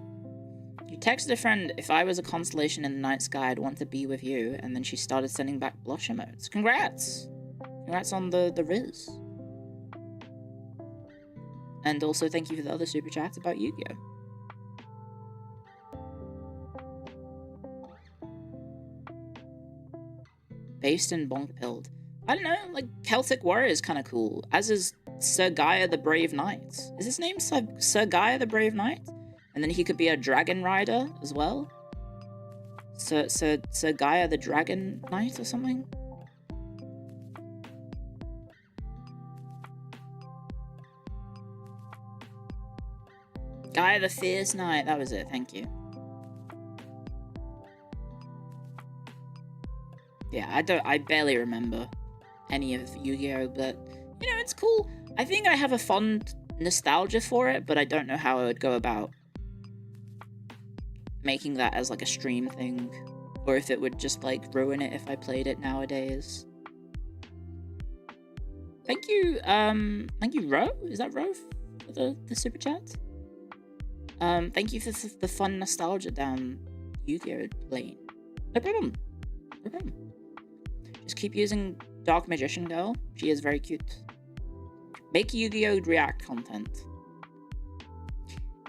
You texted a friend, if I was a constellation in the night sky, I'd want to be with you, and then she started sending back blush emotes. Congrats! Congrats on the Riz. And also thank you for the other super chats about Yu-Gi-Oh! Based in Bonk Pilled. I don't know, like, Celtic Warrior is kind of cool, as is Sir Gaia the Brave Knight. Is his name Sir Gaia the Brave Knight? And then he could be a dragon rider as well? Sir Gaia the Dragon Knight or something? Gaia the Fierce Knight, that was it, thank you. Yeah, I barely remember any of Yu-Gi-Oh, but, you know, it's cool. I think I have a fond nostalgia for it, but I don't know how I would go about making that as, like, a stream thing, or if it would just, like, ruin it if I played it nowadays. Thank you, Ro? Is that Ro? For the super chat? Thank you for the fun nostalgia down Yu-Gi-Oh lane. No problem. No problem. Just keep using Dark Magician Girl. She is very cute. Make Yu-Gi-Oh React content.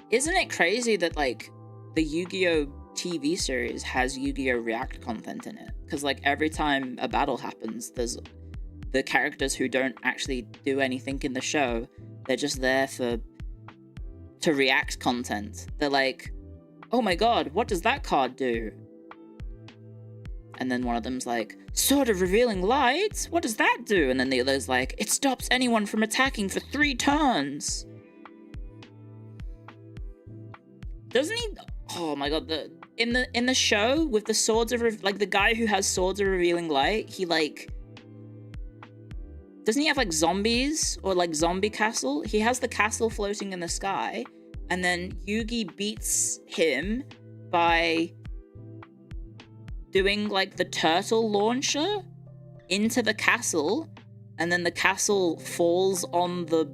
Isn't it crazy that, like, the Yu-Gi-Oh TV series has Yu-Gi-Oh React content in it? Because, like, every time a battle happens, there's the characters who don't actually do anything in the show. They're just there to react content. They're like, oh my god, what does that card do? and then one of them's like, sword of revealing light? What does that do? And then the other's like, it stops anyone from attacking for 3 turns. Doesn't he? Oh my god, in the show with the swords of like the guy who has swords of revealing light, he like, doesn't he have like zombies or like zombie castle? He has the castle floating in the sky, and then Yugi beats him by doing like the turtle launcher into the castle, and then the castle falls on the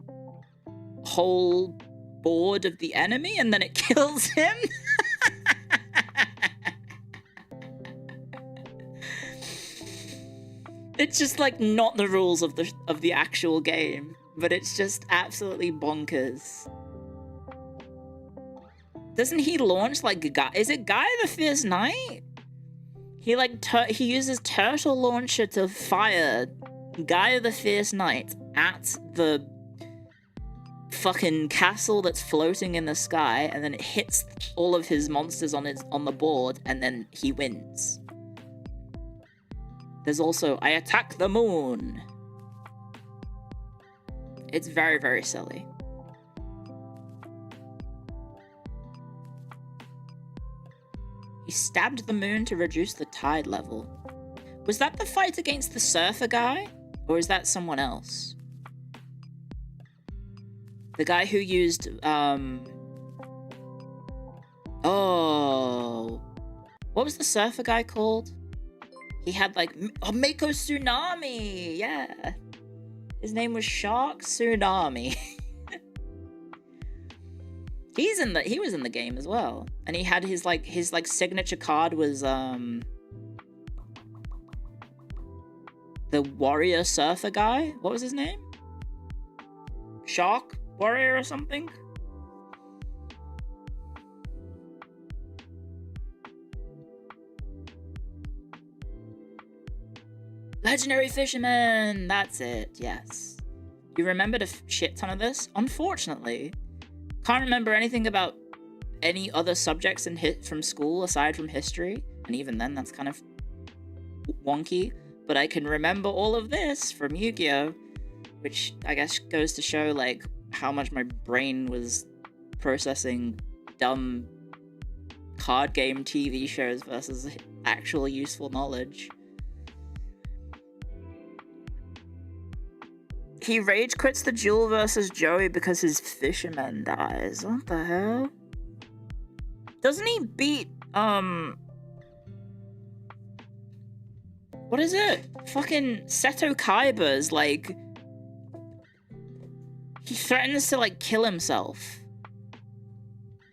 whole board of the enemy, and then it kills him. It's just like not the rules of the actual game, but it's just absolutely bonkers. Doesn't he launch like is it Guy the Fierce Knight? He like he uses turtle launcher to fire Guy the Fierce Knight at the fucking castle that's floating in the sky, and then it hits all of his monsters on the board, and then he wins. There's also I attack the moon. It's very, very silly. He stabbed the moon to reduce the tide level. Was that the fight against the surfer guy? Or is that someone else? The guy who used, oh. What was the surfer guy called? He had like, Mako Tsunami! Yeah. His name was Shark Tsunami. He was in the game as well. And he had his signature card was, the warrior surfer guy? What was his name? Shark Warrior or something? Legendary Fisherman! That's it, yes. You remembered a shit ton of this? Unfortunately. Can't remember anything about any other subjects from school aside from history. And even then, that's kind of wonky. But I can remember all of this from Yu-Gi-Oh! Which I guess goes to show, like, how much my brain was processing dumb card game TV shows versus actual useful knowledge. He rage quits the duel versus Joey because his fisherman dies. What the hell? Doesn't he beat, what is it? Fucking Seto Kaiba's, like, he threatens to, like, kill himself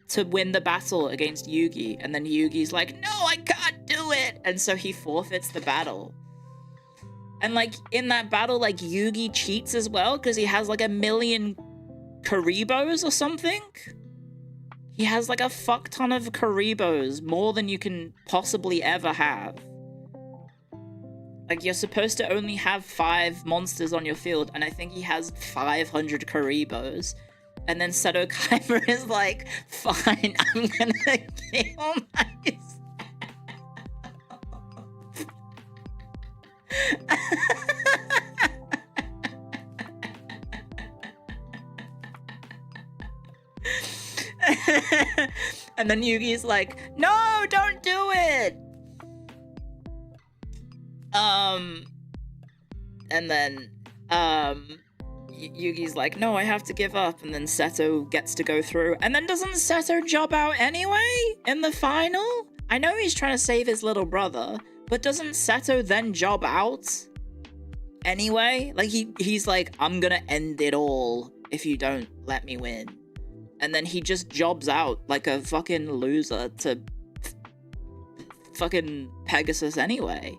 to win the battle against Yugi, and then Yugi's like, no, I can't do it! And so he forfeits the battle. And, like, in that battle, like, Yugi cheats as well, because he has, like, 1,000,000 Karibos or something? He has, like, a fuck ton of Karibos, more than you can possibly ever have. Like, you're supposed to only have 5 monsters on your field, and I think he has 500 Karibos. And then Seto Kaiba is like, fine, I'm gonna kill myself. And then Yugi's like, no, don't do it. And then Yugi's like, no, I have to give up. And then Seto gets to go through. And then doesn't Seto job out anyway in the final? I know he's trying to save his little brother, but doesn't Seto then job out anyway? Like, he's like, I'm gonna end it all if you don't let me win. And then he just jobs out like a fucking loser to fucking Pegasus anyway.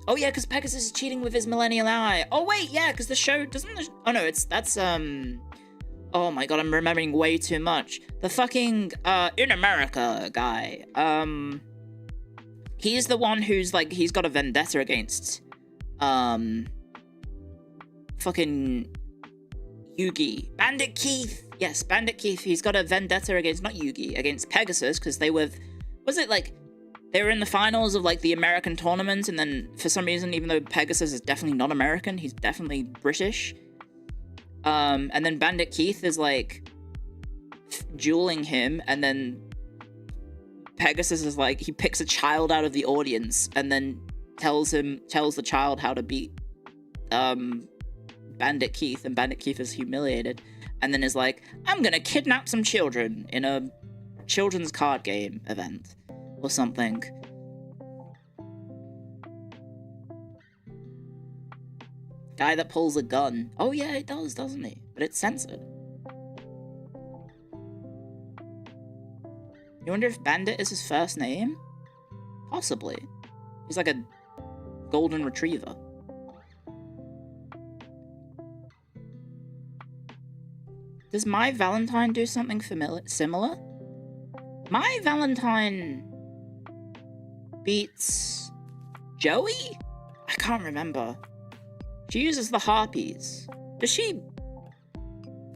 Oh yeah, because Pegasus is cheating with his Millennial Ally. Oh wait, yeah, because the show doesn't. Oh no, that's Oh my god, I'm remembering way too much. The fucking In America guy. He's the one who's like, he's got a vendetta against fucking Yugi. Bandit Keith. Yes, Bandit Keith. He's got a vendetta against, not Yugi, against Pegasus, because they were, was it like They were in the finals of, like, the American tournament, and then, for some reason, even though Pegasus is definitely not American, he's definitely British. And then Bandit Keith is, like, dueling him, and then Pegasus is, like, he picks a child out of the audience, and then tells the child how to beat, Bandit Keith, and Bandit Keith is humiliated, and then is like, I'm gonna kidnap some children in a children's card game event. Or something. Guy that pulls a gun. Oh yeah, it does, doesn't he? But it's censored. You wonder if Bandit is his first name? Possibly. He's like a golden retriever. Does My Valentine do something similar? My Valentine beats Joey? I can't remember. She uses the harpies. Does she?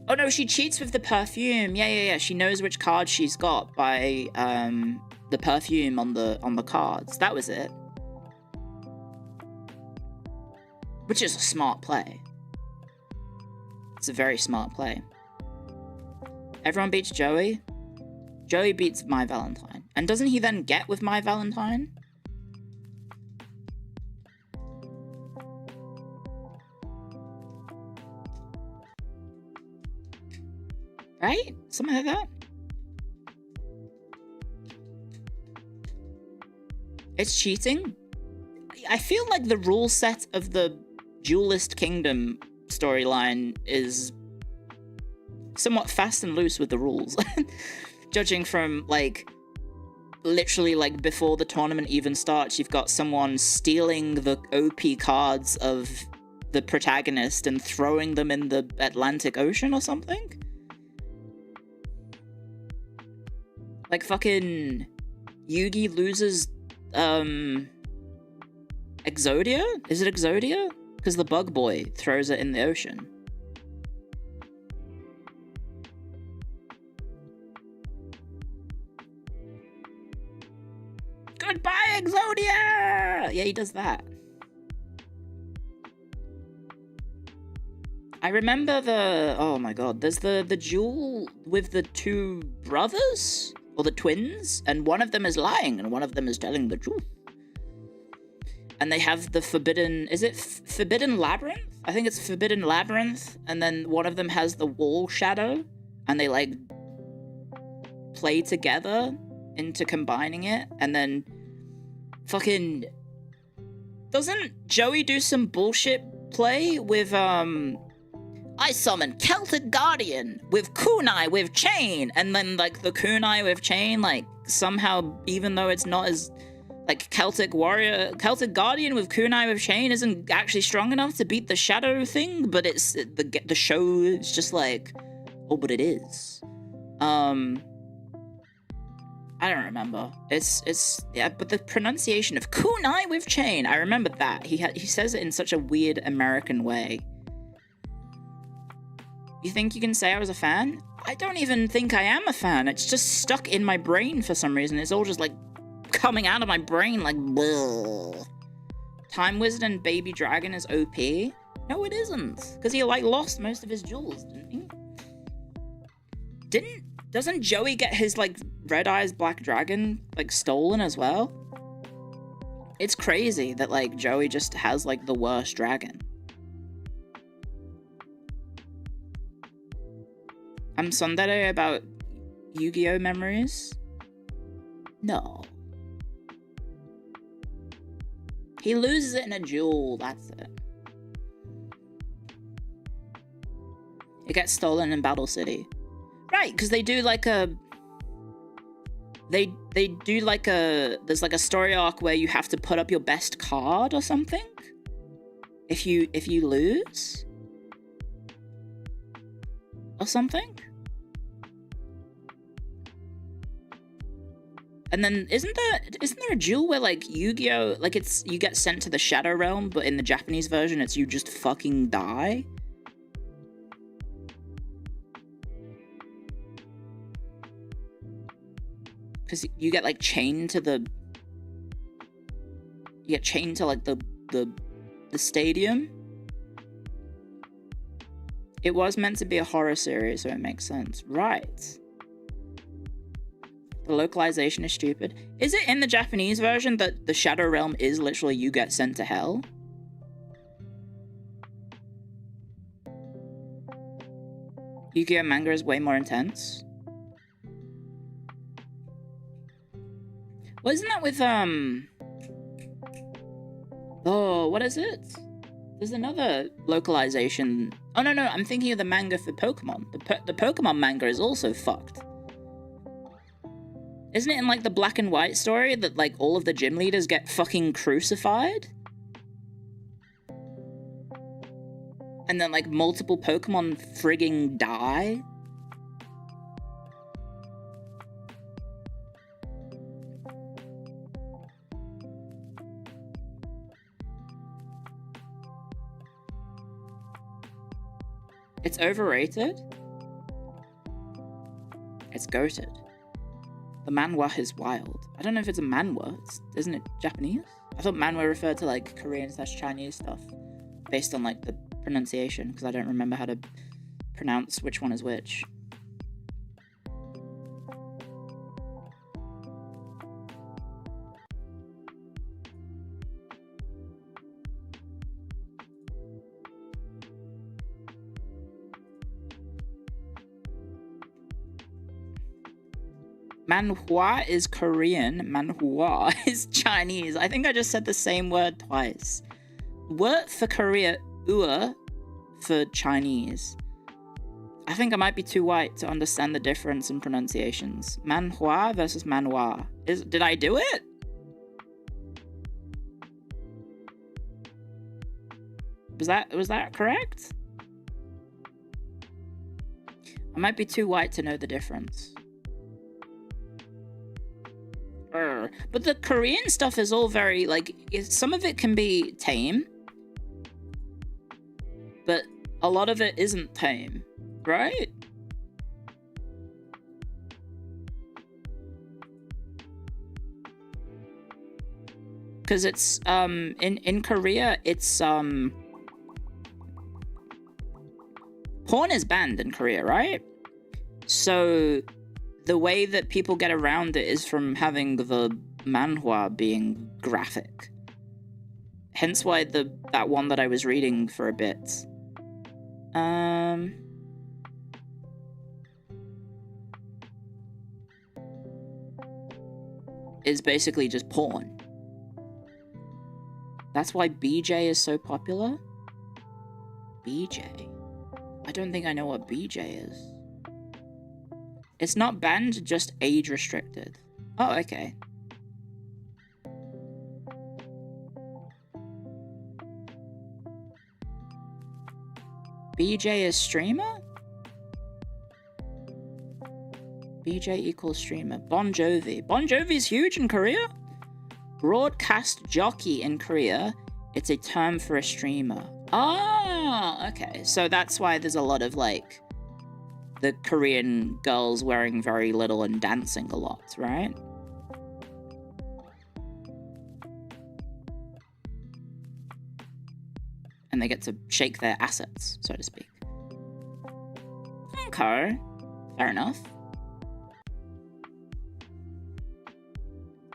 Oh no, she cheats with the perfume. Yeah. She knows which card she's got by the perfume on the cards. That was it. Which is a smart play. It's a very smart play. Everyone beats Joey. Joey beats My Valentine. And doesn't he then get with My Valentine? Right? Something like that? It's cheating? I feel like the rule set of the Duelist Kingdom storyline is somewhat fast and loose with the rules. Judging from, like, literally, like, before the tournament even starts, you've got someone stealing the OP cards of the protagonist and throwing them in the Atlantic Ocean or something? Like, fucking Yugi loses, Exodia? Is it Exodia? Because the bug boy throws it in the ocean. Goodbye, Exodia! Yeah, he does that. I remember oh my god, there's the duel with the two brothers? Or the twins? And one of them is lying, and one of them is telling the truth. And they have the forbidden... Is it Forbidden Labyrinth? I think it's Forbidden Labyrinth, and then one of them has the wall shadow, and they, like, play together into combining it, and then fucking... Doesn't Joey do some bullshit play with, I summon Celtic Guardian with Kunai with Chain, and then, like, the Kunai with Chain, like, somehow, even though it's not as, like, Celtic Guardian with Kunai with Chain isn't actually strong enough to beat the Shadow thing, but it's, the show is just like, oh, but it is. I don't remember. Yeah, but the pronunciation of Kunai with Chain, I remember that. He says it in such a weird American way. You think you can say I was a fan? I don't even think I am a fan. It's just stuck in my brain for some reason. It's all just, like, coming out of my brain, like, bleh. Time Wizard and Baby Dragon is OP? No, it isn't. Because he, like, lost most of his jewels, didn't he? Doesn't Joey get his, like, Red Eyes Black Dragon, like, stolen as well? It's crazy that, like, Joey just has, like, the worst dragon. I'm tsundere about Yu-Gi-Oh memories? No. He loses it in a duel, that's it. It gets stolen in Battle City. Right, because they do like a... They do like a... There's like a story arc where you have to put up your best card or something? If you lose? Or something? And then isn't there a duel where, like, Yu-Gi-Oh, like, it's you get sent to the Shadow Realm, but in the Japanese version it's you just fucking die? Because you get, like, chained to the You get chained to like the stadium. It was meant to be a horror series, so it makes sense. Right. The localization is stupid. Is it in the Japanese version that the Shadow Realm is literally you get sent to hell? Yu-Gi-Oh! Manga is way more intense. Well, isn't that with, oh, what is it? There's another localization. Oh, no, I'm thinking of the manga for Pokemon. The Pokemon manga is also fucked. Isn't it in, like, the black and white story that, like, all of the gym leaders get fucking crucified? And then, like, multiple Pokemon frigging die? It's overrated? It's goated. The manhwa is wild. I don't know if it's a manhwa. Isn't it Japanese? I thought manhwa referred to, like, Korean/Chinese stuff. Based on, like, the pronunciation. Because I don't remember how to pronounce which one is which. Manhwa is Korean, manhwa is Chinese. I think I just said the same word twice. Word for Korea, ua for Chinese. I think I might be too white to understand the difference in pronunciations. Manhwa versus manhwa. Did I do it? Was that correct? I might be too white to know the difference. But the Korean stuff is all very, like, some of it can be tame, but a lot of it isn't tame, right? Because it's, in Korea, it's, porn is banned in Korea, right? So the way that people get around it is from having the manhwa being graphic. Hence why that one that I was reading for a bit. Is basically just porn. That's why BJ is so popular? BJ? I don't think I know what BJ is. It's not banned, just age restricted. Oh, okay. BJ is streamer? BJ equals streamer. Bon Jovi. Bon Jovi's huge in Korea? Broadcast jockey in Korea. It's a term for a streamer. Ah, okay. So that's why there's a lot of, like, the Korean girls wearing very little and dancing a lot, right? And they get to shake their assets, so to speak. Okay, fair enough.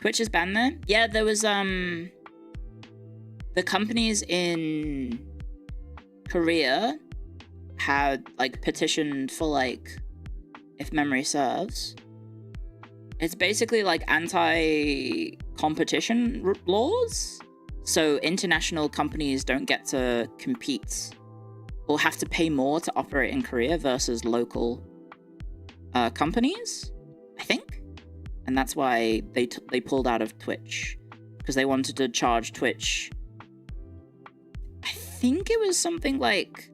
Twitch is banned there? Yeah, there was, the companies in Korea had, like, petitioned for, like, if memory serves, it's basically, like, anti-competition laws. So international companies don't get to compete or have to pay more to operate in Korea versus local companies, I think. And that's why they pulled out of Twitch, because they wanted to charge Twitch. I think it was something like,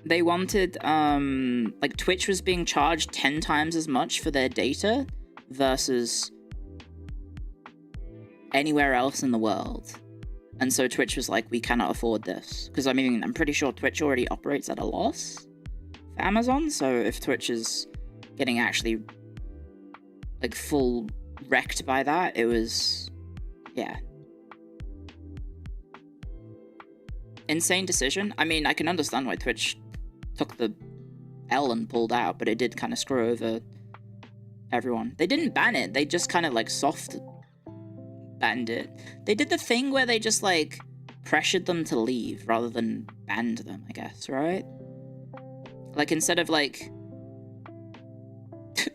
they wanted, like, Twitch was being charged 10 times as much for their data versus anywhere else in the world. And so Twitch was like, we cannot afford this. Because, I mean, I'm pretty sure Twitch already operates at a loss for Amazon. So if Twitch is getting actually, like, full wrecked by that, it was yeah. Insane decision. I mean, I can understand why Twitch took the L and pulled out, but it did kind of screw over everyone. They didn't ban it, they just kind of like soft banned it. They did the thing where they just like pressured them to leave rather than banned them, I guess, right? Like instead of like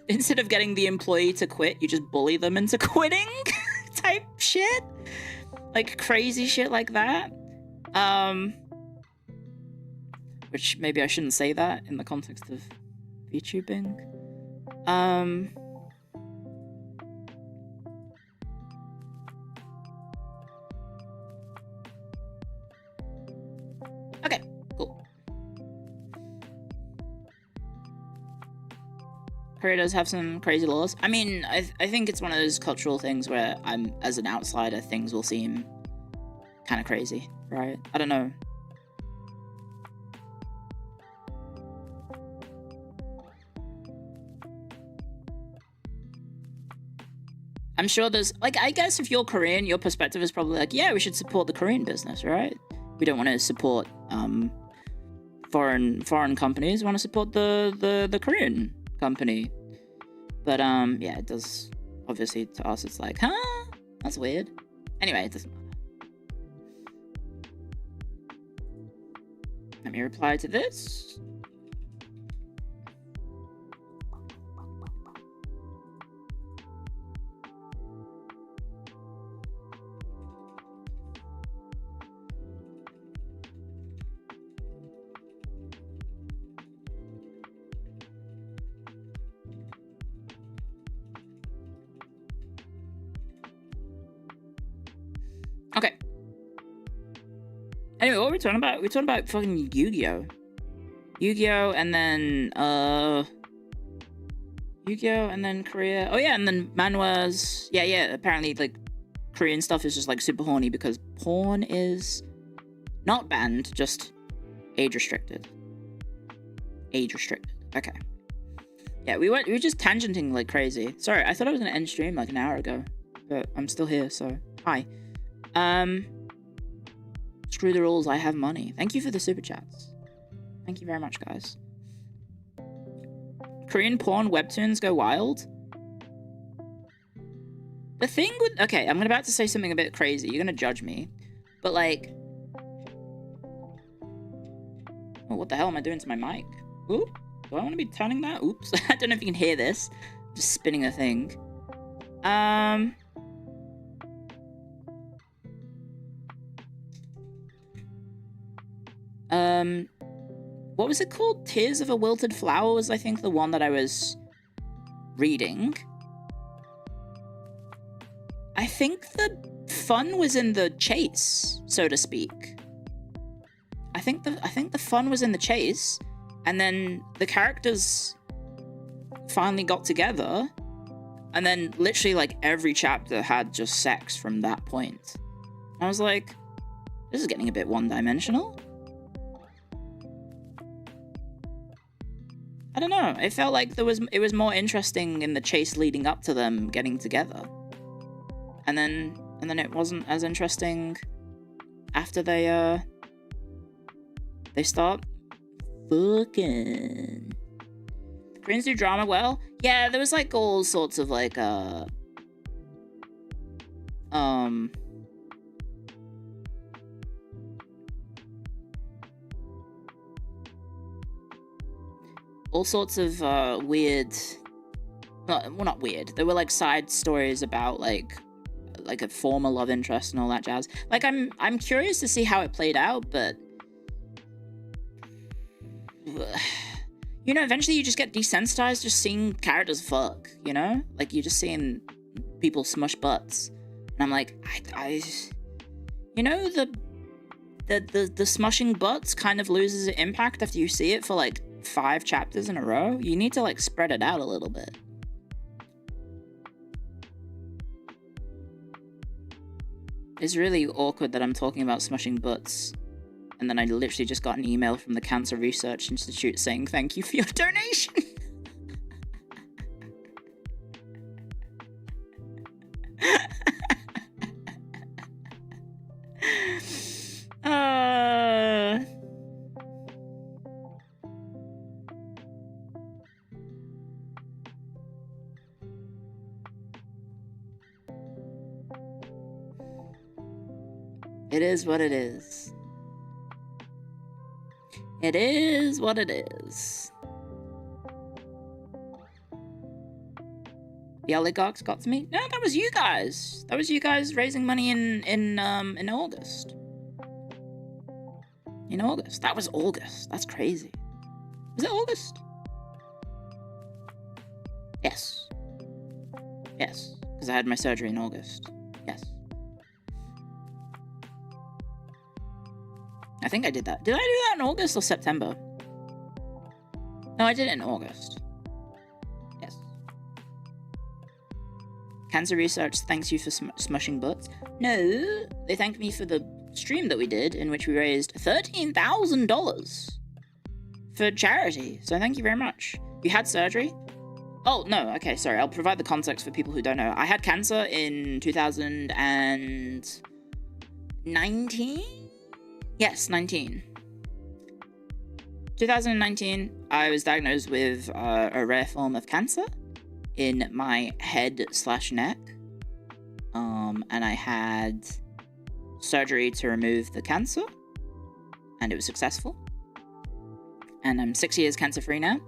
instead of getting the employee to quit, you just bully them into quitting type shit. Like crazy shit like that. Which maybe I shouldn't say that in the context of VTubing. Okay, cool. Korea does have some crazy laws. I mean, I think it's one of those cultural things where as an outsider, things will seem kind of crazy, right? I don't know. I'm sure there's, like, I guess if you're Korean, your perspective is probably like, yeah, we should support the Korean business, right? We don't want to support foreign companies. We want to support the Korean company. But yeah, it does, obviously to us it's like, huh? That's weird. Anyway, it doesn't matter. Let me reply to this. Okay. Anyway, what were we talking about? We're talking about fucking Yu-Gi-Oh! Yu-Gi-Oh! And then, Yu-Gi-Oh! And then Korea. Oh yeah, and then manhwas. Yeah, apparently, like, Korean stuff is just, like, super horny because porn is not banned, just age-restricted. Age-restricted. Okay. Yeah, we were just tangenting like crazy. Sorry, I thought I was gonna end stream like an hour ago, but I'm still here, so hi. Screw the rules, I have money. Thank you for the super chats. Thank you very much, guys. Korean porn webtoons go wild? The thing with... Okay, I'm about to say something a bit crazy. You're gonna judge me. But, like... Oh, what the hell am I doing to my mic? Ooh, do I want to be turning that? Oops. I don't know if you can hear this. Just spinning a thing. What was it called? Tears of a Wilted Flower was, I think, the one that I was reading. I think the fun was in the chase, so to speak. I think the fun was in the chase, and then the characters finally got together, and then literally, like, every chapter had just sex from that point. I was like, this is getting a bit one-dimensional. I don't know. It felt like it was more interesting in the chase leading up to them getting together, and then it wasn't as interesting after they start fucking. Koreans do drama well. Yeah, there was like all sorts of like all sorts of weird, well, not weird, there were like side stories about like a former love interest and all that jazz. Like I'm curious to see how it played out, but you know, eventually you just get desensitized just seeing characters fuck, you know? Like you're just seeing people smush butts. And I'm like, I you know, the smushing butts kind of loses its impact after you see it for like 5 chapters in a row. You need to like spread it out a little bit. It's really awkward that I'm talking about smushing butts, and then I literally just got an email from the Cancer Research Institute saying thank you for your donation. It is what it is. It is what it is. The oligarchs got to me? No, that was you guys. That was you guys raising money in August. In August. That was August. That's crazy. Was it August? Yes. Yes. Because I had my surgery in August. Yes. I think I did that. Did I do that in August or September? No, I did it in August. Yes. Cancer Research thanks you for smushing butts. No, they thanked me for the stream that we did in which we raised $13,000 for charity. So thank you very much. You had surgery? Oh, no. Okay, sorry. I'll provide the context for people who don't know. I had cancer in 2019? Yes, 19. 2019, I was diagnosed with a rare form of cancer in my head/neck. And I had surgery to remove the cancer, and it was successful. And I'm 6 years cancer-free now.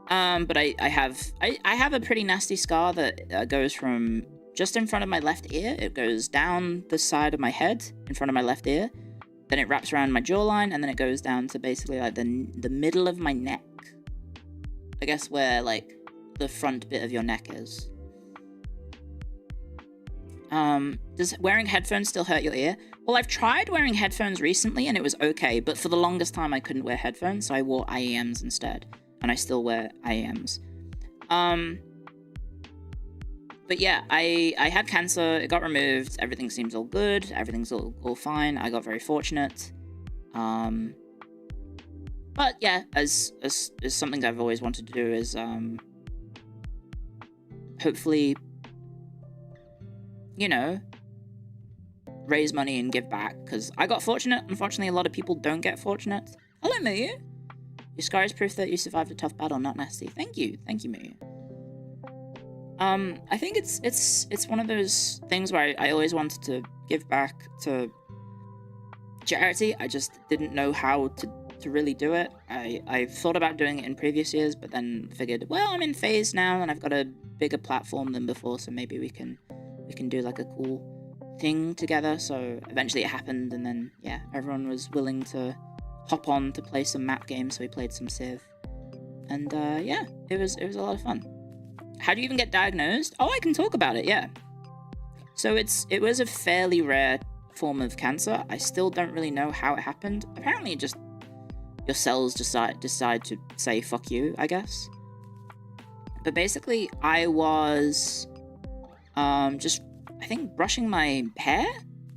But I have a pretty nasty scar that goes from just in front of my left ear. It goes down the side of my head in front of my left ear. Then it wraps around my jawline, and then it goes down to basically like the middle of my neck. I guess where like the front bit of your neck is. Does wearing headphones still hurt your ear? Well, I've tried wearing headphones recently and it was okay, but for the longest time I couldn't wear headphones, so I wore IEMs instead. And I still wear IEMs. But yeah, I had cancer, it got removed, everything seems all good, everything's all fine, I got very fortunate. But yeah, as something I've always wanted to do is, hopefully, you know, raise money and give back, because I got fortunate. Unfortunately, a lot of people don't get fortunate. Hello, Muyu. Your scar is proof that you survived a tough battle, not nasty. Thank you, Muyu. I think it's one of those things where I always wanted to give back to charity. I just didn't know how to really do it. I thought about doing it in previous years, but then figured, well, I'm in phase now and I've got a bigger platform than before, so maybe we can do like a cool thing together. So eventually it happened, and then yeah, everyone was willing to hop on to play some map games, so we played some Civ, and yeah, it was a lot of fun. How do you even get diagnosed? Oh, I can talk about it, yeah. So it was a fairly rare form of cancer. I still don't really know how it happened. Apparently just your cells decide to say fuck you, I guess. But basically I was just, I think, brushing my hair,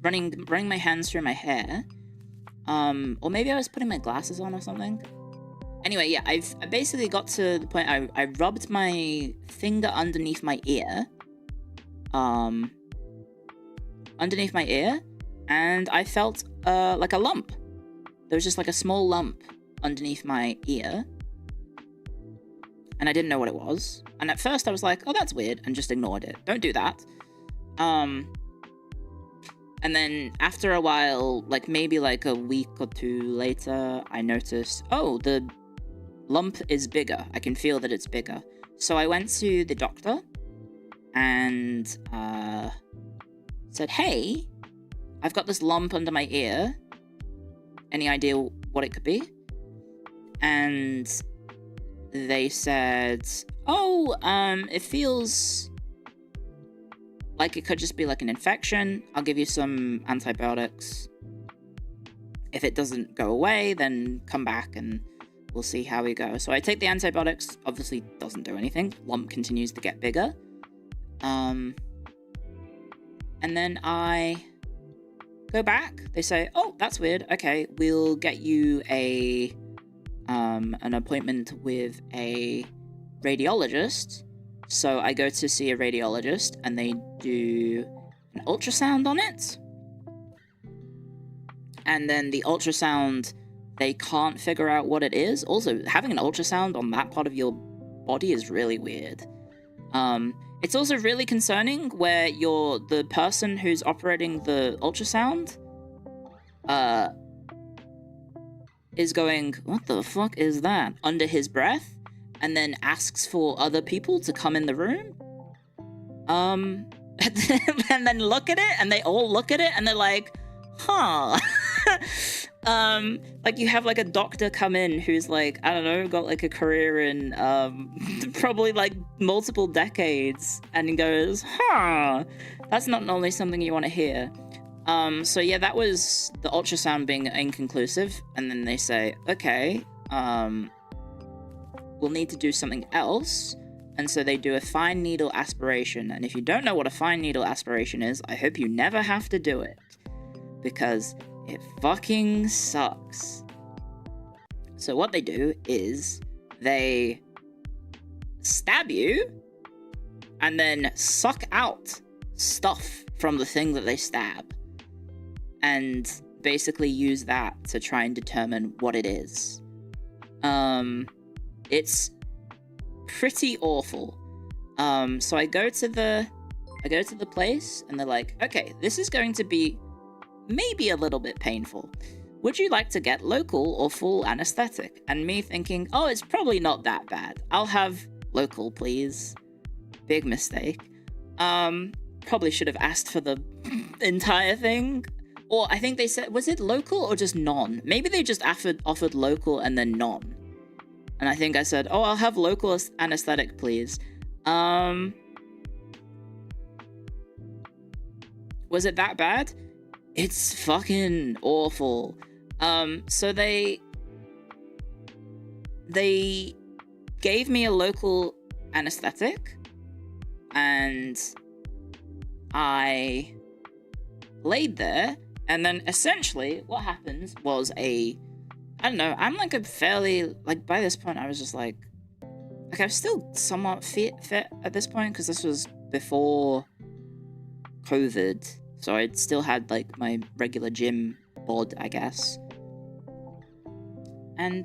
running my hands through my hair, or maybe I was putting my glasses on or something. Anyway, yeah, I basically got to the point I rubbed my finger underneath my ear, and I felt like a lump. There was just like a small lump underneath my ear, and I didn't know what it was. And at first I was like, oh, that's weird, and just ignored it. Don't do that. And then after a while, like maybe like a week or two later, I noticed, oh, the lump is bigger. I can feel that it's bigger. So I went to the doctor and said, hey, I've got this lump under my ear. Any idea what it could be? And they said, oh, it feels like it could just be like an infection. I'll give you some antibiotics. If it doesn't go away, then come back and we'll see how we go. So I take the antibiotics, obviously doesn't do anything. Lump continues to get bigger. And then I go back. They say, oh, that's weird. Okay, we'll get you an appointment with a radiologist. So I go to see a radiologist and they do an ultrasound on it. And then the ultrasound, they can't figure out what it is. Also, having an ultrasound on that part of your body is really weird. It's also really concerning where the person who's operating the ultrasound is going, what the fuck is that, under his breath, and then asks for other people to come in the room. And then look at it, and they all look at it, and they're like, huh. Like, you have, like, a doctor come in who's, like, I don't know, got, like, a career in, probably, like, multiple decades, and he goes, huh, that's not normally something you want to hear. So yeah, that was the ultrasound being inconclusive, and then they say, okay, we'll need to do something else, and so they do a fine needle aspiration, and if you don't know what a fine needle aspiration is, I hope you never have to do it, because it fucking sucks. So what they do is they stab you and then suck out stuff from the thing that they stab and basically use that to try and determine what it is. It's pretty awful. So I go to the place and they're like, okay, this is going to be maybe a little bit painful. Would you like to get local or full anesthetic? And me thinking, oh, it's probably not that bad. I'll have local, please. Big mistake. Probably should have asked for the entire thing. Or I think they said, was it local or just non? Maybe they just offered local and then non. And I think I said, oh, I'll have local anesthetic, please. Was it that bad? It's fucking awful. So they gave me a local anesthetic, and I laid there, and then essentially what happens was I don't know, I'm like a fairly, like, by this point I was just like I was still somewhat fit at this point, because this was before COVID. So I still had, like, my regular gym bod, I guess. And,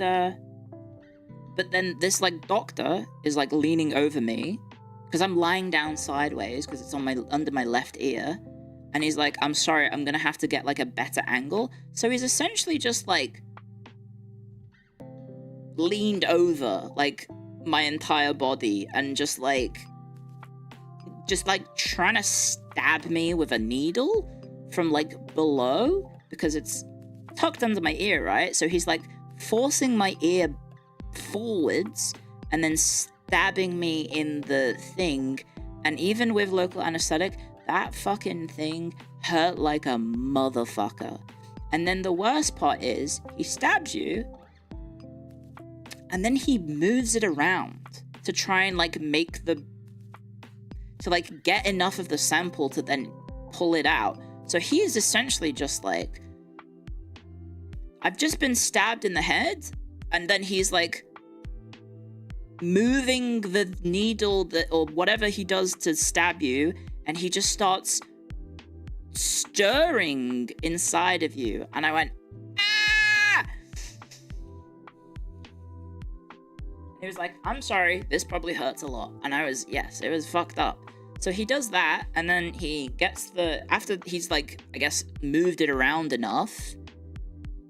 but then this, like, doctor is, like, leaning over me, because I'm lying down sideways, because it's under my left ear, and he's like, I'm sorry, I'm gonna have to get, like, a better angle. So he's essentially just, like, leaned over, like, my entire body, and just trying to stab me with a needle from, like, below, because it's tucked under my ear, right? So he's, like, forcing my ear forwards and then stabbing me in the thing. And even with local anesthetic, that fucking thing hurt like a motherfucker. And then the worst part is, he stabs you, and then he moves it around to try and, like, to, like, get enough of the sample to then pull it out. So he is essentially just like, I've just been stabbed in the head, and then he's, like, moving the needle or whatever he does to stab you, and he just starts stirring inside of you. And I went, ah! He was like, I'm sorry, this probably hurts a lot. And I was, yes, it was fucked up. So he does that, and then he gets after he's, like, I guess, moved it around enough,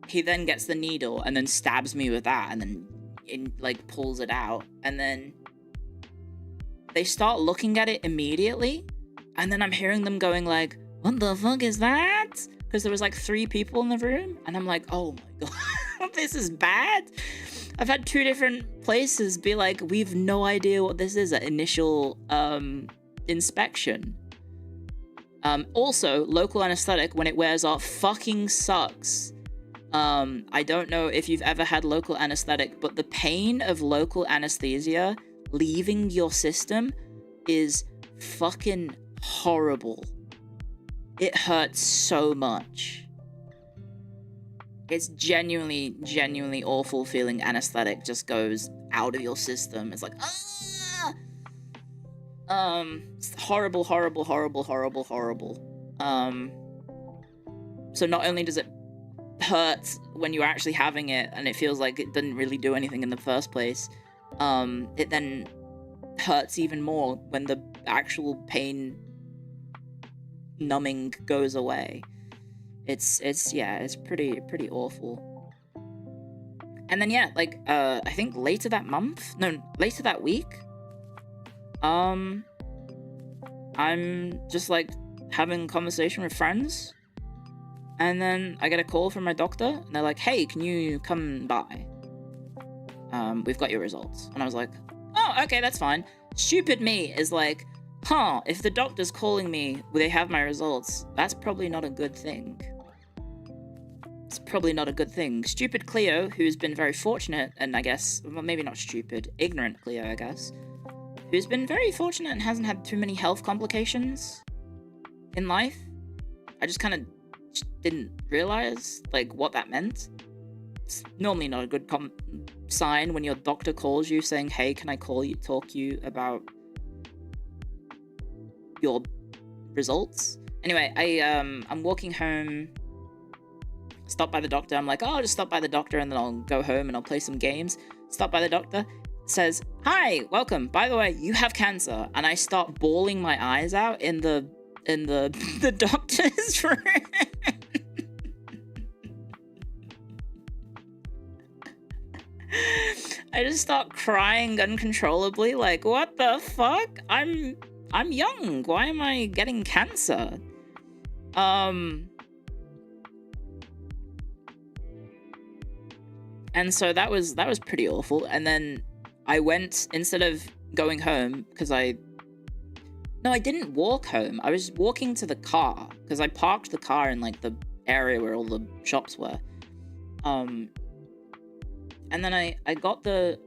he then gets the needle and then stabs me with that, and then like, pulls it out. And then they start looking at it immediately, and then I'm hearing them going, like, what the fuck is that? Because there was, like, 3 people in the room, and I'm like, oh my god, this is bad. I've had 2 different places be like, we've no idea what this is at initial inspection. Also, local anesthetic, when it wears off, fucking sucks. I don't know if you've ever had local anesthetic, but the pain of local anesthesia leaving your system is fucking horrible. It hurts so much. It's genuinely awful feeling anesthetic just goes out of your system. It's like, ah! It's horrible. So not only does it hurt when you're actually having it, and it feels like it didn't really do anything in the first place, it then hurts even more when the actual pain numbing goes away. It's pretty awful. And then yeah, like I think later that week, I'm just like having a conversation with friends, and then I get a call from my doctor, and they're like, "Hey, can you come by? We've got your results." And I was like, "Oh, okay, that's fine." Stupid me is like, "Huh, if the doctor's calling me, they have my results, that's probably not a good thing." It's probably not a good thing. Stupid Clio, who's been very fortunate, and I guess, well, maybe not stupid, ignorant Clio, I guess, who's been very fortunate and hasn't had too many health complications in life. I just kind of didn't realize, like, what that meant. It's normally not a good sign when your doctor calls you saying, "Hey, can I talk to you about your results?" Anyway, I'm walking home, stop by the doctor. I'm like, "Oh, I'll just stop by the doctor and then I'll go home and I'll play some games." Stop by the doctor, says, "Hi, welcome. By the way, you have cancer." And I start bawling my eyes out in the the doctor's room. I just start crying uncontrollably, like, what the fuck? I'm young. Why am I getting cancer? And so that was pretty awful. And then I went, instead of going home, because I didn't walk home. I was walking to the car, because I parked the car in like the area where all the shops were. And then I got to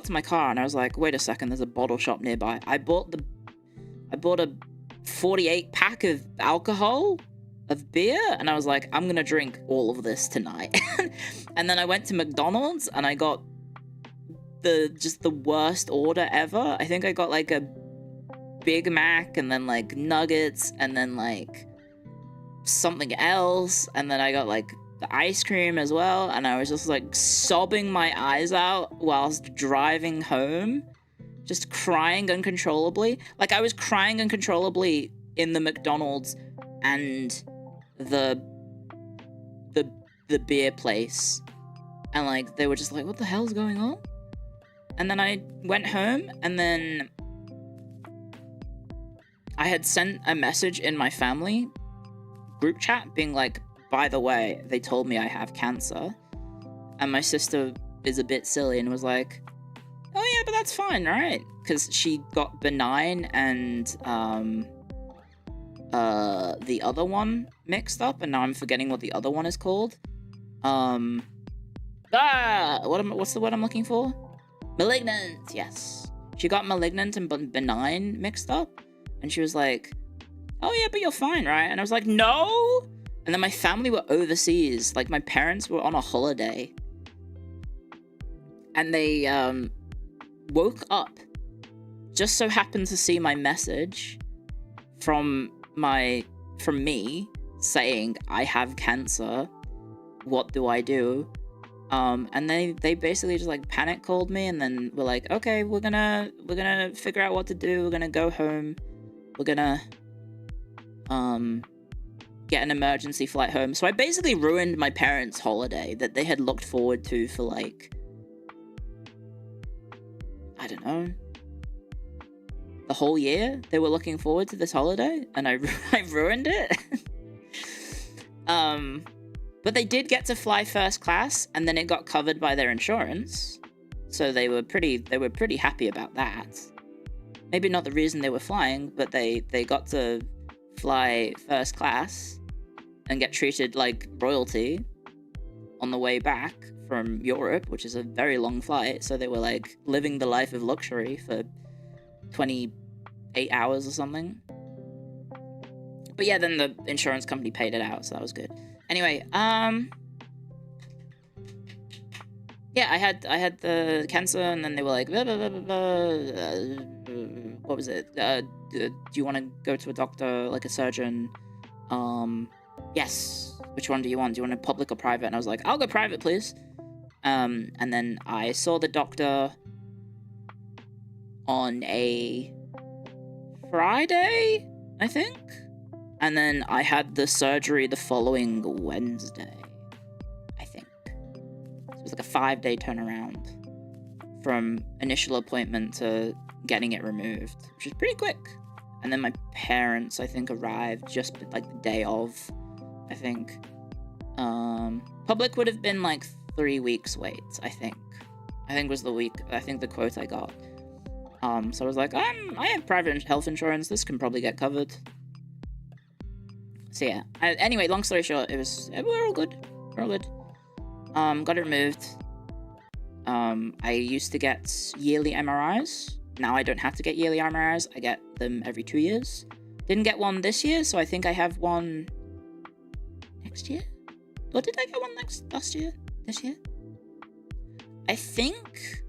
my car and I was like, wait a second, there's a bottle shop nearby. I bought a 48 pack of alcohol, of beer, and I was like, I'm gonna drink all of this tonight. And then I went to McDonald's and I got just the worst order ever. I think I got like a Big Mac and then like nuggets and then like something else, and then I got like the ice cream as well, and I was just like sobbing my eyes out whilst driving home, just crying uncontrollably. Like, I was crying uncontrollably in the McDonald's and the beer place, and like they were just like, what the hell's going on? And then I went home, and then I had sent a message in my family group chat being like, by the way, they told me I have cancer. And my sister is a bit silly and was like, oh yeah, but that's fine, right? Because she got benign and the other one mixed up, and now I'm forgetting what the other one is called. What's the word I'm looking for? Malignant, yes. She got malignant and benign mixed up, and she was like, oh yeah, but you're fine, right? And I was like, no! And then my family were overseas, like my parents were on a holiday, and they woke up, just so happened to see my message from me saying, I have cancer, what do I do? And they basically just like panic called me, and then were like, okay, we're gonna figure out what to do. We're gonna go home. We're gonna get an emergency flight home. So I basically ruined my parents' holiday that they had looked forward to for like, I don't know, the whole year. They were looking forward to this holiday, and I ruined it. But they did get to fly first class, and then it got covered by their insurance. So they were pretty happy about that. Maybe not the reason they were flying, but they got to fly first class and get treated like royalty on the way back from Europe, which is a very long flight. So they were like living the life of luxury for 28 hours or something. But yeah, then the insurance company paid it out, so that was good. Anyway, yeah, I had the cancer, and then they were like, blah, blah, blah, blah, blah. What was it? Do you want to go to a doctor, like a surgeon? Yes. Which one do you want? Do you want a public or private? And I was like, I'll go private, please. And then I saw the doctor on a Friday, I think. And then I had the surgery the following Wednesday, I think. So it was like a 5-day turnaround from initial appointment to getting it removed, which is pretty quick. And then my parents, I think, arrived just like the day of, I think. Public would have been like 3 weeks wait, I think. I think was the quote I got. So I was like, I have private health insurance, this can probably get covered. So yeah, anyway, long story short, we're all good. Got it removed. I used to get yearly MRIs. Now I don't have to get yearly MRIs. I get them every 2 years. Didn't get one this year, so I think I have one next year? Or did I get one last year? This year? I think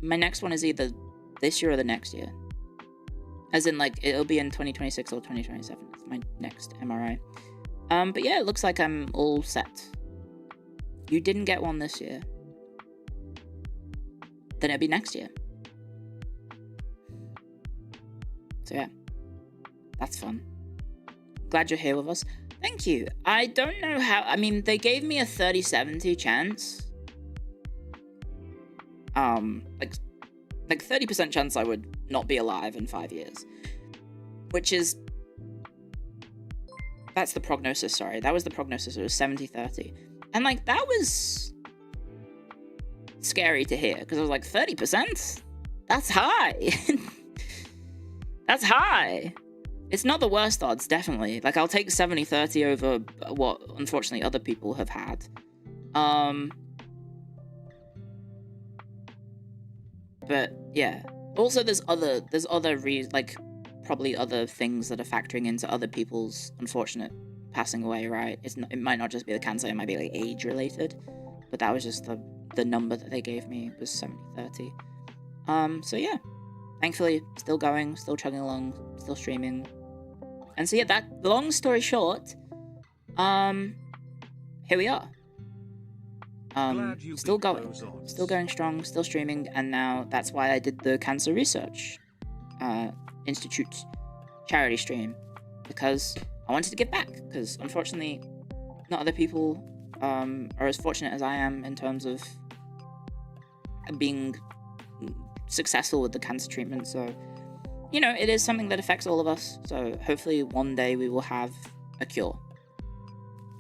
my next one is either this year or the next year. As in, like, it'll be in 2026 or 2027. It's my next MRI. But yeah, it looks like I'm all set. You didn't get one this year. Then it'll be next year. So yeah, that's fun. Glad you're here with us. Thank you. I don't know how, I mean, they gave me a 30-70 chance. Like 30% chance I would not be alive in 5 years. Which is, that's the prognosis, sorry. That was the prognosis, it was 70-30. And like, that was scary to hear, because I was like, 30%? That's high. That's high. It's not the worst odds, definitely. Like, I'll take 70-30 over what, unfortunately, other people have had. But, yeah. Also, there's other probably other things that are factoring into other people's unfortunate passing away, right? It might not just be the cancer, it might be, like, age-related. But that was just the number that they gave me, was 70-30. So, yeah. Thankfully, still going, still chugging along, still streaming. And so, yeah, that, long story short, here we are. Still going strong, still streaming, and now that's why I did the Cancer Research Institute charity stream, because I wanted to give back, because unfortunately, not other people are as fortunate as I am in terms of being successful with the cancer treatment. So, you know, it is something that affects all of us, so hopefully one day we will have a cure.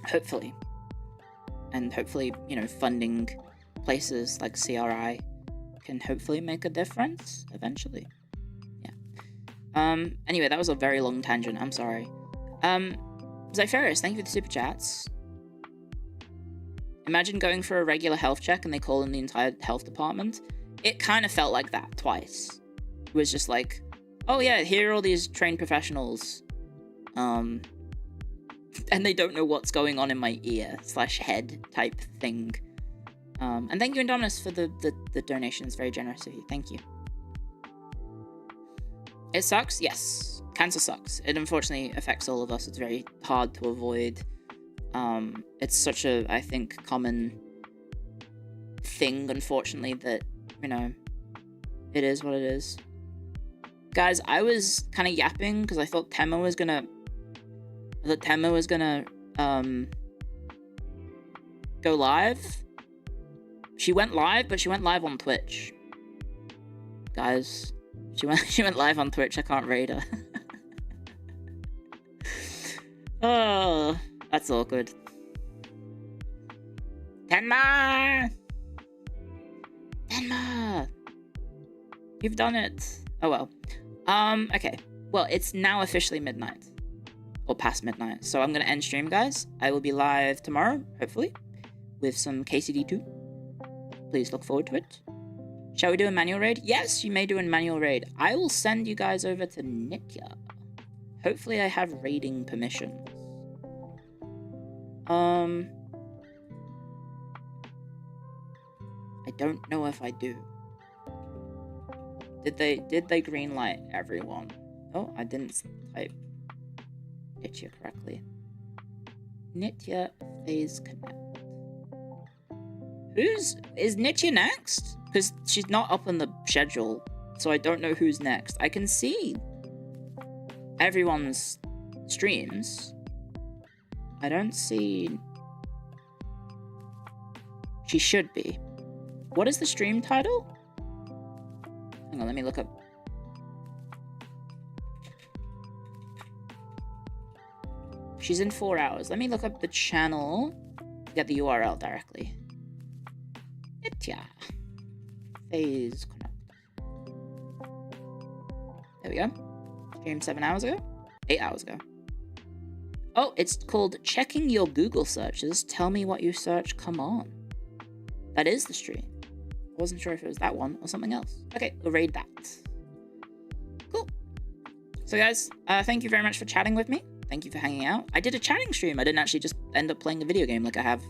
Hopefully. And hopefully, you know, funding places like CRI can hopefully make a difference eventually. Yeah. Anyway, that was a very long tangent, I'm sorry. Zypharius, thank you for the super chats. Imagine going for a regular health check and they call in the entire health department. It kind of felt like that twice. It was just like, oh yeah, here are all these trained professionals. And they don't know what's going on in my ear / head type thing. And thank you, Indominus, for the donations. Very generous of you. Thank you. It sucks? Yes. Cancer sucks. It unfortunately affects all of us. It's very hard to avoid. It's such a, I think, common thing, unfortunately, that, you know, it is what it is. Guys, I was kind of yapping because I thought Temma was gonna go live. She went live, but she went live on Twitch. Guys, she went live on Twitch. I can't raid her. Oh, that's awkward. Tenma! You've done it. Oh well. Okay. Well, it's now officially midnight. Or past midnight. So I'm gonna end stream, guys. I will be live tomorrow, hopefully, with some KCD2. Please look forward to it. Shall we do a manual raid? Yes, you may do a manual raid. I will send you guys over to Nitya. Hopefully I have raiding permissions. I don't know if I do. Did they greenlight everyone? Oh, I didn't type Nitya correctly. Nitya phase connect. Is Nitya next? Because she's not up on the schedule, so I don't know who's next. I can see everyone's streams, I don't see... She should be. What is the stream title? Hang on, let me look up. She's in 4 hours. Let me look up the channel to get the URL directly. Itya. Phase connect. There we go. Streamed 7 hours ago? 8 hours ago. Oh, it's called Checking Your Google Searches. Tell me what you search. Come on. That is the stream. I wasn't sure if it was that one or something else. Okay, we'll raid that. Cool. So guys, thank you very much for chatting with me. Thank you for hanging out. I did a chatting stream. I didn't actually just end up playing a video game like I have,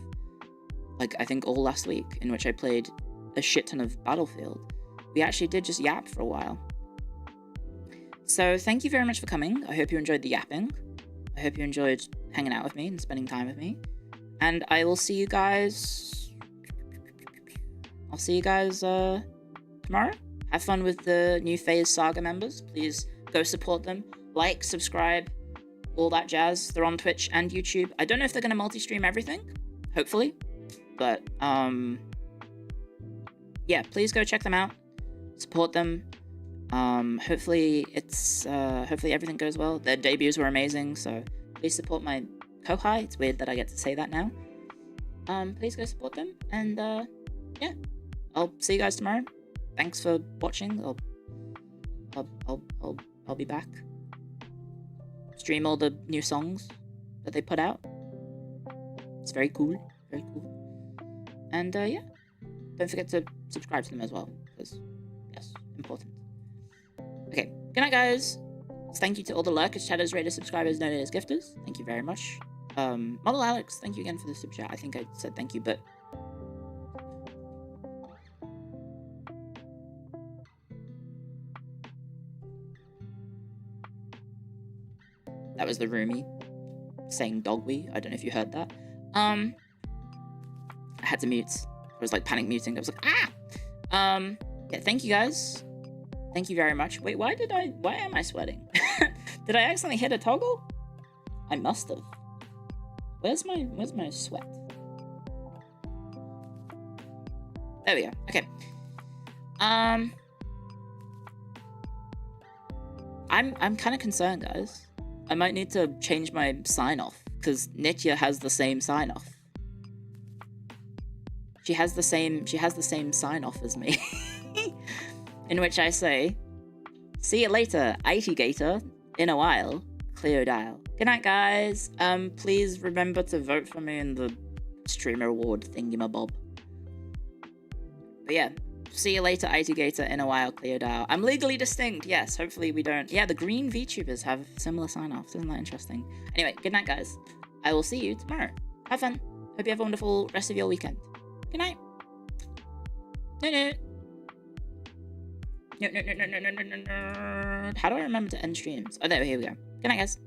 like, I think all last week, in which I played a shit ton of Battlefield. We actually did just yap for a while. So thank you very much for coming. I hope you enjoyed the yapping. I hope you enjoyed hanging out with me and spending time with me. And I will see you guys... I'll see you guys tomorrow. Have fun with the new FaZe Saga members. Please go support them. Like, subscribe, all that jazz. They're on Twitch and YouTube. I don't know if they're going to multi-stream everything. Hopefully. But, yeah, please go check them out. Support them. Hopefully everything goes well. Their debuts were amazing, so please support my Kohai. It's weird that I get to say that now. Please go support them, and, yeah. I'll see you guys tomorrow. Thanks for watching. I'll be back. Stream all the new songs that they put out. It's very cool. Very cool. And yeah. Don't forget to subscribe to them as well. Because, yes, important. Okay. Good night, guys. Thank you to all the lurkers, chatters, raiders, subscribers, donators, gifters. Thank you very much. Model Alex, thank you again for the super chat. I think I said thank you, but... That was the roomie saying dogwy. I don't know if you heard that. I had to mute. I was like panic muting. I was like, ah! Yeah, thank you guys. Thank you very much. Wait, why am I sweating? Did I accidentally hit a toggle? I must have. Where's my sweat? There we go. Okay. I'm kind of concerned, guys. I might need to change my sign-off, because Nitya has the same sign-off. She has the same sign-off as me. In which I say, see you later, IT Gator, in a while, Clio dial. Good night, guys. Please remember to vote for me in the streamer award thingamabob. But yeah. See you later, IT Gator, in a while, Clio dial. I'm legally distinct, yes, hopefully we don't... Yeah, the green VTubers have similar sign-offs, isn't that interesting? Anyway, good night, guys. I will see you tomorrow. Have fun. Hope you have a wonderful rest of your weekend. Good night. No. No. How do I remember to end streams? Oh, there, here we go. Good night, guys.